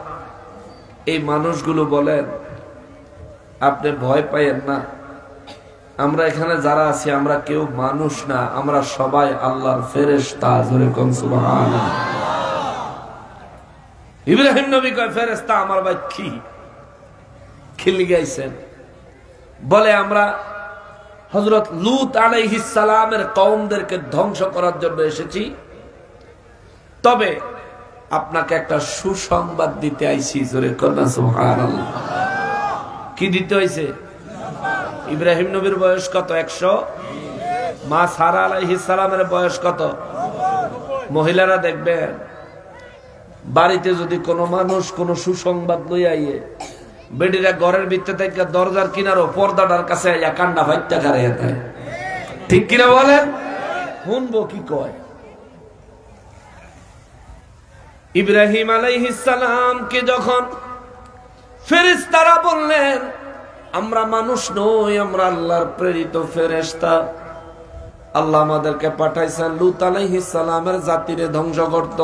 এই মানুষগুলো বলেন, আপনি ভয় পাইয়েন না, আমরা এখানে যারা আছি আমরা কেউ মানুষ না, আমরা সবাই আল্লাহর ফেরেশতা। জোরে কোন সুবহানাল্লাহ। ইব্রাহিম নবী কয়, ফেরেশতা আমার ভাই কি খিলি গাইছেন? বলে আমরা হযরত লূত আলাইহিস সালামের কওমদেরকে ধ্বংস করার জন্য এসেছি, তবে আপনাকে একটা সুসংবাদ দিতে আইছি। জোরে কোন সুবহানাল্লাহ। কি দিতে হইছে? ইব্রাহিম নবীর বয়স কত? 100। মা সারা আলাইহিস সালামের বয়স কত? মহিলারা দেখবেন বাড়িতে যদি কোনো মানুষ কোনো সুসংবাদ লই আইয়ে, বেডিরা ঘরের ভিতরে থেকে দরজার কিনারো পর্দাটার কাছে আইয়া কান্না ভাইত্যা খারাইয়া দেয়, ঠিক কিনা বলেন? শুনবো কি কয়। ইব্রাহিম আলাইহিস সালামকে যখন ফেরেশতারা বললেন, আমরা মানুষ নই, আমরা আল্লাহর প্রেরিত ফেরেশতা, আল্লাহ আমাদেরকে পাঠাইছেন লূত আলাইহিস সালামের জাতিরে ধ্বংস করত।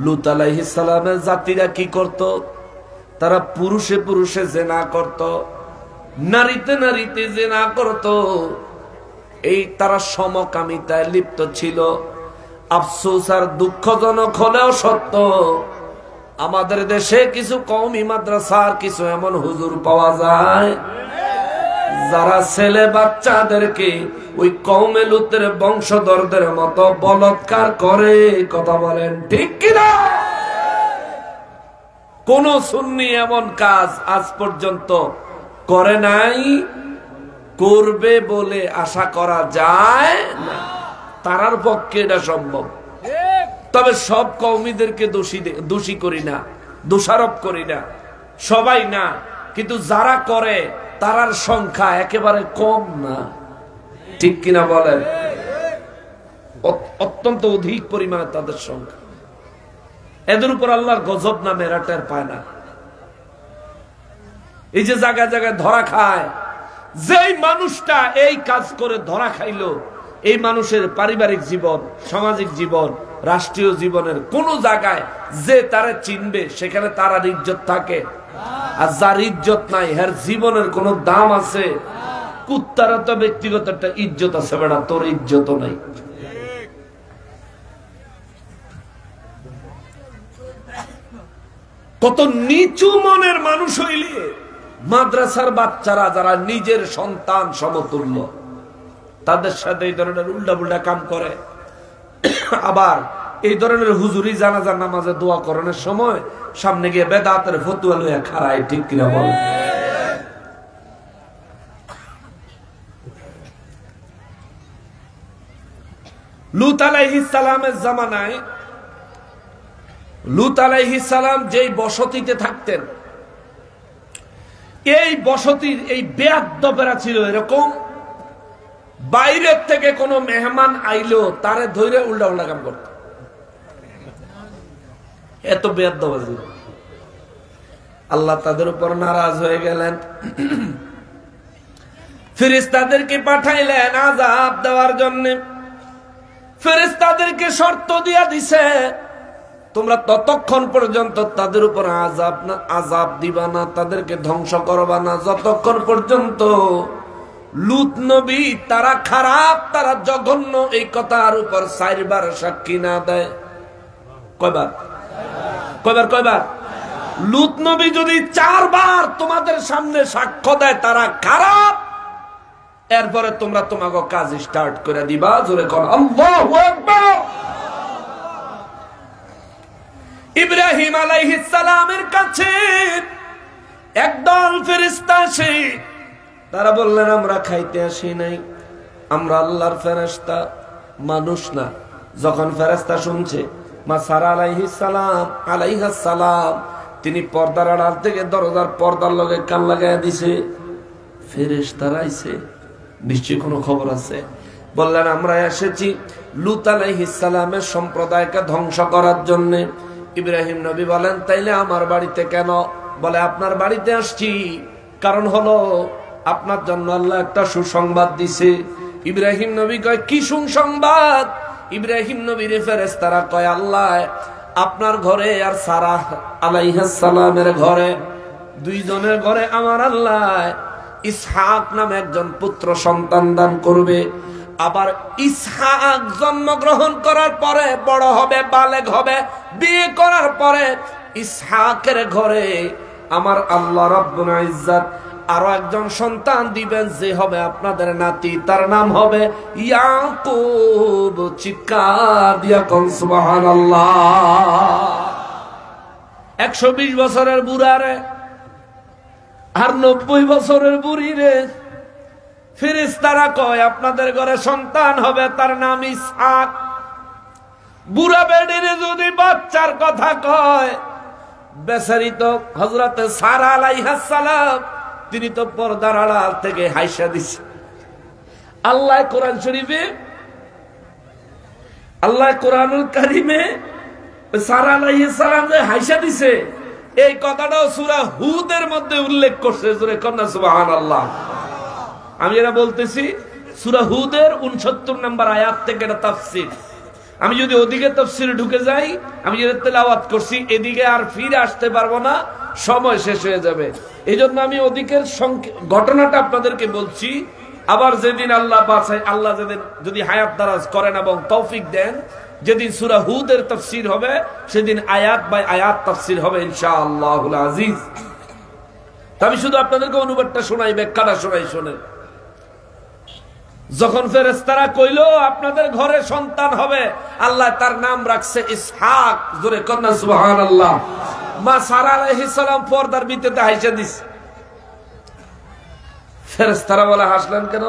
লূত আলাইহিস সালামের জাতিরা কি করত? তারা পুরুষে পুরুষে জিনা করত, নারীতে নারীতে জিনা করত। এই তারা সমকামিতায় লিপ্ত ছিল। আফসোস আর দুঃখজনক হলেও সত্য, আমাদের দেশে কিছু কওমি মাদ্রাসার কিছু এমন হুজুর পাওয়া যায় যারা ছেলে বাচ্চাদেরকে ওই কওমে লূতের বংশধরদের মতো বলাৎকার করে। কথা বলেন ঠিক কিনা? কোন সুন্নি এমন কাজ আজ পর্যন্ত করে নাই, করবে বলে আশা করা যায় না। তারার পক্ষে এটা সম্ভব। তবে সব কওমীদেরকে দোষী করি না, দোষারোপ করি না, সবাই না, কিন্তু যারা করে তারার সংখ্যা একেবারে কম না, ঠিক কিনা বলেন? অত্যন্ত অধিক পরিমাণে তাদের সংখ্যা। এদের উপর আল্লাহর গজব নামে এরা টের পায় না। এই যে জায়গায় জায়গায় ধরা খায়, যেই মানুষটা এই কাজ করে ধরা খাইলো, এই মানুষের পারিবারিক জীবন, সামাজিক জীবন, রাষ্ট্রীয় জীবনের কোন জায়গায় যে তারা চিনবে সেখানে তার ইজ্জত থাকে। আর যার ইজ্জত নাই, এর জীবনের কোন দাম আছে? কুত্তার তো ব্যক্তিগত একটা ইজ্জত আছে, বেটা তোর ইজ্জত নাই। কত নিচু মনের মানুষ হইলে মাদ্রাসার বাচ্চারা যারা নিজের সন্তান সমতুল্য, তাদের সাথে এই ধরনের উল্টা পুল্টা কাম করে। আবার এই ধরনের হুজুরি জানাজার নামাজে দোয়া করানোর সময় সামনে গিয়ে বেদাতের ফতুয়া লইয়া খাড়ায়, ঠিক কিনা বল? লূত আলাইহিস সালামের জামানায় লূত আলাইহিস সালাম যেই বসতিতে থাকতেন, এই বসতির এই বেয়াদ্দপেরা ছিল এরকম বাইরের থেকে কোনো মেহমান আইলো তারে ধরে উল্টা উল্টা কাম করত, এত বেয়াদবাজি। আল্লাহ তাদের উপর নারাজ হয়ে গেলেন, ফেরেশতাদেরকে পাঠাইলেন আযাব দেওয়ার জন্য। ফেরেশতাদেরকে শর্ত দিয়া দিছে, তোমরা ততক্ষণ পর্যন্ত তাদের উপর আযাব দিবা না, তাদেরকে ধ্বংস করবা না, যতক্ষণ পর্যন্ত লূত নবী তারা খারাপ, তারা জঘন্য এই কথার উপর 4 বার সাক্ষী না দেয়। কয়বার? কয়বার? লূত নবী যদি 4 বার তোমাদের সামনে সাক্ষ্য দেয় তারা খারাপ, এরপরে তোমরা তোমাকে কাজ স্টার্ট করে দিবা। জোরে কোন আল্লাহু আকবার। ইব্রাহিম আলাইহিস সালামের কাছে একদল ফেরেশতা আসে, তারা বললেন আমরা খাইতে আসি নাই, আমরা আল্লাহর ফেরেশতা, মানুষ না। যখন ফেরেশতা শুনছে মা সারা আলাইহিস সালাম তিনি পর্দার আড়াল থেকে দরজার পর্দার লগে কান লাগাইয়া দিছে, ফেরেশতারা আইছে, নিশ্চয়ই কোনো খবর আছে। বললেন আমরা এসেছি লূত আলাইহিস সালামের সম্প্রদায়কে ধ্বংস করার জন্য। ইব্রাহিম নবী বলেন তাইলে আমার বাড়িতে কেন? বলে আপনার বাড়িতে আসছি কারণ হলো আপনার জন্য আল্লাহ একটা সুসংবাদ দিছে। ইব্রাহিম নবী কয় কি সুসংবাদ? ইব্রাহিম নবীর ফেরেশতারা কয় আল্লাহ আপনার ঘরে আর সারা আলাইহিস সালামের ঘরে, দুইজনের ঘরে আমার আল্লাহ ইসহাক নামে একজন পুত্র সন্তান দান করবে। আবার ইসহাক জন্মগ্রহণ করার পরে বড় হবে, বালেগ হবে, বিয়ে করার পরে ইসহাকের ঘরে আমার আল্লাহ রাব্বুল ইজ্জত আরো একজন সন্তান দিবেন, যে হবে আপনাদের নাতি, তার নাম হবে ইয়াকুব। চিৎকার দিয়া কোন সুবহানাল্লাহ। 120 বছরের বুড়া রে আর 90 বছরের বুড়ি রে ফেরেশতারা কয় আপনাদের ঘরে সন্তান হবে, তার নাম ইসহাক। বুড়া বেডিরে যদি বাচ্চার কথা কয়, বেচারি তো হযরতে সারা আলাইহিস সালাম তিনি তো পর্দার আড়াল থেকে হাইসা দিছে। আল্লাহ কোরআন শরীফে, আল্লাহ কোরআনুল কারীমে সারা আলাইহিস সালাম যে হাইসা দিছে এই কথাটাও সূরা হুদের মধ্যে উল্লেখ করছে। জোরে কন্যা সুবহানাল্লাহ। আমি এটা বলতেছি সূরা হুদের 69 নম্বর আয়াত থেকে এটা তাফসীর। আমি যদি ওদিকে তাফসীরে ঢুকে যাই, আমি যেটা তেলাওয়াত করছি এদিকে আর ফিরে আসতে পারবো না, সময় শেষ হয়ে যাবে। এই জন্য আমি ওদিকের ঘটনাটা আপনাদেরকে বলছি। আবার যেদিন আল্লাহ বাঁচায়, আল্লাহ যেদিন যদি হায়াত দারাজ করেন এবং তৌফিক দেন, যেদিন সূরা হুদের তাফসীর হবে সেদিন আয়াত বাই আয়াত তাফসীর হবে ইনশাআল্লাহুল আজিজ। আমি শুধু আপনাদেরকে অনুবাদটা শোনাই, ব্যাখ্যাটা শোনাই। শোনেন, যখন ফেরেশতারা কইলো আপনাদের ঘরে সন্তান হবে, আল্লাহ তার নাম রাখছে ইসহাক। জোরে কন্যা সুবহানাল্লাহ। মা সারা আলাইহিস সালাম পর্দার ভিতরে হাইসা দিছে। ফেরেশতারা বলে হাসলেন কেন?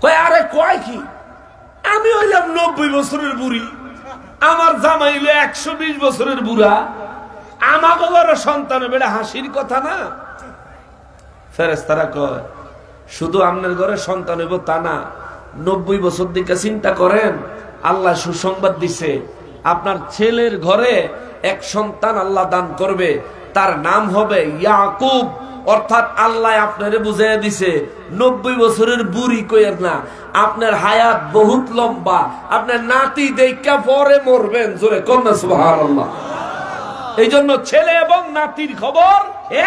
কয় আরে কয় কি, আমি হইলাম 90 বছরের বুড়ি, আমার জামাই হইল 120 বছরের বুড়া, আমাকে ঘরে সন্তান হবে, এটা হাসির কথা না। ফেরেশতারা কয় শুধু আপনার ঘরে সন্তান হইব তা না, 90 বছর দিকে চিন্তা করেন, আল্লাহ সুসংবাদ দিছে আপনার ছেলের ঘরে এক সন্তান আল্লাহ দান করবে, তার নাম হবে ইয়াকুব। অর্থাৎ আল্লাহ আপনারে বুঝাইয়া দিছে 90 বছরের বুড়ি কইের না, আপনার হায়াত বহুত লম্বা, আপনার নাতি দেখা পরে মরবেন। জোরে কন্যা সুবহানাল্লাহ। এই জন্য ছেলে এবং নাতির খবর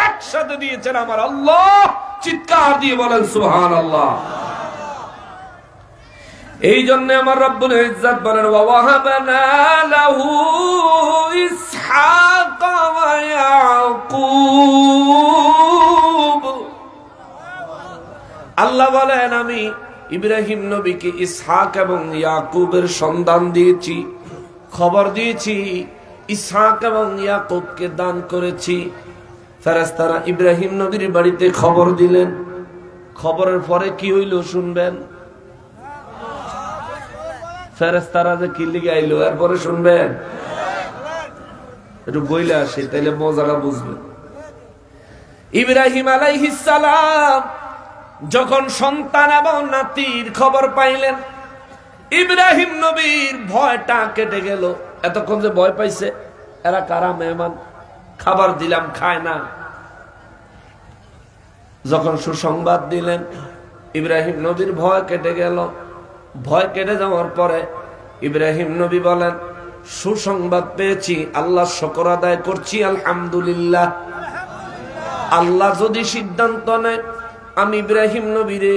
একসাথে দিয়েছেন আমার আল্লাহ। চিৎকার দিয়ে বলেন সুবহানাল্লাহ। এই জন্য আমার রব্বুল ইজ্জত বলেন ওয়া ওয়াহাবনা লাহু ইসহাক ওয়া ইয়াকুব। আল্লাহ বলেন আমি ইব্রাহিম নবীকে ইসহাক এবং ইয়াকুবের সন্তান দিয়েছি, খবর দিয়েছি, ইসহাক এবং ইয়াকুবকে দান করেছি। ফেরেশতারা ইব্রাহিম নবীর বাড়িতে খবর দিলেন। খবরের পরে কি হইল শুনবেন। ফেরেশতারা যে কি লিগে আইলো এরপরে শুনবেন। একটু বইলে আসি তাইলে মজাটা বুঝবেন। ইব্রাহিম আলাইহিস সালাম যখন সন্তান এবং নাতির খবর পাইলেন, ইব্রাহিম নবীর ভয়টা কেটে গেল। এতক্ষণ যে ভয় পাইছে, এরা কারা মেহমান, খাবার দিলাম খায় না। যখন সুসংবাদ দিলেন, ইব্রাহিম নবীর ভয় কেটে গেল। ভয় কেটে যাওয়ার পরে ইব্রাহিম নবী বলেন, সুসংবাদ পেয়েছি, আল্লাহ শুকর আদায় করছি, আলহামদুলিল্লাহ। আল্লাহ যদি সিদ্ধান্ত নেয় আমি ইব্রাহিম নবীরে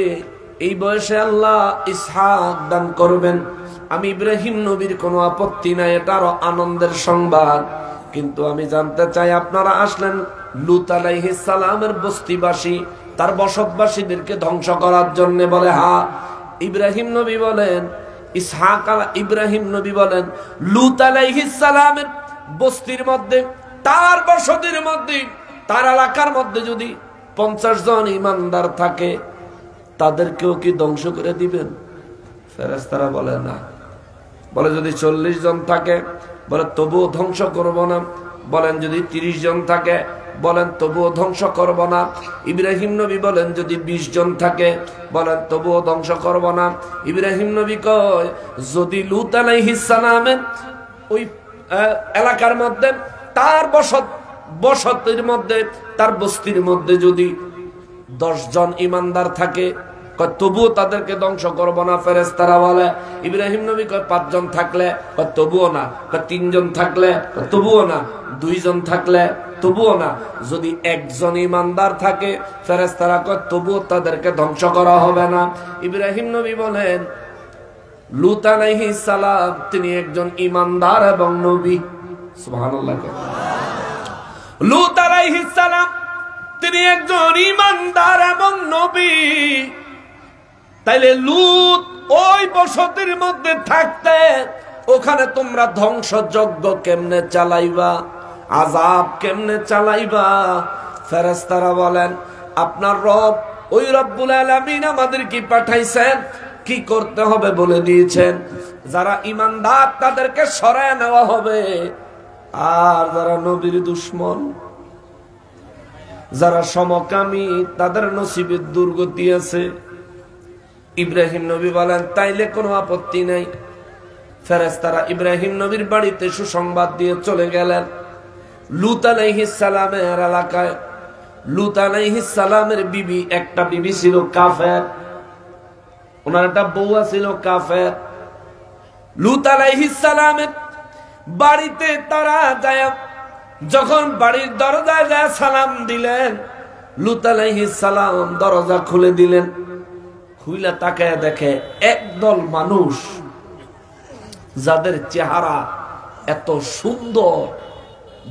এই বয়সে আল্লাহ ইসহাক দান করবেন, আমি ইব্রাহিম নবীর কোনো আপত্তি নাই, এটা আরো আনন্দের সংবাদ। কিন্তু আমি জানতে চাই, আপনারা আসলেন লূত আলাইহিস সালামের বস্তিবাসী, তার বসতবাসীদেরকে ধ্বংস করার জন্য? বলে হ্যাঁ। ইব্রাহিম নবী বলেন, ইব্রাহিম নবী বলেন, লূত আলাইহিস সালামের বস্তির মধ্যে, তার বসতির মধ্যে, তার এলাকার মধ্যে যদি 50 জন ইমানদার থাকে, তাদেরকেও কি ধ্বংস করে দিবেন? ফেরেশতারা বলে না। বলে যদি 40 জন থাকে, বলে তবুও ধ্বংস করব না। বলেন যদি 30 জন থাকে, বলেন তবুও ধ্বংস করব না। ইব্রাহিম নবী বলেন যদি 20 জন থাকে, বলেন তবুও ধ্বংস করব না। ইব্রাহিম নবী কয়, যদি লূত আলাইহিস সালামের ওই এলাকার মধ্যে, তার বসতির মধ্যে, তার বস্তির মধ্যে যদি 10 জন ইমানদার থাকে, তবুও তাদেরকে ধ্বংস করবো না। ফেরেশতারা বলে, ইব্রাহিম নবী কয় 5 জন থাকলে, তবুও না। 3 জন থাকলে, তবুও না। 2 জন থাকলে, তবুও না। যদি 1 জন ইমানদার থাকে, ফেরেশতারা কয় তবুও তাদেরকে ধ্বংস করা হবে না। ইব্রাহিম নবী বলেন, লূত আলাইহিস সালাম তিনি একজন ইমানদার এবং নবী। সুবহানাল্লাহ। লূত আলাইহিস সালাম তিনি একজন ইমানদার এবং নবী। তাইলে লূত ওই বসতির মধ্যে থাকতে, ওখানে তোমরা ধ্বংসযজ্ঞ কেমনে চালাইবা, আযাব কেমনে চালাইবা? ফেরেশতারা বলেন, আপনার রব ওই রব্বুল আলামিন আমাদের কি পাঠাইছেন, কি করতে হবে বলে দিয়েছেন। যারা ইমানদার তাদেরকে সরায় নেওয়া হবে, আর যারা নবীর দুশমন, যারা সমকামী, তাদের নসিবে দুর্গতি আছে। ইব্রাহিম নবী বলেন, তাইলে কোনো আপত্তি নাই। ফেরেশতারা ইব্রাহিম নবীর বাড়িতে সুসংবাদ দিয়ে চলে গেলেন। লূত আলাইহিস সালামের এলাকায়, লূত আলাইহিস সালামের বিবি, একটা বিবি ছিল কাফের, ওনার একটা বউ ছিল কাফের। লূত আলাইহিস সালামের বাড়িতে তারা যায়, যখন বাড়ির দরজায় যায় সালাম দিলেন, লূত আলাইহিস সালাম দরজা খুলে দিলেন। খুইলা তাকায় দেখে একদল মানুষ, যাদের চেহারা এত সুন্দর,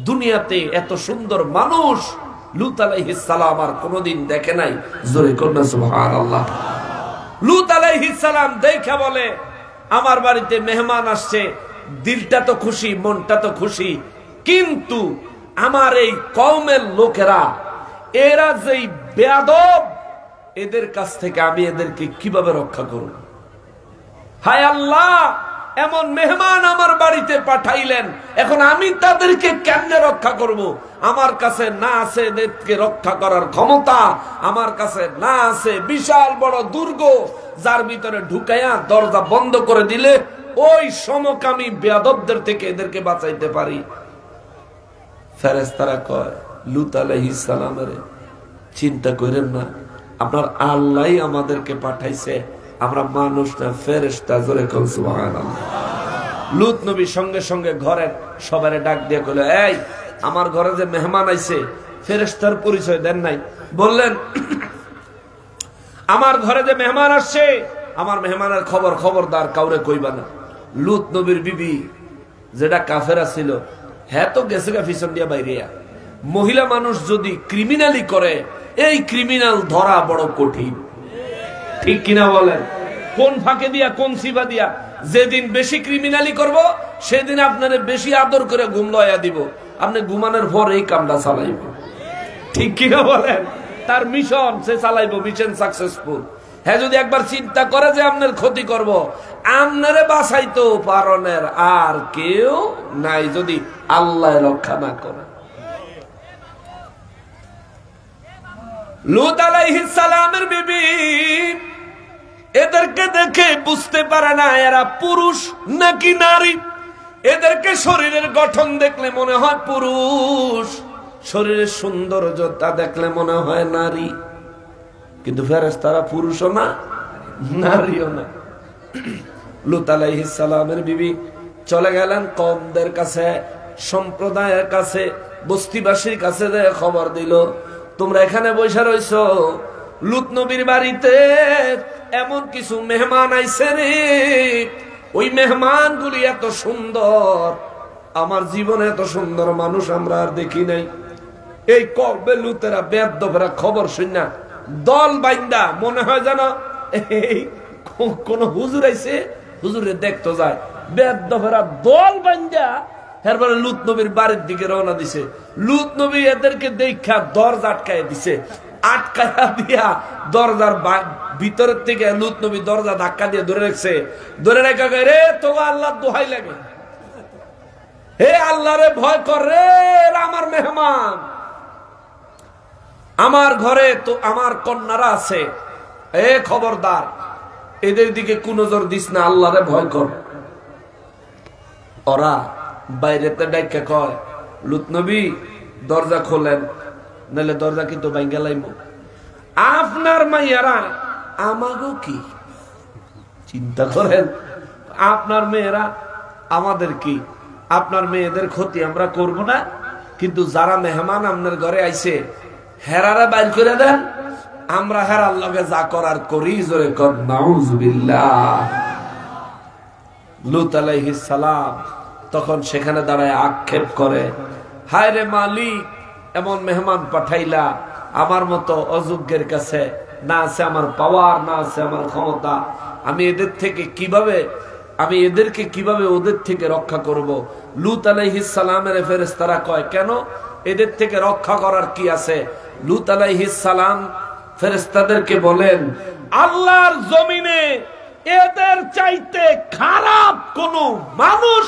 দুনিয়াতে এত সুন্দর মানুষ লূত আলাইহিস সালাম আর কোনদিন দেখে নাই। জোরে কন্যা সুবহানাল্লাহ। লূত আলাইহিস সালাম দেখে বলে, আমার বাড়িতে মেহমান আসছে, দিলটা তো খুশি, মনটা তো খুশি, কিন্তু আমার এই কওমের লোকেরা, এরা যেই বেয়াদব, এদের কাছ থেকে আমি এদেরকে কিভাবে রক্ষা করব? হায় আল্লাহ, এমন মেহমান আমার বাড়িতে পাঠাইলেন, এখন আমি তাদেরকে কেমনে রক্ষা করব? আমার কাছে না আছে এদেরকে রক্ষা করার ক্ষমতা, আমার কাছে না আছে বিশাল বড় দুর্গ, যার ভিতরে ঢুকাইয়া দরজা বন্ধ করে দিলে ওই সমকামী বেয়াদবদের থেকে এদেরকে বাঁচাইতে পারি। ফেরেশতারা কয়, লূত আলাইহিস সালামের চিন্তা করেন না, আপনার আল্লাহ আমাদেরকে পাঠাইছে, আমরা মানুষ না ফেরেশতা। জোরে কোন সুবহানাল্লাহ। লূত নবী সঙ্গে সঙ্গে ঘরের সবারে ডাক দিয়ে কইল, এই আমার ঘরে যে মেহমান আইছে, ফেরেশতার পরিচয় দেন নাই, বললেন আমার ঘরে যে মেহমান আসছে, আমার মেহমানের খবরদার কাউরে কইবা না। লূত নবীর বিবি যেটা কাফেরা ছিল, হ্যাঁ তো গেছে গা পিছন দিয়া বাইরে। মহিলা মানুষ যদি ক্রিমিনালি করে, এই ক্রিমিনাল ধরা বড় কঠিন, ঠিক কিনা বলেন? কোন ফাঁকে দিয়া, কোন সিবা দিয়া। যেদিন বেশি ক্রিমিনালি করব, সেদিন আপনারে বেশি আদর করে ঘুম লয়া দিব, আপনি ঘুমানোর পর এই কামটা চালাইব, ঠিক কিনা বলেন? তার মিশন সে চালাইব, মিশন সাকসেসফুল। হ্যাঁ, যদি একবার চিন্তা করে যে আপনার ক্ষতি করব, আপনারে বাঁচাইতো পারনের আর কেউ নাই, যদি আল্লাহ রক্ষা না করে। লূত আলাইহিস সালামের বিবি এদেরকে দেখে বুঝতে পারে না এরা পুরুষ নাকি নারী। এদেরকে শরীরের গঠন দেখলে মনে হয় পুরুষ, শরীরের সৌন্দর্যতা দেখলে মনে হয় নারী, কিন্তু ফেরেশতারা পুরুষও না নারীও না। লূত আলাইহিস সালামের বিবি চলে গেলেন কওমদের কাছে, সম্প্রদায়ের কাছে, বস্তিবাসীর কাছে যে খবর দিল, তোমরা এখানে বসে রইছো, লূত নবীর বাড়িতে এমন কিছু মেহমান আইছে রে, ওই মেহমানগুলি এত সুন্দর, আমার জীবনে এত সুন্দর মানুষ আমরা আর দেখি নাই। এই কওমে লূতেরা বেয়াদবেরা খবর শুনা দল বাইন্দা মনে হয় যেন এই কোন হুজুর আইছে, হুজুরে দেখতে যায়, বেয়াদবেরা দল বাইন্দা এরপরে লূত নবীর বাড়ির দিকে রওনা দিছে। লূত নবী এদেরকে দেখা দরজা আটকায় দিছে, আটকায়া দিয়া দরজার ভিতরের থেকে লূত নবী দরজা ধাক্কা দিয়ে ধরে রাখছে। ধরে রেখা রে তো আল্লাহর দোহাই লাগে, হে আল্লাহ রে ভয় কর রে, আমার মেহমান, আমার ঘরে তো আমার কন্যারা আছে, এ খবরদার এদের দিকে কোন নজর দিস না, আল্লাহ রে ভয় কর। ওরা বাইরেতে ডাইকা কয় লূত নবী দরজা খোলেন, নাহলে দরজা কিন্তু ভাঙ্গা লাইমু। আপনার মাইয়ারা আমাগো কি চিন্তা করেন, আপনার মেয়েরা আমাদের কি, আপনার মেয়েদের ক্ষতি আমরা করব না, কিন্তু যারা মেহমান আপনার ঘরে আইছে হেরারা বাইর করে দেন, আমরা হেরার লগে যা করার করি, জোরে কর নাউজুবিল্লাহ। লূত আলাইহিস সালাম তখন সেখানে দাঁড়ায় আক্ষেপ করে, হায় রে মালিক, এমন মেহমান পাঠাইলা, আমার মতো অযোগ্যের কাছে না আছে আমার পাওয়ার, না আছে আমার ক্ষমতা, আমি এদেরকে কিভাবে ওদের থেকে রক্ষা করব। লূত আলাইহিস সালামের ফেরেশতারা কয়, কেন এদের থেকে রক্ষা করার কি আছে? লূত আলাইহিস সালাম ফেরেশতাদেরকে বলেন, আল্লাহর জমিনে এদের চাইতে খারাপ কোন মানুষ,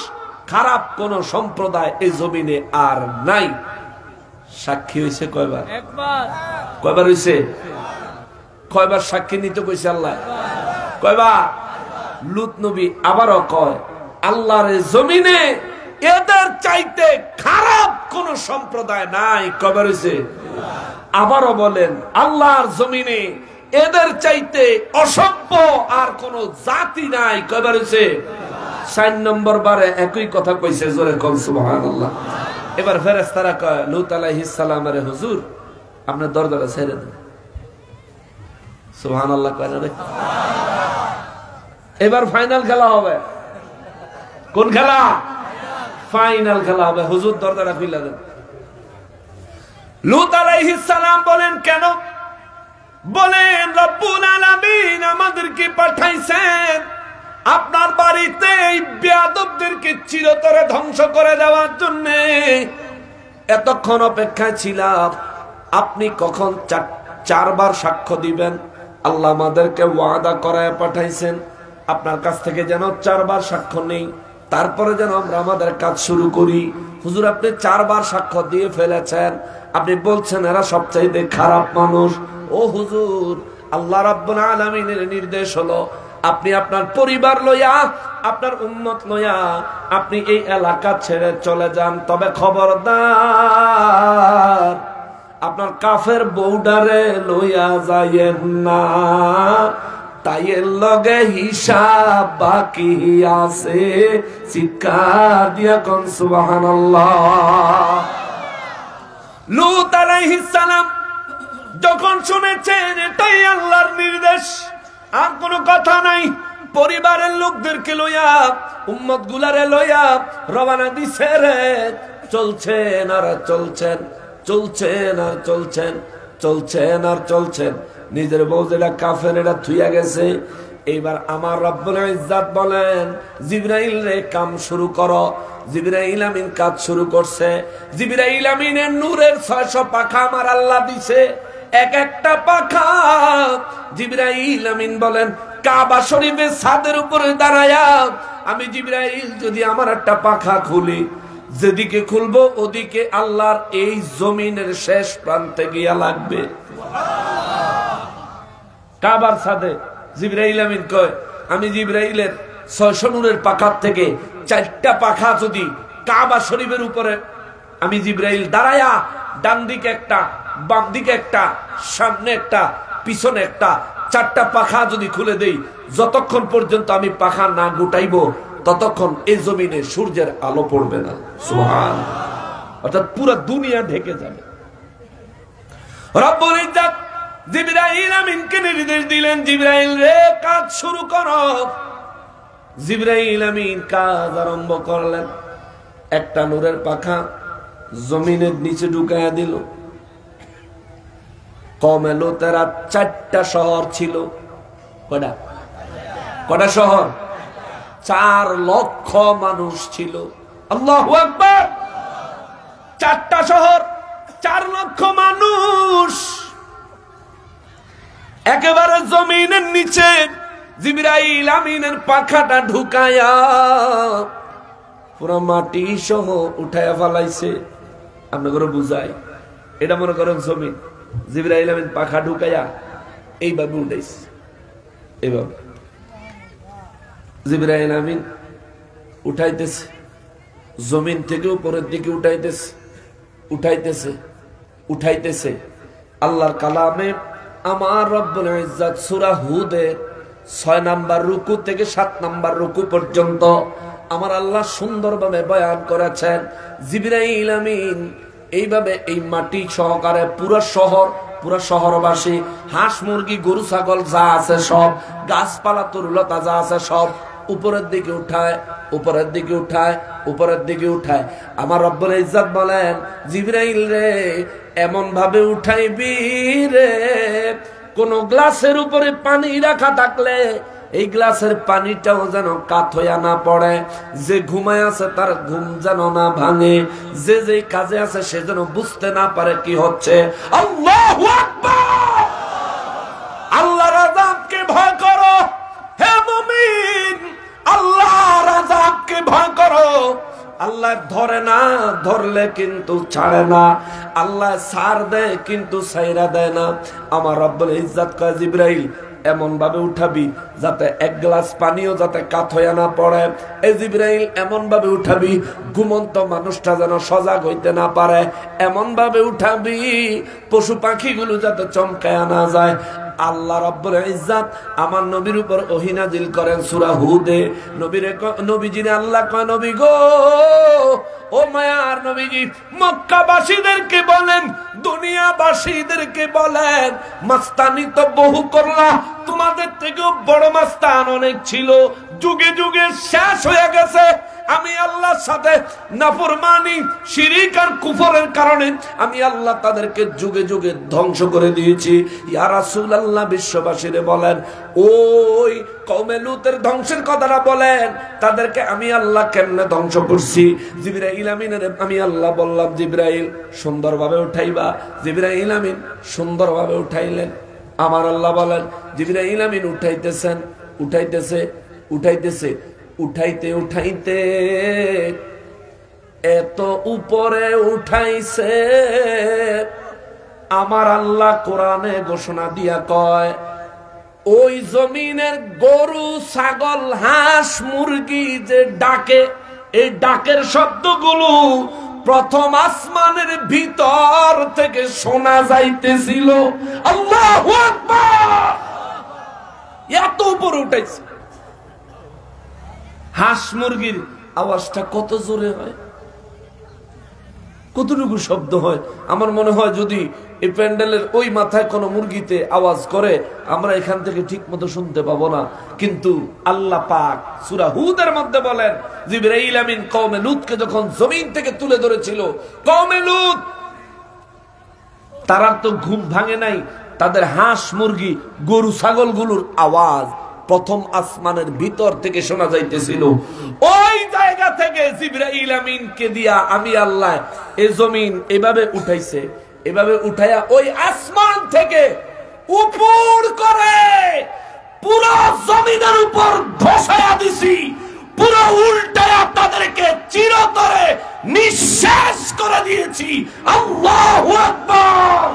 খারাপ কোন সম্প্রদায় এই জমিনে আর নাই। সাক্ষী হইছে কয়বার? কয়বার হইছে? কয়বার সাক্ষী নিতে কইছে আল্লাহ? কয়বার? লূত নবী আবারও কয়, আল্লাহর জমিনে এদের চাইতে খারাপ কোন সম্প্রদায় নাই। কয়বার হইছে? আবারও বলেন, আল্লাহর জমিনে এদের চাইতে অসভ্য আর কোন জাতি নাই। কয়বার হইছে? 4 নম্বর বারে একই কথা কইছে, জোরে কোন সুবহানাল্লাহ। এবার ফেরেশতারা কয় লূত আলাইহিস সালামের, হুজুর আপনার দরজাটা ছেড়ে দেন। সুবহানাল্লাহ কয় না রে? এবার ফাইনাল খেলা হবে। কোন খেলা? ফাইনাল খেলা হবে। হুজুর দরজাটা খুলে দেন। লূত আলাইহিস সালাম বলেন, কেন? বলেন রব্বুল আলামিন আমাদেরকে পাঠাইছেন আপনার বাড়িতে এই বেয়াদবদেরকে চিরতরে ধ্বংস করে দেওয়ার জন্য। এতক্ষণ অপেক্ষায় ছিলাম, আপনি কখন 4বার সাক্ষ্য দিবেন। আল্লাহ আমাদেরকে ওয়াদা করায় পাঠাইছেন আপনার কাছ থেকে যেন 4বার সাক্ষ্য নেই, তারপরে যেন আমরা আমাদের কাজ শুরু করি। হুজুর আপনি 4বার সাক্ষ্য দিয়ে ফেলেছেন, আপনি বলছেন এরা সবচাইতে খারাপ মানুষ। ও হুজুর, আল্লাহ রাব্বুল আলামিনের নির্দেশ হলো আপনি আপনার পরিবার লইয়া, আপনার উম্মত লইয়া আপনি এই এলাকা ছেড়ে চলে যান। তবে খবরদার আপনার কাফের বউডারে লইয়া যাইয়েন না, তাই এর লগে হিসাব বাকি আছে। চিৎকার দিয়া কোন সুবহানাল্লাহ। লূত আলাইহিস সালাম যখন শুনেছেন এটাই আল্লাহর নির্দেশ, আর কোনো কথা নাই, পরিবারের লোকদেরকে লইয়া, উম্মত গুলারে লইয়া রওনা দিছে রে। চলছেন আর চলছেন, চলছেন আর চলছেন, চলছেন আর চলছেন। নিজের বউ যেটা কাফের এটা থুইয়া গেছে। এইবার আমার রব্বুল ইজ্জত বলেন, জিবরাইল রে কাম শুরু করো। জিবরাইল আমিন কাজ শুরু করছে। জিবরাইল আমিনের নূরের 600 পাখা আমার আল্লাহ দিছে। এক একটা পাখা জিবরাইল আমিন বলেন, কাবা শরীফের ছাদের উপরে দাঁড়ায়া আমি জিবরাইল যদি আমার একটা পাখা খুলি, যেদিকে খুলবো ওদিকে আল্লাহর এই জমিনের শেষ প্রান্তে গিয়া লাগবে। কাবার ছাদে জিবরাইল আমিন কয়, আমি জিবরাইলের 600 নূরের পাখার থেকে 4টা পাখা যদি কাবা শরীফের উপরে আমি জিবরাইল দাঁড়ায়া ডান দিকে একটা, বাম দিকে একটা, সামনে একটা, পিছনে একটা, 4টা পাখা যদি খুলে দেই, যতক্ষণ পর্যন্ত আমি পাখা না গুটাইব ততক্ষণ এই জমিনে সূর্যের আলো পড়বে না। সুবহানাল্লাহ। অর্থাৎ পুরো দুনিয়া ঢেকে যাবে। রব্বুল ইজ্জত জিবরাইল আমিনকে নির্দেশ দিলেন, জিবরাইল রে কাজ শুরু করো। জিবরাইল আমিন কাজ আরম্ভ করলেন। একটা নূরের পাখা জমিনের নিচে ঢুকায়া দিল। কওমে লুতের 4টা শহর ছিল। কটা শহর? 4 লক্ষ মানুষ ছিল। আল্লাহু আকবার। 4টা শহর, 4 লক্ষ মানুষ একেবারে জমিনের নিচে জিবরাইল আমিনের পাখাটা ঢুকায়া পুরো মাটি সহ উঠায়া ফেলাইছে। আপনাকে বুঝাই, এটা মনে করেন জমিন, জিবরাইল আমিন পাখা ঢুকায়া এইভাবে উঠাইছে। এইভাবে জিবরাইল আমিন উঠাইতেছে, জমিন থেকে উপরের দিকে উঠাইতেছে, উঠাইতেছে, উঠাইতেছে। আল্লাহর কালামে আমার রব্বুল ইজ্জত সূরা হুদের 6 নাম্বার রুকু থেকে 7 নাম্বার রুকু পর্যন্ত আমার আল্লাহ সুন্দরভাবে বয়ান করেছেন। জিবরাইল আমিন এইভাবে এই মাটি সহকারে পুরো শহর, পুরো শহরবাসী, হাঁস মুরগি গরু ছাগল যা আছে সব, গাছপালা তরুলতা যা আছে সব উপরের দিকে উঠায়, উপরের দিকে উঠায়, উপরের দিকে উঠায়। আমার রব্বুল ইজ্জত বলেন, জিবরাইল রে এমন ভাবে উঠাইবি রে, কোন গ্লাসের উপরে পানি রাখা থাকলে এই গ্লাসের পানিটাও যেন কাত হইয়া না পড়ে, যে ঘুমায় আছে তার ঘুম যেন না ভাঙে, যে যে কাজে আছে সে যেন বুঝতে না পারে কি হচ্ছে। আল্লাহু আকবার। আল্লাহর আযাবকে ভয় করো হে মুমিন, আল্লাহর আযাবকে ভয় করো। আল্লাহ ধরে না, ধরলে কিন্তু ছাড়ে না। আল্লাহ ছাড় দেয় কিন্তু ছাইরা দেয় না। আমার রব্বুল ইজ্জত কয়, জিবরাইল এমন ভাবে উঠাবি যাতে 1 গ্লাস পানিও যাতে কাত হইয়া না পড়ে। এই জিবরাইল এমন ভাবে উঠাবি ঘুমন্ত মানুষটা যেন সজাগ হইতে না পারে, এমন ভাবে উঠাবি পশু পাখিগুলো যাতে চমকায়া না যায়। আল্লাহ রাব্বুল ইজ্জত আমার নবীর উপর ওহী নাজিল করেন সূরা হুদে। নবীজিরে আল্লাহ কয়, নবী গো, ও মায়ার নবীজি, মক্কাবাসীদেরকে বলেন, দুনিয়াবাসীদেরকে বলেন, মাস্তানি তো বহু করলা, তোমাদের থেকেও বড় মাস্তান অনেক ছিল, যুগে যুগে শেষ হয়ে গেছে। আমি আল্লাহর সাথে নাফরমানি, শিরিক আর কুফরের কারণে আমি আল্লাহ তাদেরকে যুগে যুগে ধ্বংস করে দিয়েছি। ইয়া রাসূলুল্লাহ, বিশ্ববাসীরে বলেন, ওই কওমে লুতের ধ্বংসের কথাটা বলেন, তাদেরকে আমি আল্লাহ কেমনে ধ্বংস করছি। জিবরাইল আমিনের আমি আল্লাহ বললাম, জিবরাইল সুন্দরভাবে উঠাইবা। জিবরাইল আমিন সুন্দরভাবে উঠাইলেন। আমার আল্লাহ বলেন, জিবরাইল আমিন উঠাইতেছেন, উঠাইতেছে, উঠাইতেছে, উঠাইতে উঠাইতে এত উপরে উঠাইছে, আমার আল্লাহ কোরআনে ঘোষণা দিয়া কয়, ওই জমিনের গরু ছাগল হাঁস মুরগি যে ডাকে, এই ডাকের শব্দগুলো প্রথম আসমানের ভিতর থেকে শোনা যাইতেছিল। আল্লাহু আকবার। এত উপরে উঠাইছে। হাঁস মুরগির আওয়াজটা কত জোরে হয়, কতটুকু শব্দ হয়। আমার মনে হয় যদি এই প্যান্ডেলের ওই মাথায় কোন মুরগিতে আওয়াজ করে আমরা এখান থেকে ঠিক মতো শুনতে পাবো না। কিন্তু আল্লাহ পাক সূরা হুদের মধ্যে বলেন, জিবরাইল আমিন কওমে লুতকে যখন জমিন থেকে তুলে ধরেছিল, কওমে লুত তারা তো ঘুম ভাঙে নাই, তাদের হাঁস মুরগি গরু ছাগলগুলোর আওয়াজ প্রথম আসমানের ভিতর থেকে শোনা যাইতেছিল। ওই জায়গা থেকে জিবরাইল আমিনকে দিয়া আমি আল্লাহ এই জমিন এভাবে উঠাইছে, এভাবে উঠায়া ওই আসমান থেকে উপর করে পুরো জমিনের উপর ধসায়া দিছি, পুরো উল্টায়া তাদেরকে চিরতরে নিঃশেষ করে দিয়েছি। আল্লাহু আকবার।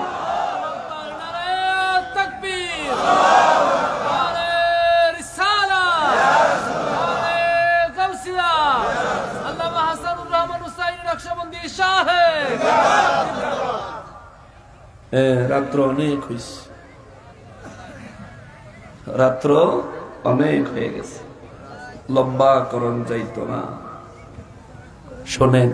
রাত্র অনেক হয়েছে, রাত্র অনেক হয়ে গেছে, লম্বা করণ যাইত না। শোনেন,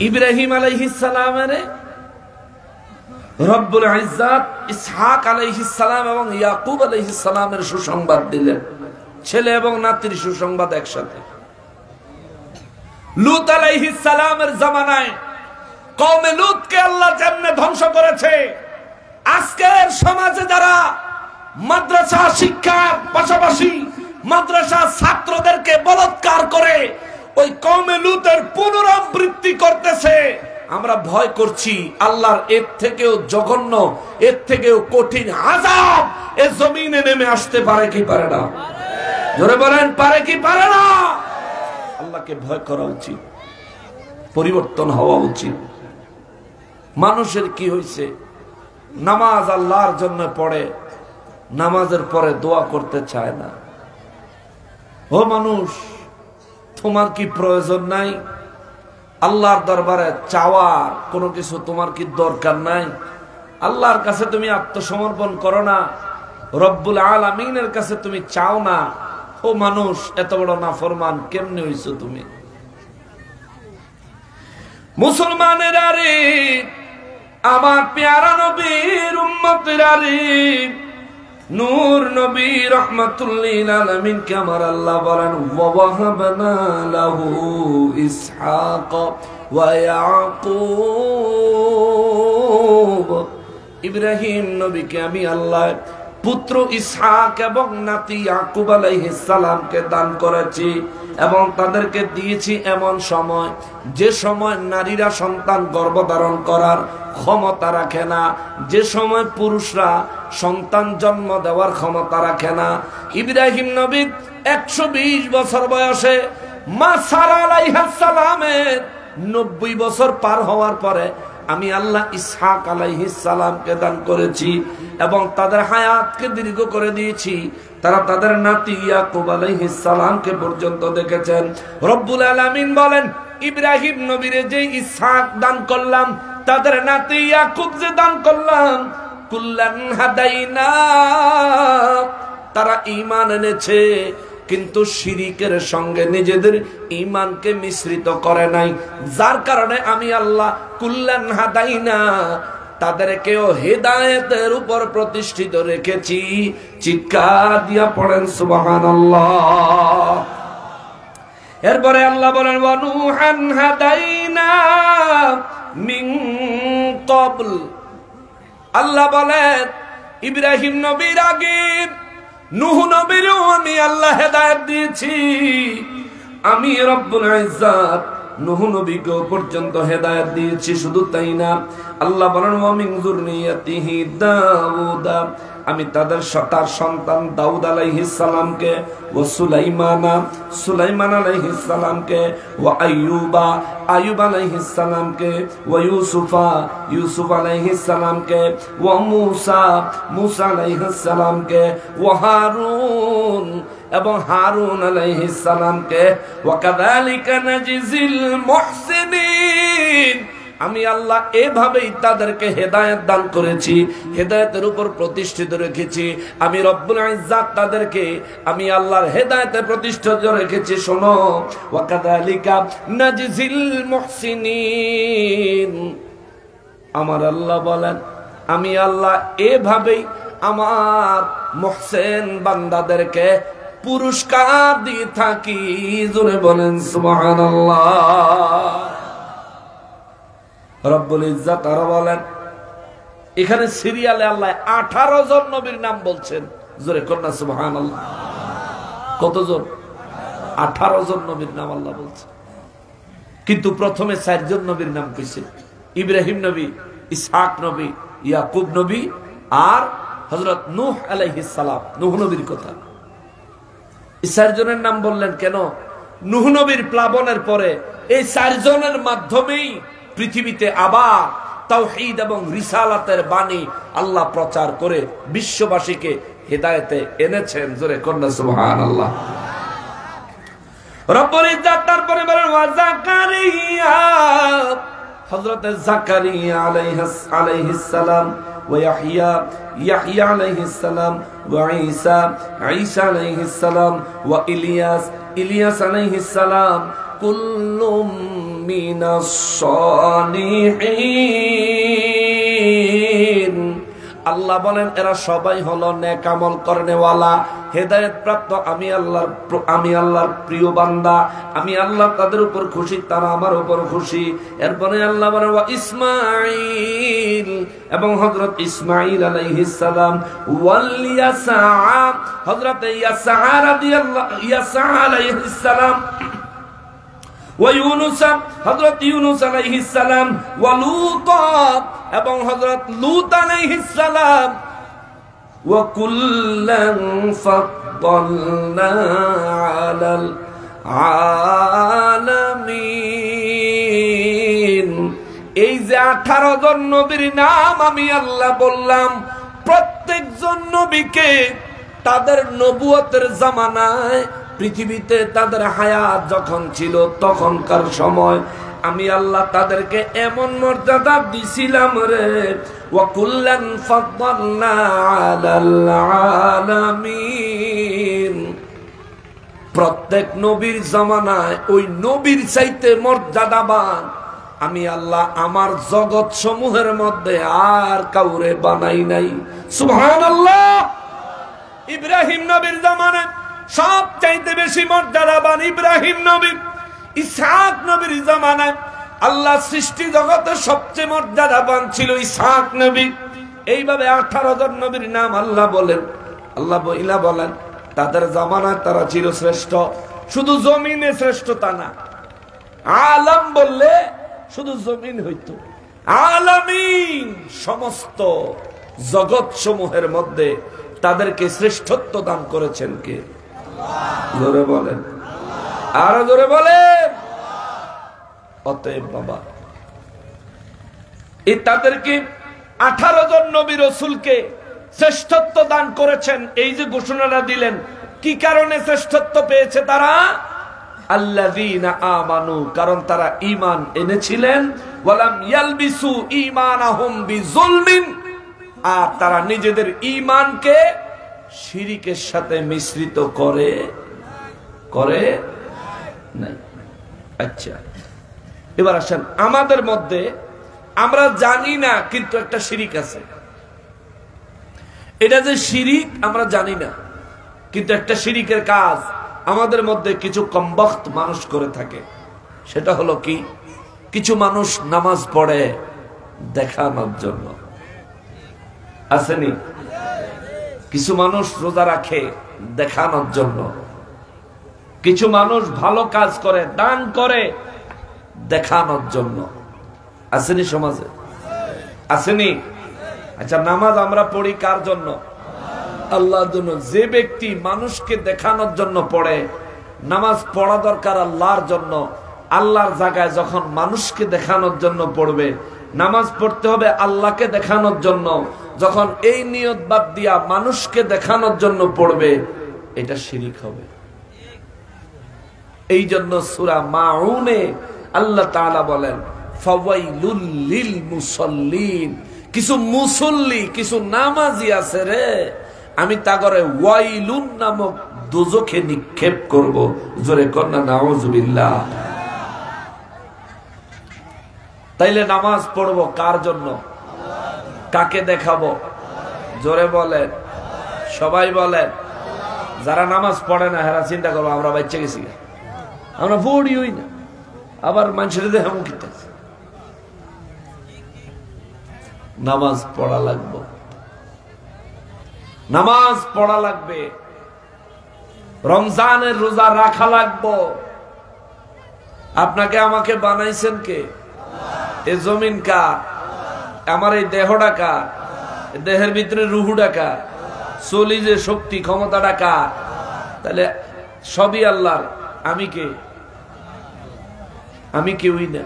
ইব্রাহিম আলাইহিস সালামের রব্বুল ইজ্জত ইসহাক আলাইহিস সালাম এবং ইয়াকুব আলাইহিস সালামের সুসংবাদ দিলেন, ছেলে এবং নাতির সুসংবাদ একসাথে। লূত আলাইহিস সালামের জামানায় কওমে লূতকে আল্লাহ যেমনে ধ্বংস করেছে, আজকের সমাজে যারা মাদ্রাসা শিক্ষার পাশাপাশি মাদ্রাসা ছাত্রদেরকে বলাৎকার করে ওই কওমে লূতের পুনরাবৃত্তি করতেছে, আমরা ভয় করছি আল্লাহর এর থেকেও জঘন্য, এর থেকেও কঠিন আযাব এ জমিনে নেমে আসতে পারে কি পারে না? জোরে বলেন, পারে কি পারে না? আল্লাহকে ভয় করা উচিত, পরিবর্তন হওয়া উচিত। মানুষের কি হয়েছে, নামাজ আল্লাহর জন্য পড়ে, নামাজের পরে দোয়া করতে চায় না। ও মানুষ, তোমার কি প্রয়োজন নাই? আল্লাহর দরবারে চাওয়ার কোনো কিছু তোমার কি দরকার নাই? আল্লাহর কাছে তুমি আত্মসমর্পণ করো না, রব্বুল আলামিনের কাছে তুমি চাও না। ও মানুষ, এত বড় নাফরমান কেমনে হইছো তুমি? মুসলমানেরা রে, আমার পেয়ারা নবীর উম্মতেরা রে, নূর নবী রাহমাতুল লিল আলামিন কে আমার আল্লাহ বলেন, ওয়া ওয়াহাবনা লাহু ইসহাক ওয়া ইয়াকুব। ইব্রাহিম নবীকে আমি আল্লাহ পুত্র ইসহাক এবং নাতি ইয়াকুব আলাইহিস সালামকে দান করেছি এবং তাদেরকে দিয়েছি এমন সময় যে সময় নারীরা সন্তান গর্ভধারণ করার ক্ষমতা রাখে না, যে সময় পুরুষরা সন্তান জন্ম দেওয়ার ক্ষমতা রাখে না। ইব্রাহিম নবী 120 বছর বয়সে মা সারা আলাইহিস সালামের 90 বছর পার হওয়ার পরে আমি আল্লাহ ইসহাক আলাইহিস সালামকে দান করেছি এবং তাদের হায়াতকে দীর্ঘ করে দিয়েছি। তারা তাদের নাতি ইয়াকুব আলাইহিস সালামকে পর্যন্ত দেখেছেন। রব্বুল আলামিন বলেন, ইব্রাহিম নবীরে যে ইসহাক দান করলাম, তাদের নাতি ইয়াকুব যে দান করলাম, কুল্লান হাদাইনা, তারা ঈমান এনেছে কিন্তু শিরিকের সঙ্গে নিজেদের ঈমানকে মিশ্রিত করে নাই, যার কারণে আমি আল্লাহ কুল্লান হাদাইনা, তাদেরকেও হেদায়েতের উপর প্রতিষ্ঠিত রেখেছি। চিৎকার দিয়া পড়েন সুবহানাল্লাহ। এরপরে আল্লাহ বলেন, ওয়া নূহান হাদাইনা মিন ক্বাবল। আল্লাহ বলেন, ইব্রাহিম নবীর আগে নূহ নবীরও আমি আল্লাহ হেদায়েত দিয়েছি। আমি রব্বুল ইজ্জত নূহ নবীকে পর্যন্ত হেদায়েত দিয়েছি। শুধু তাই না, আল্লাহ বলেন, ওয়া মিন যুররিয়াতিহি দাউদ, আমি তার সন্তান দাউদ আলাইহিস সালামকে, ওয়া সুলাইমান আলাইহিস সালামকে, ওয়া আইয়ুব আলাইহিস সালামকে, ওয়া ইউসুফ আলাইহিস সালামকে, ওয়া মুসা আলাইহিস সালামকে, ওয়া হারুন এবং হারুন আলাইহিস সালামকে, ওয়া কাযালিকা নাজিল মুহসিনিন। আমি আল্লাহ এভাবেই তাদেরকে হেদায়েত দান করেছি, হেদায়েতের উপর প্রতিষ্ঠিত রেখেছি। আমি রব্বুল ইজ্জত তাদেরকে আমি আল্লাহর হেদায়েতে প্রতিষ্ঠিত রেখেছি। শোনো, ওয়া কাযালিকা নাজিল মুহসিনিন। আমার আল্লাহ বলেন, আমি আল্লাহ এভাবেই আমার মুহসিন বান্দাদেরকে পুরস্কার দিয়ে থাকি। জোরে বলেন সুবহানাল্লাহ। রব্বুল ইজ্জত আরো বলেন, এখানে সিরিয়ালে আল্লাহ 18 জন নবীর নাম বলছেন। জোরে কন্যা সুবহানাল্লাহ। কতজন? 18 জন নবীর নাম আল্লাহ বলছেন, কিন্তু প্রথমে 4 জন নবীর নাম কইছে। ইব্রাহিম নবী, ইসহাক নবী, ইয়াকুব নবী আর হযরত নূহ আলাইহিস সালাম, নূহ নবীর কথা। এই 4 জনের নাম বললেন কেন? নূহ নবীর প্লাবনের পরে এই 4 জনের মাধ্যমেই পৃথিবীতে আবার তাওহীদ এবং রিসালাতের বাণী আল্লাহ প্রচার করে বিশ্ববাসীকে হেদায়েতে এনেছেন। জোরে কন্যা সুবহানাল্লাহ। রব্বুল ইজ্জত তারপরে বলেন ওয়া যাকারিয়া হযরত যাকারিয়া আলাইহিস সালাম ওয়া ইয়াহইয়া আলাইহিস সালাম ওয়া ঈসা আলাইহিস সালাম ওয়া ইলিয়াস আলাইহিস সালাম কুল্লুম মিনাস সালিহিন। আল্লাহ বলেন এরা সবাই হলো নেক আমল করনেওয়ালা, হেদায়েত প্রাপ্ত। আমি আল্লাহর প্রিয় বান্দা, আমি আল্লাহ তাদের উপর খুশি, তারা আমার উপর খুশি। এরপরে আল্লাহ বলেন ওয়া ইসমাঈল এবং হযরত ইসমাঈল আলাইহিস সালাম ওয়াল ইয়াসা হযরত ইয়াসা আলাইহিস সালাম ওয়া ইউনুস হযরত ইউনুস আলাইহিস সালাম ওয়া লূত এবং হযরত লূত আলাইহিস সালাম ওয়া কুল্লান ফাদ্দালনা আলাল আলামিন। এই যে 18 জন নবীর নাম আমি আল্লাহ বললাম, প্রত্যেকজন নবীকে তাদের নবুয়তের জামানায় পৃথিবীতে তাদের হায়াত যখন ছিল তখনকার সময় আমি আল্লাহ তাদেরকে এমন মর্যাদা দিছিলাম রে, ওয়া কুল্লান ফাদ্দালনা আলাল আলামিন। প্রত্যেক নবীর জামানায় ওই নবীর চাইতে মর্যাদাবান আমি আল্লাহ আমার জগৎ সমূহের মধ্যে আর কাউরে বানাই নাই। সুবহানাল্লাহ। ইব্রাহিম নবীর জামানায় সব চাইতে বেশি মর্যাদাবান ইব্রাহিম নবী। ইসহাক নবীর জামানায় আল্লাহ সৃষ্টি জগতের সবচেয়ে মর্যাদাবান ছিল ইসহাক নবী। এইভাবে 18 জন নবীর নাম আল্লাহ বলেন, আল্লাহ বলেন তাদের জামানায় তারা ছিল শ্রেষ্ঠ। শুধু জমিনে শ্রেষ্ঠ তা না, আলম বললে শুধু জমিন হইতো, আলামিন সমস্ত জগৎ সমূহের মধ্যে তাদেরকে শ্রেষ্ঠত্ব দান করেছেন কে? জোরে বলেন, আরো জোরে বলেন। অতএব বাবা, এই তাদেরকে 18 জন নবী রাসূলকে শ্রেষ্ঠত্ব দান করেছেন। এই যে ঘোষণাটা দিলেন, কি কারণে শ্রেষ্ঠত্ব পেয়েছে তারা? আল্লাযীনা আমানু, কারণ তারা ঈমান এনেছিলেন, ওয়ালাম ইয়ালবিসু ঈমানাহুম বিযুলমিন, আর তারা নিজেদের ঈমানকে শিরকের সাথে মিশ্রিত করে নাই। আচ্ছা, এবার আসেন আমাদের মধ্যে আমরা জানি না কিন্তু একটা শিরক আছে। এটা যে শিরক আমরা জানি না, কিন্তু একটা শিরকের কাজ আমাদের মধ্যে কিছু কমবখ্ত মানুষ করে থাকে। সেটা হলো কি, কিছু মানুষ নামাজ পড়ে দেখানোর জন্য, আসেনি? কিছু মানুষ রোজা রাখে দেখানোর জন্য, কিছু মানুষ ভালো কাজ করে দান করে দেখানোর জন্য, আসেনি? সমাজে আসেনি? আচ্ছা, নামাজ আমরা পড়ি কার জন্য? আল্লাহর জন্য। যে ব্যক্তি মানুষকে দেখানোর জন্য পড়ে, নামাজ পড়া দরকার আল্লাহর জন্য, আল্লাহর জায়গায় যখন মানুষকে দেখানোর জন্য পড়বে, নামাজ পড়তে হবে আল্লাহকে দেখানোর জন্য, যখন এই নিয়ত বাদ দিয়া মানুষকে দেখানোর জন্য পড়বে, এটা শিরক হবে। এই জন্য সূরা মাউনে আল্লাহ তাআলা বলেন ফাওয়াইলুল লিল মুসাল্লিন, কিছু মুসল্লি, কিছু নামাজি আছে রে, আমি তাগরে ওয়াইলুন নামক দোজখে নিক্ষেপ করব। জোরে কন্না নাউজুবিল্লাহ। তাইলে নামাজ পড়বো কার জন্য? কাকে দেখাবো? জোরে বলেন, সবাই বলেন। যারা নামাজ পড়ে না হেরা চিন্তা করবো আমরা বাচ্চা গেছি, আমরা পড়ি হই না, আবার মানুষের দেখাবো কি? নামাজ পড়া লাগবে, নামাজ পড়া লাগবে, রমজানের রোজা রাখা লাগবে। আপনাকে আমাকে বানাইছেন কে? এ জমিন কার? আমার এই দেহটা কার? দেহের ভিতরে রুহুটা কার? চলি যে শক্তি ক্ষমতাটা কার? তাহলে সবই আল্লাহর। আমি কে? আমি কেউই না।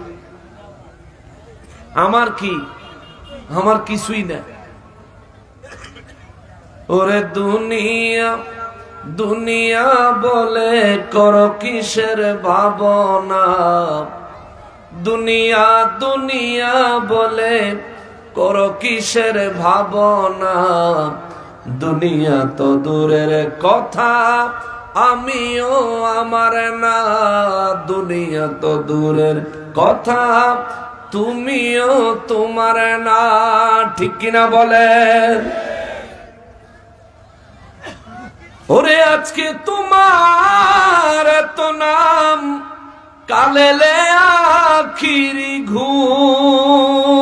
আমার কি? আমার কিছুই না। ওরে দুনিয়া দুনিয়া বলে করো কিসের ভাবনা, দুনিয়া দুনিয়া বলে করো কিসের ভাবনা, দুনিয়া তো দূরের কথা আমিও আমার না, দুনিয়া তো দূরের কথা তুমিও তোমার না, ঠিক কিনা বলেন? ওরে আজকে তোমার তো নাম, কালেলে আখিরি ঘুম,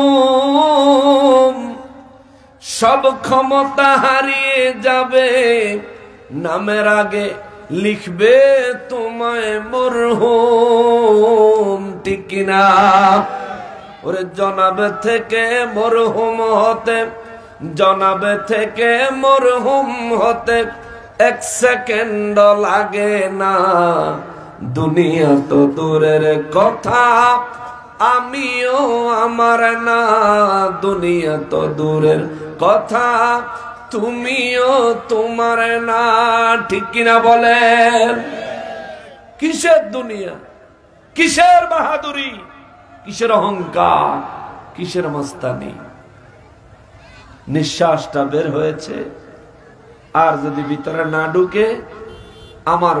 সব ক্ষমতা হারিয়ে যাবে, নামের আগে লিখবে তোমায় মরহুম, ঠিক কিনা? ওরে জনাবে থেকে মরহুম হতে, জনাবে থেকে মরহুম হতে এক সেকেন্ড লাগে না, দুনিয়া তো দূরের কথা আমিও আমার না, দুনিয়া তো দূরের কথা তুমিও তোমার না, ঠিক কিনা বলেন? কিসের দুনিয়া, কিসের বাহাদুরি, কিসের অহংকার, কিসের মস্তানি? নিঃশ্বাসটা বের হয়েছে, আর যদি ভিতরে না ঢুকে আমার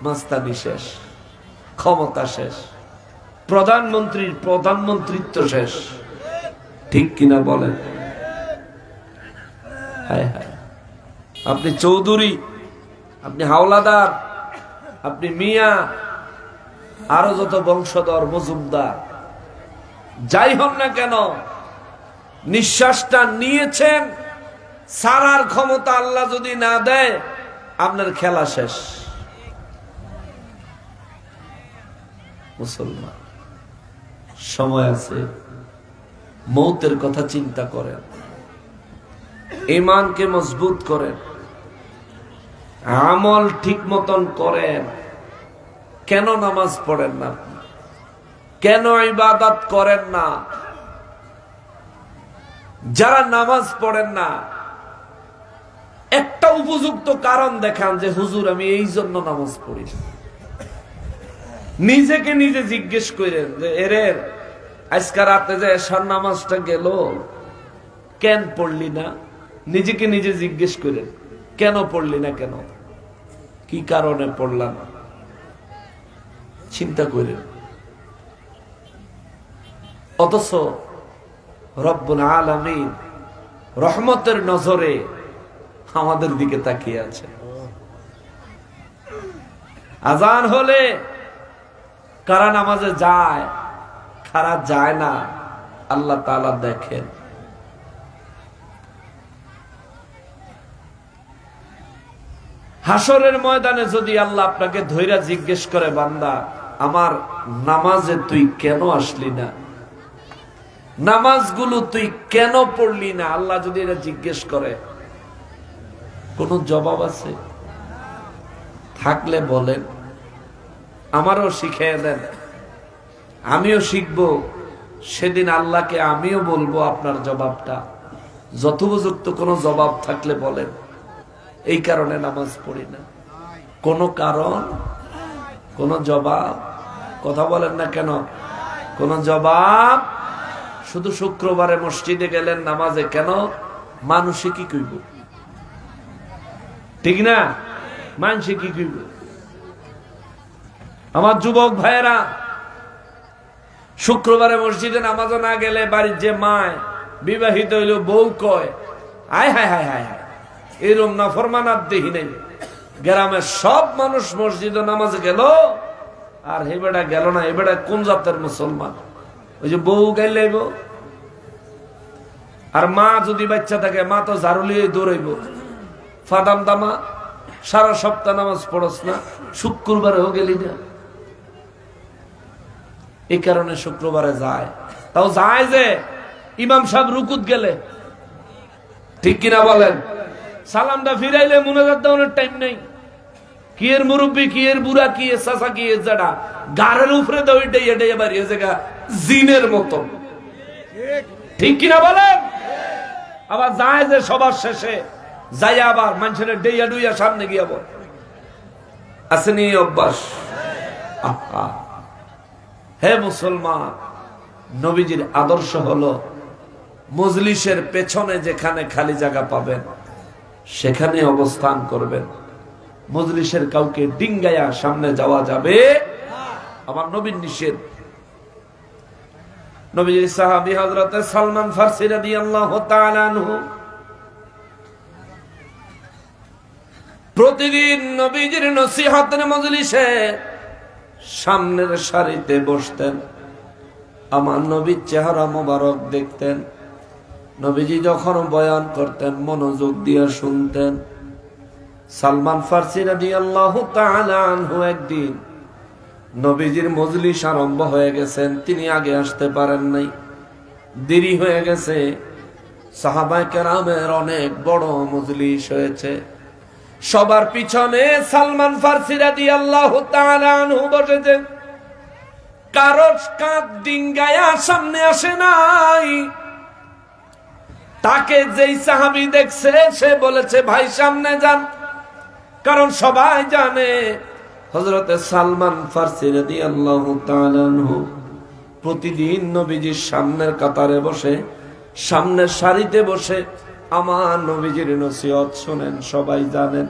মাস্তানি শেষ, ক্ষমতা শেষ, প্রধানমন্ত্রীর প্রধানমন্ত্রিত্ব শেষ, ঠিক কিনা বলেন? হায় হায়, আপনি চৌধুরী, আপনি হাওলাদার, আপনি মিয়া, আরো যত বংশধর মজুমদার যাই হন না কেন, নিঃশ্বাসটা নিয়েছেন, সারার ক্ষমতা আল্লাহ যদি না দেয় আপনার খেলা শেষ। মুসলমান, সময় আছে, মৌতের কথা চিন্তা করেন, ঈমানকে মজবুত করেন, আমল ঠিক মতন করেন। কেন নামাজ পড়েন না? কেন ইবাদত করেন না? যারা নামাজ পড়েন না একটা উপযুক্ত কারণ দেখান যে হুজুর আমি এই জন্য নামাজ পড়ি। নিজেকে নিজে জিজ্ঞেস করেন যে এরে আজকে রাতে যে এশার নামাজটা গেল কেন পড়লি না? নিজেকে নিজে জিজ্ঞেস করেন কেন পড়লি না, কেন, কি কারণে পড়লাম, চিন্তা করেন। অথচ রব্বুল আলামিন রহমতের নজরে আমাদের দিকে তাকিয়ে আছে। আজান হলে কারা নামাজে যায়, কারা যায় না, আল্লাহ তাআলা দেখেন। হাসরের ময়দানে যদি আল্লাহ আপনাকে ধৈর্য জিজ্ঞেস করে, বান্দা আমার নামাজে তুই কেন আসলি না, নামাজগুলো তুই কেন পড়লি না, আল্লাহ যদি এটা জিজ্ঞেস করে, কোন জবাব আছে? থাকলে বলেন, আমারও শিখিয়ে দেন, আমিও শিখবো। সেদিন আল্লাহকে আমিও বলবো আপনার জবাবটা। যথোপযুক্ত কোন জবাব থাকলে বলেন। এই কারণে নামাজ পড়ি না, কোন কারণ, কোন জবাব, কথা বলেন না কেন? কোন জবাব। শুধু শুক্রবারে মসজিদে গেলেন নামাজে, কেন? মানুষে কি কইব, ঠিক না? মানুষে কি কইব? আমার যুবক ভাইয়েরা, শুক্রবারে মসজিদে নামাজে না গেলে বাড়ির যে মায় বিবাহিত হইল বউ কয়, আয় হায় হায় হায় হায়, এরম না ফরমানাত দেখি নাই। গ্রামের সব মানুষ মসজিদে নামাজে গেল আর হে বেটা গেল না। এ বেটা কোন জাতের মুসলমান? ওই যে বউ গাইলাইব, আর মা যদি বাচ্চা থাকে মা তো ঝাড়ু লিয়ে দৌড়াইব, ফাদাম দামা, সারা সপ্তাহ নামাজ পড়স না, শুক্রবারেও গেলি না। এই কারণে শুক্রবারে যায়, তাও যায় যে ইমাম সাহেব রুকুত গেলে, ঠিক কিনা বলেন? সালামটা ফিরাইলে মুনাজাত দেওয়ার টাইম নেই। কি এর মুরব্বী, কি এর বুড়া, কি এর চাচা, কি এর জাডা, গাড়ের উপরে দাও এটাই বাড়িয়ে জায়গা জিনের মতো, ঠিক কিনা বলেন? আবার যায় যে সবার শেষে যাই আবার মানুষের ডেইয়া ডুইয়া সামনে গিয়া বল, আসেনি অভ্যাস? হে মুসলমান, নবীজির আদর্শ হলো মজলিসের পেছনে যেখানে খালি জায়গা পাবেন সেখানে অবস্থান করবেন। মজলিসের কাউকে ডিঙ্গায়া সামনে যাওয়া যাবে আমার নবীর নিষেধ। নবীজির সাহাবী হযরত সালমান ফারসি রাদিয়াল্লাহু তাআলা আনহু প্রতিদিন নবীজির নসিহতের মজলিসে সামনের সারিতে বসতেন। আমার নবীর চেহারা মোবারক দেখতেন। নবীজি যখন বয়ান করতেন মনোযোগ দিয়ে শুনতেন। সালমান ফারসি রাদিয়াল্লাহু তাআলা আনহু একদিন নবীজির মজলিস আরম্ভ হয়ে গেছেন, তিনি আগে আসতে পারেন নাই, দেরি হয়ে গেছে। সাহাবায়ে কেরামের অনেক বড় মজলিস হয়েছে, সবার পিছনে সালমান ফারসি রাদিয়াল্লাহু তাআলা আনহু বসেছেন। কারো কাঁধ ডিঙ্গায়া সামনে আসে নাই। তাকে যেই সাহাবী দেখছে সে বলেছে ভাই সামনে যান, কারণ সবাই জানে হযরত সালমান ফারসি রাদিয়াল্লাহু তাআলা আনহু প্রতিদিন নবীজির সামনের কাতারে বসে, সামনের সারিতে বসে আমার নবীজির নসিহত শুনেন, সবাই জানেন।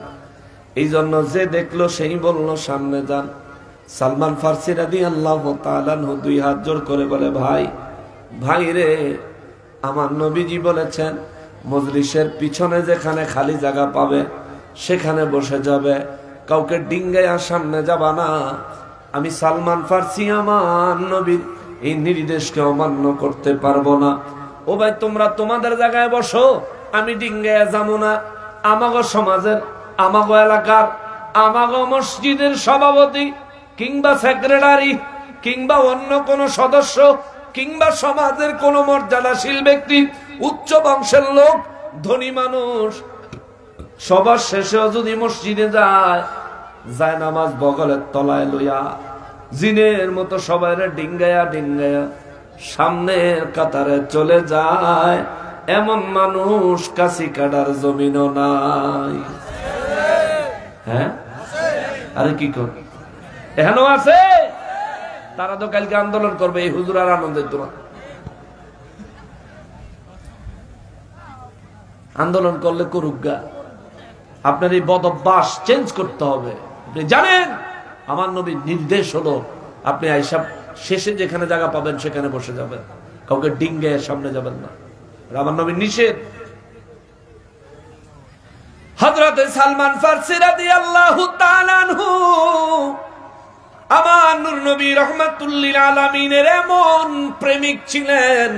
এই জন্য যে দেখলো সেই বলল সামনে যান। সালমান ফারসি রাদিয়াল্লাহু তাআলা আনহু দুই হাত জোড় করে বলে, ভাই ভাই রে, আমার নবীজি বলেছেন মজলিসের পিছনে যেখানে খালি জায়গা পাবে সেখানে বসে যাবে, কাউকে ডিঙ্গায়া সামনে যাবা না। আমি সালমান ফারসি আমার নবীর এই নির্দেশকে অমান্য করতে পারবো না। ও ভাই তোমরা তোমাদের জায়গায় বসো, আমি ডিঙ্গায়া যাবো না। আমাগো সমাজের, আমাগো এলাকার, আমাগো মসজিদের সভাপতি কিংবা সেক্রেটারি কিংবা অন্য কোন সদস্য কিংবা সমাজের কোন মর্যাদাশীল ব্যক্তি, উচ্চ বংশের লোক, ধনী মানুষ, সবার শেষেও যদি মসজিদে যায় নামাজ বগলের তলায় লইয়া জিনের মতো সবাই ডিঙ্গায়া ডিঙ্গায়া সামনের কাতারে চলে যায়, এমন মানুষ কাশি কাটার জমিনও নাই। হ্যাঁ, আরে কি কর, এখনো আছে। তারা তো কালকে আন্দোলন করবে, এই হুজুর আর আনন্দের তোমার আন্দোলন করলে করুগা। আপনার এই বদ অভ্যাস চেঞ্জ করতে হবে। আপনি জানেন আমার নবীর নির্দেশ হলো আপনি আইসা শেষে যেখানে জায়গা পাবেন সেখানে বসে যাবেন, কাউকে ডিঙ্গে সামনে যাবেন না, আমার নবীর নিষেধ। হযরত সালমান ফারসি রাদিয়াল্লাহু তাআলা আনহু আমার নূর নবী রাহমাতুল লিল আলামিনের এমন প্রেমিক ছিলেন,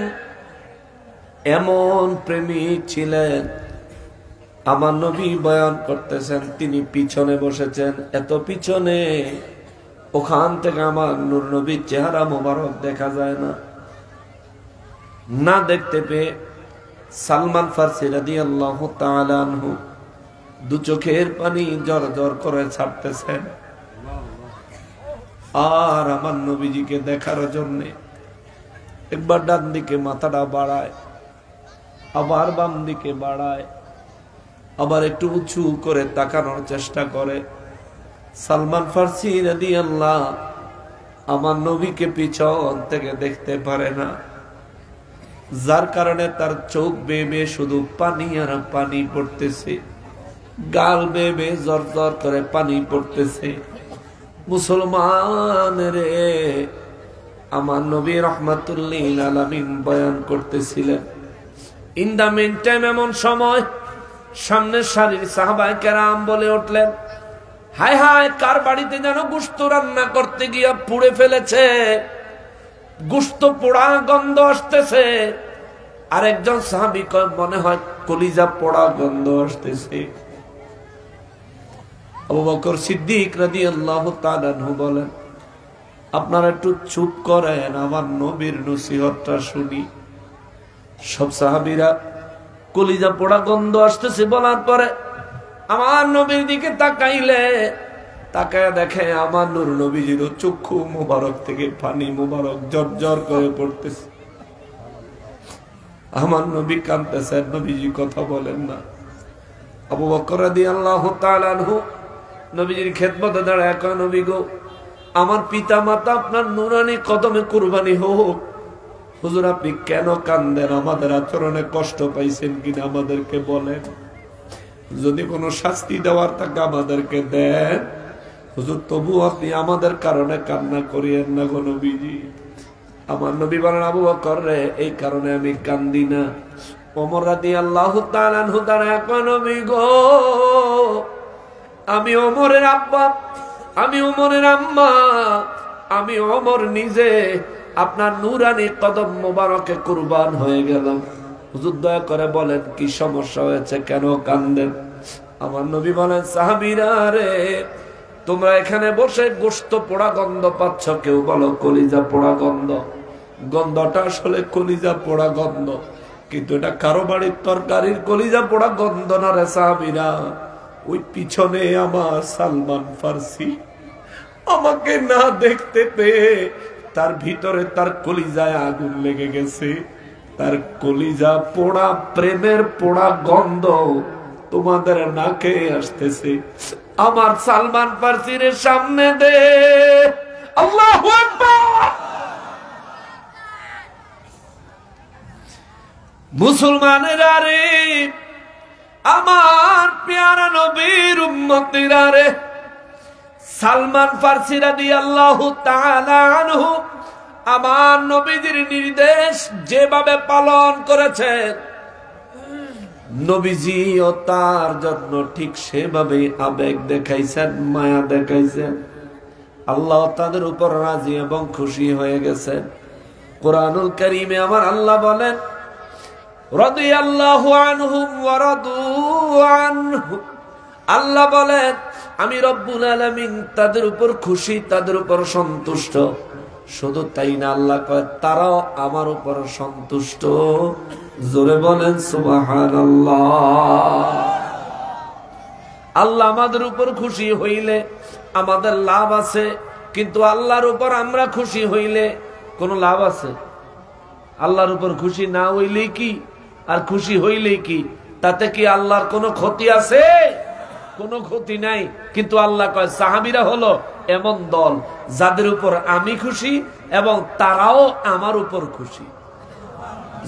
এমন প্রেমিক ছিলেন। আমার নবী বয়ান করতেছেন, তিনি পিছনে বসেছেন, এত পিছনে ওখান থেকে আমার নূর নবীর চেহারা মোবারক দেখা যায় না। না দেখতে পেয়ে সালমান ফারসি রাদিয়াল্লাহু তাআলা আনহু দু চোখের পানি জর জর করে ছাড়তেছেন। আর আমার নবীজিকে দেখার জন্য একবার ডান দিকে মাথাটা বাড়ায়, আবার বাম দিকে বাড়ায়, আবার একটু উঁচু করে তাকানোর চেষ্টা করে। সালমান ফারসি রাদিয়াল্লাহু আমার নবীকে পিছন থেকে দেখতে পারে না, যার কারণে তার চোখ বেয়ে বেয়ে শুধু পানি আর পানি পড়তেছে, গাল বেয়ে বেয়ে জর জর করে পানি পড়তেছে। মুসলমান রে, আমার নবী রাহমাতুল লিল আলামিন বয়ান করতেছিলেন। ইন দা মিন টাইম এমন সময় সামনের সারির সাহাবায়ে কেরাম বলে উঠলেন, হায় হায়, কার বাড়িতে যেন গোশত রান্না করতে গিয়া পুড়ে ফেলেছে, গোশত পোড়া গন্ধ আসতেছে। আরেকজন সাহাবী কয়, মনে হয় কলিজা পোড়া গন্ধ আসতেছে। আবু বকর সিদ্দিক রাদিয়াল্লাহু তাআলা আনহু বলেন, আপনারা একটু চুপ করেন, আমার নবীর নসিহতটা শুনি। সব সাহাবীরা কলিজা পোড়া গন্ধ আসতেছে বলার পরে আমার নবীর দিকে তাকাইলে, তাকায় দেখে আমার নূর নবীজির চক্ষু মোবারক থেকে পানি মোবারক জর্জর করে পড়তেছে। আমার নবী কাঁদতেছেন, নবীজি কথা বলেন না। আবু বকর রাদিয়াল্লাহু তাআলা আনহু নবীজির খেদমতে দাঁড়ায় কয়, নবী গো, আমার পিতা মাতা আপনার নুরানি কদমে কুরবানি হোক। হুজুর আপনি কেন কান্দেন? আমাদের আচরণে কষ্ট পাইছেন কিনা আমাদেরকে বলেন, যদি কোনো শাস্তি দেওয়ার থাকে আমাদেরকে দেন। হুজুর তবু আপনি আমাদের কারণে কান্না করিয়েন না গো নবীজি। আমার নবী বলেন, আবু বকর রে, এই কারণে আমি কান্দি না। ওমর রাদিয়াল্লাহু তাআলা আনহু দাঁড়ায় কয়, নবী গো, আমি ওমরের আব্বা, আমি ওমরের আম্মা, আমি ওমর নিজে আপনার নূরানি কদম মোবারকে কুরবান হয়ে গেলাম। হুজুর দয়া করে বলেন কি সমস্যা হয়েছে, কেন কান্দেন? আমার নবী বলেন, সাহাবীরা রে, তোমরা এখানে বসে গোশত পোড়া গন্ধ পাচ্ছ, কেউ বলো কলিজা পোড়া গন্ধ। গন্ধটা আসলে কলিজা পোড়া গন্ধ, কিন্তু এটা কারো বাড়ির তরকারির কলিজা পোড়া গন্ধ না রে সাহাবীরা। ওই পিছনে আমার সালমান ফার্সি আমাকে না দেখতে পেয়ে তার ভিতরে তার কলিজায় আগুন লেগে গেছে। তার কলিজা পোড়া, প্রেমের পোড়া গন্ধ তোমাদের নাকে আসতেছে। আমার সালমান ফার্সির সামনে দে। আল্লাহু আকবার। মুসলমানেরা রে, আমার প্যারা নবীর উম্মতিরা রে, সালমান ফার্সি রাদিয়াল্লাহু তাআলা আনহু আমার নবীজির নির্দেশ যেভাবে পালন করেছেন, নবীজিও তার জন্য ঠিক সেভাবে আবেগ দেখাইছেন, মায়া দেখাইছেন। আল্লাহ তাদের উপর রাজি এবং খুশি হয়ে গেছেন। কুরআনুল কারীমে আমার আল্লাহ বলেন, রাদিয়াল্লাহু আনহুম ওয়া রাদু আনহু। আল্লাহ বলেন, আমি রব্বুল আলামিন তাদের উপর খুশি, তাদের উপর সন্তুষ্ট। শুধু তাই না, আল্লাহ কয় তারাও আমার উপর সন্তুষ্ট। জোরে বলেন সুবহানাল্লাহ। আল্লাহ আমাদের উপর খুশি হইলে আমাদের লাভ আছে, কিন্তু আল্লাহর উপর আমরা খুশি হইলে কোনো লাভ আছে? আল্লাহর উপর খুশি না হইলে কি আর খুশি হইলে কি, তাতে কি আল্লাহর কোনো ক্ষতি আছে? কোনো ক্ষতি নাই। কিন্তু আল্লাহ কয় সাহাবীরা হলো এমন দল যাদের উপর আমি খুশি এবং তারাও আমার উপর খুশি।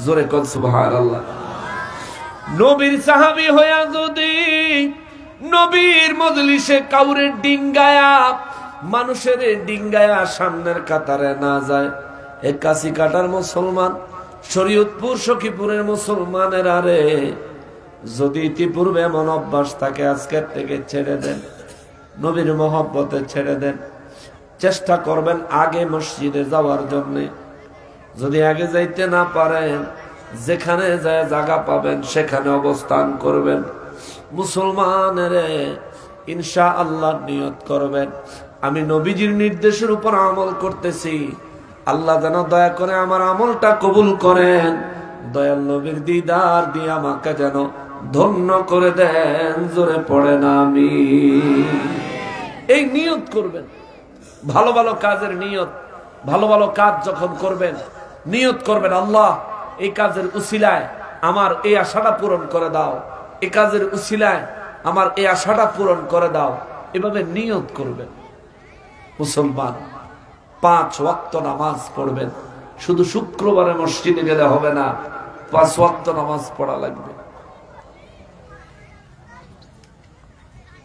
জোরে কোন সুবহানাল্লাহ। নবীর সাহাবী হইয়া যদি নবীর মজলিসে কাউরে ডিঙ্গায়া, মানুষের ডিঙ্গায়া সামনের কাতারে না যায়, এ কাশি কাটার মুসলমান, শরীয়তপুর সখীপুরের মুসলমানেরা রে, যদি ইতিপূর্বে এমন অভ্যাস থাকে আজকের থেকে ছেড়ে দেন, নবীর মহব্বতে ছেড়ে দেন। চেষ্টা করবেন আগে মসজিদে যাওয়ার জন্য। যদি আগে যাইতে না পারেন, যেখানে যায় জায়গা পাবেন সেখানে অবস্থান করবেন। মুসলমানের ইনশাআল্লাহ নিয়ত করবেন, আমি নবীজির নির্দেশের উপর আমল করতেছি, আল্লাহ যেন দয়া করে আমার আমলটা কবুল করেন, দয়াল নবীর দিদার দিয়ে আমাকে যেন ধন্য করে দেন। জোরে পড়েন আমিন। এই নিয়ত করবেন, ভালো ভালো কাজের নিয়ত। ভালো ভালো কাজ যখন করবেন, নিয়ত করবেন, আল্লাহ এই কাজের উসিলায় আমার এই আশাটা পূরণ করে দাও, এই কাজের উসিলায় আমার এই আশাটা পূরণ করে দাও। এভাবে নিয়ত করবেন। মুসলমান 5 ওয়াক্ত নামাজ পড়বেন। শুধু শুক্রবারে মসজিদে গেলে হবে না, 5 ওয়াক্ত নামাজ পড়া লাগবে।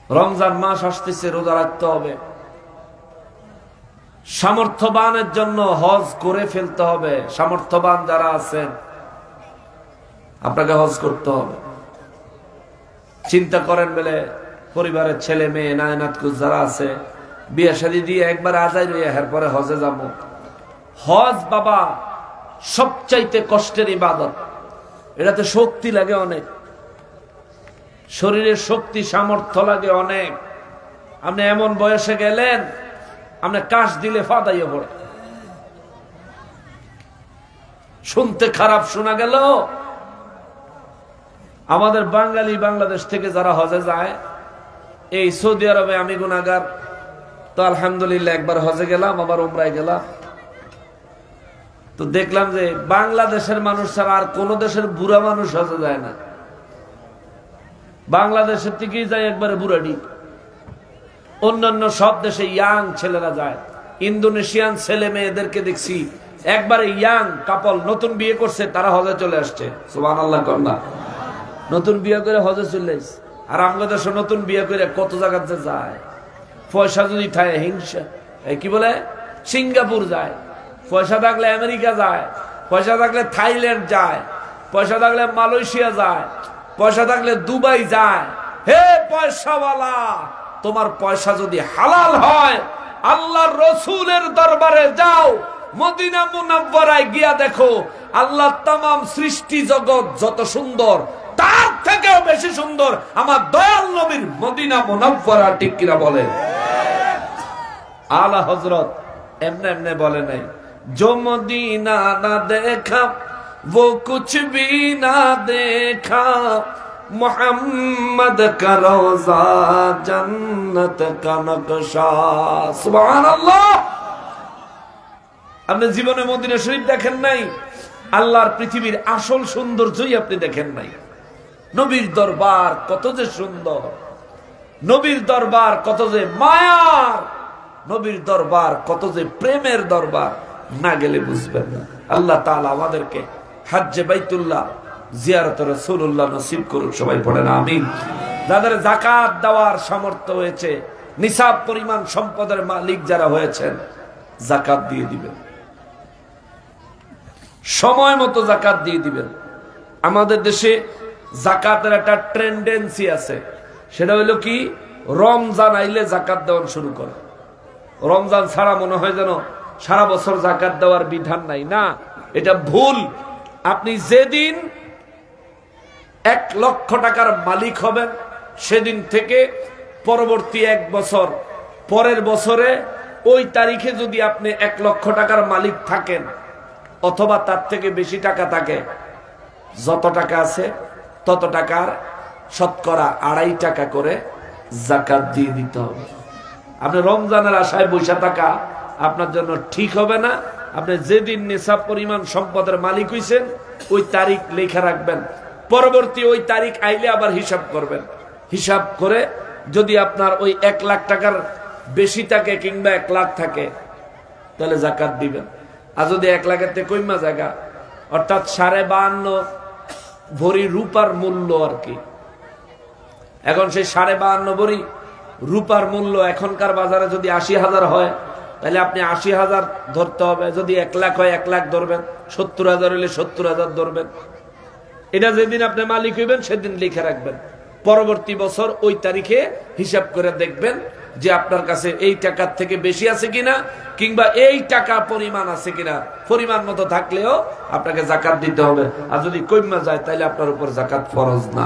রমজান মাস আসতেছে, রোজা রাখতে হবে। সামর্থ্যবানের জন্য হজ করে ফেলতে হবে। সামর্থ্যবান যারা আছেন আপনাকে হজ করতে হবে। চিন্তা করেন বলে পরিবারের ছেলে মেয়ে নায়নাতকুজ যারা আছে, বিয়ে শাদী দিয়ে একবার আজাই রইয়া এরপরে হজে যাব। হজ বাবা সবচাইতে কষ্টের ইবাদত। এটাতে শক্তি লাগে অনেক, শরীরের শক্তি সামর্থ্য লাগে অনেক। আপনি এমন বয়সে গেলেন, আপনি কাশ দিলে ফাদাইয়া পড়ে। শুনতে খারাপ শোনা গেল, আমাদের বাঙালি বাংলাদেশ থেকে যারা হজে যায়, এই সৌদি আরবে আমি গুনাহগার, তো আলহামদুলিল্লাহ একবার হজে গেলাম, আবার উমরায় গেলাম, তো দেখলাম যে বাংলাদেশের মানুষ ছাড়া আর কোন দেশের বুড়া মানুষ হজে যায় না। বাংলাদেশের থেকেই যায় একবারে বুড়াডি। অন্যান্য সব দেশে ইয়াং ছেলেরা যায়। ইন্দোনেশিয়ান ছেলে মেয়েদেরকে দেখছি একবারে ইয়াং কাপল, নতুন বিয়ে করছে, তারা হজে চলে আসছে। সুবহানাল্লাহ কন্যা নতুন বিয়ে করে হজে চলে আসছে। আর আমাদের দেশে নতুন বিয়ে করে কত জায়গাতে যায়। পয়সা যদি থাকে হিংসা, কি বলে, সিঙ্গাপুর যায়, পয়সা থাকলে আমেরিকা যায়, পয়সা থাকলে থাইল্যান্ড যায়, পয়সা থাকলে মালয়েশিয়া যায়, পয়সা থাকলে দুবাই যায়। হে পয়সাওয়ালা, তোমার পয়সা যদি হালাল হয় আল্লাহর রসুলের দরবারে যাও, মদিনা মুনাওয়ারায় গিয়া দেখো আল্লাহ তামাম সৃষ্টি জগৎ যত সুন্দর, তার থেকেও বেশি সুন্দর আমার দয়াল নবীর মদিনা মুনাওয়ারা। ঠিক কিনা বলে? আলা হযরত এমনে এমনে বলে নাই, जो मदीना ना देखा वो कुछ भी ना देखा, मोहम्मद का रोजा जन्नत का नक्शा। सुबहानाल्लाह। আপনি জীবনে মদিনা শরীফ দেখেন নাই, আল্লাহর পৃথিবীর আসল সৌন্দর্যই আপনি দেখেন নাই। নবীর দরবার কত যে সুন্দর, নবীর দরবার কত যে মায়ার, নবীর দরবার কত যে প্রেমের দরবার, না গেলে বুঝবেন না। আল্লাহ তাআলা আমাদেরকে হজ্জে বাইতুল্লাহ জিয়ারত রাসূলুল্লাহ নসিব করুন। সবাই পড়েন আমিন। যাদের যাকাত দেওয়ার সামর্থ্য হয়েছে, নিসাব পরিমাণ সম্পদের মালিক যারা হয়েছেন, যাকাত দিয়ে দিবেন, সময় মতো যাকাত দিয়ে দিবেন। আমাদের দেশে যাকাতের একটা টেন্ডেন্সি আছে, সেটা হইল কি, রমজান আইলে যাকাত দেওয়া শুরু করে। রমজান ছাড়া মনে হয় যেন সারা বছর যাকাত দেওয়ার বিধান নাই। না, এটা ভুল। আপনি যেদিন 1 লক্ষ টাকার মালিক হবেন, সেদিন থেকে পরবর্তী 1 বছর, পরের বছরে ওই তারিখে যদি আপনি 1 লক্ষ টাকার মালিক থাকেন অথবা তার থেকে বেশি টাকা থাকে, যত টাকা আছে তত টাকার শতকরা 2.5 টাকা করে যাকাত দিয়ে দিতে হবে। আপনি রমজানের আশায় বৈশা থাকা আপনার জন্য ঠিক হবে না। আপনি যেদিন নিসাব পরিমাণ সম্পদের মালিক হইছেন ওই তারিখ লেখা রাখবেন, পরবর্তী ওই তারিখ আইলে আবার হিসাব করবেন। হিসাব করে যদি আপনার ওই 1 লাখ টাকার বেশি থাকে কিংবা 1 লাখ থাকে, তাহলে যাকাত দিবেন। আর যদি 1 লাখের থেকে কইমা জায়গা, অর্থাৎ 52.5 ভরি রূপার মূল্য আর কি, এখন সেই 52.5 ভরি রূপার মূল্য এখনকার বাজারে যদি 80,000 হয়, তাহলে আপনি 80,000 ধরতে হবে। যদি 1 লাখ হয় 1 লাখ ধরবেন, 70,000 হলে 70,000 ধরবেন। এটা যেদিন আপনি মালিক হইবেন সেদিন লিখে রাখবেন। পরবর্তী বছর ওই তারিখে হিসাব করে দেখবেন যে আপনার কাছে এই টাকার থেকে বেশি আছে কিনা, কিংবা এই টাকা পরিমাণ আছে কিনা। পরিমাণ মতো থাকলেও আপনাকে যাকাত দিতে হবে। আর যদি কইমা যায় তাহলে আপনার উপর যাকাত ফরজ না।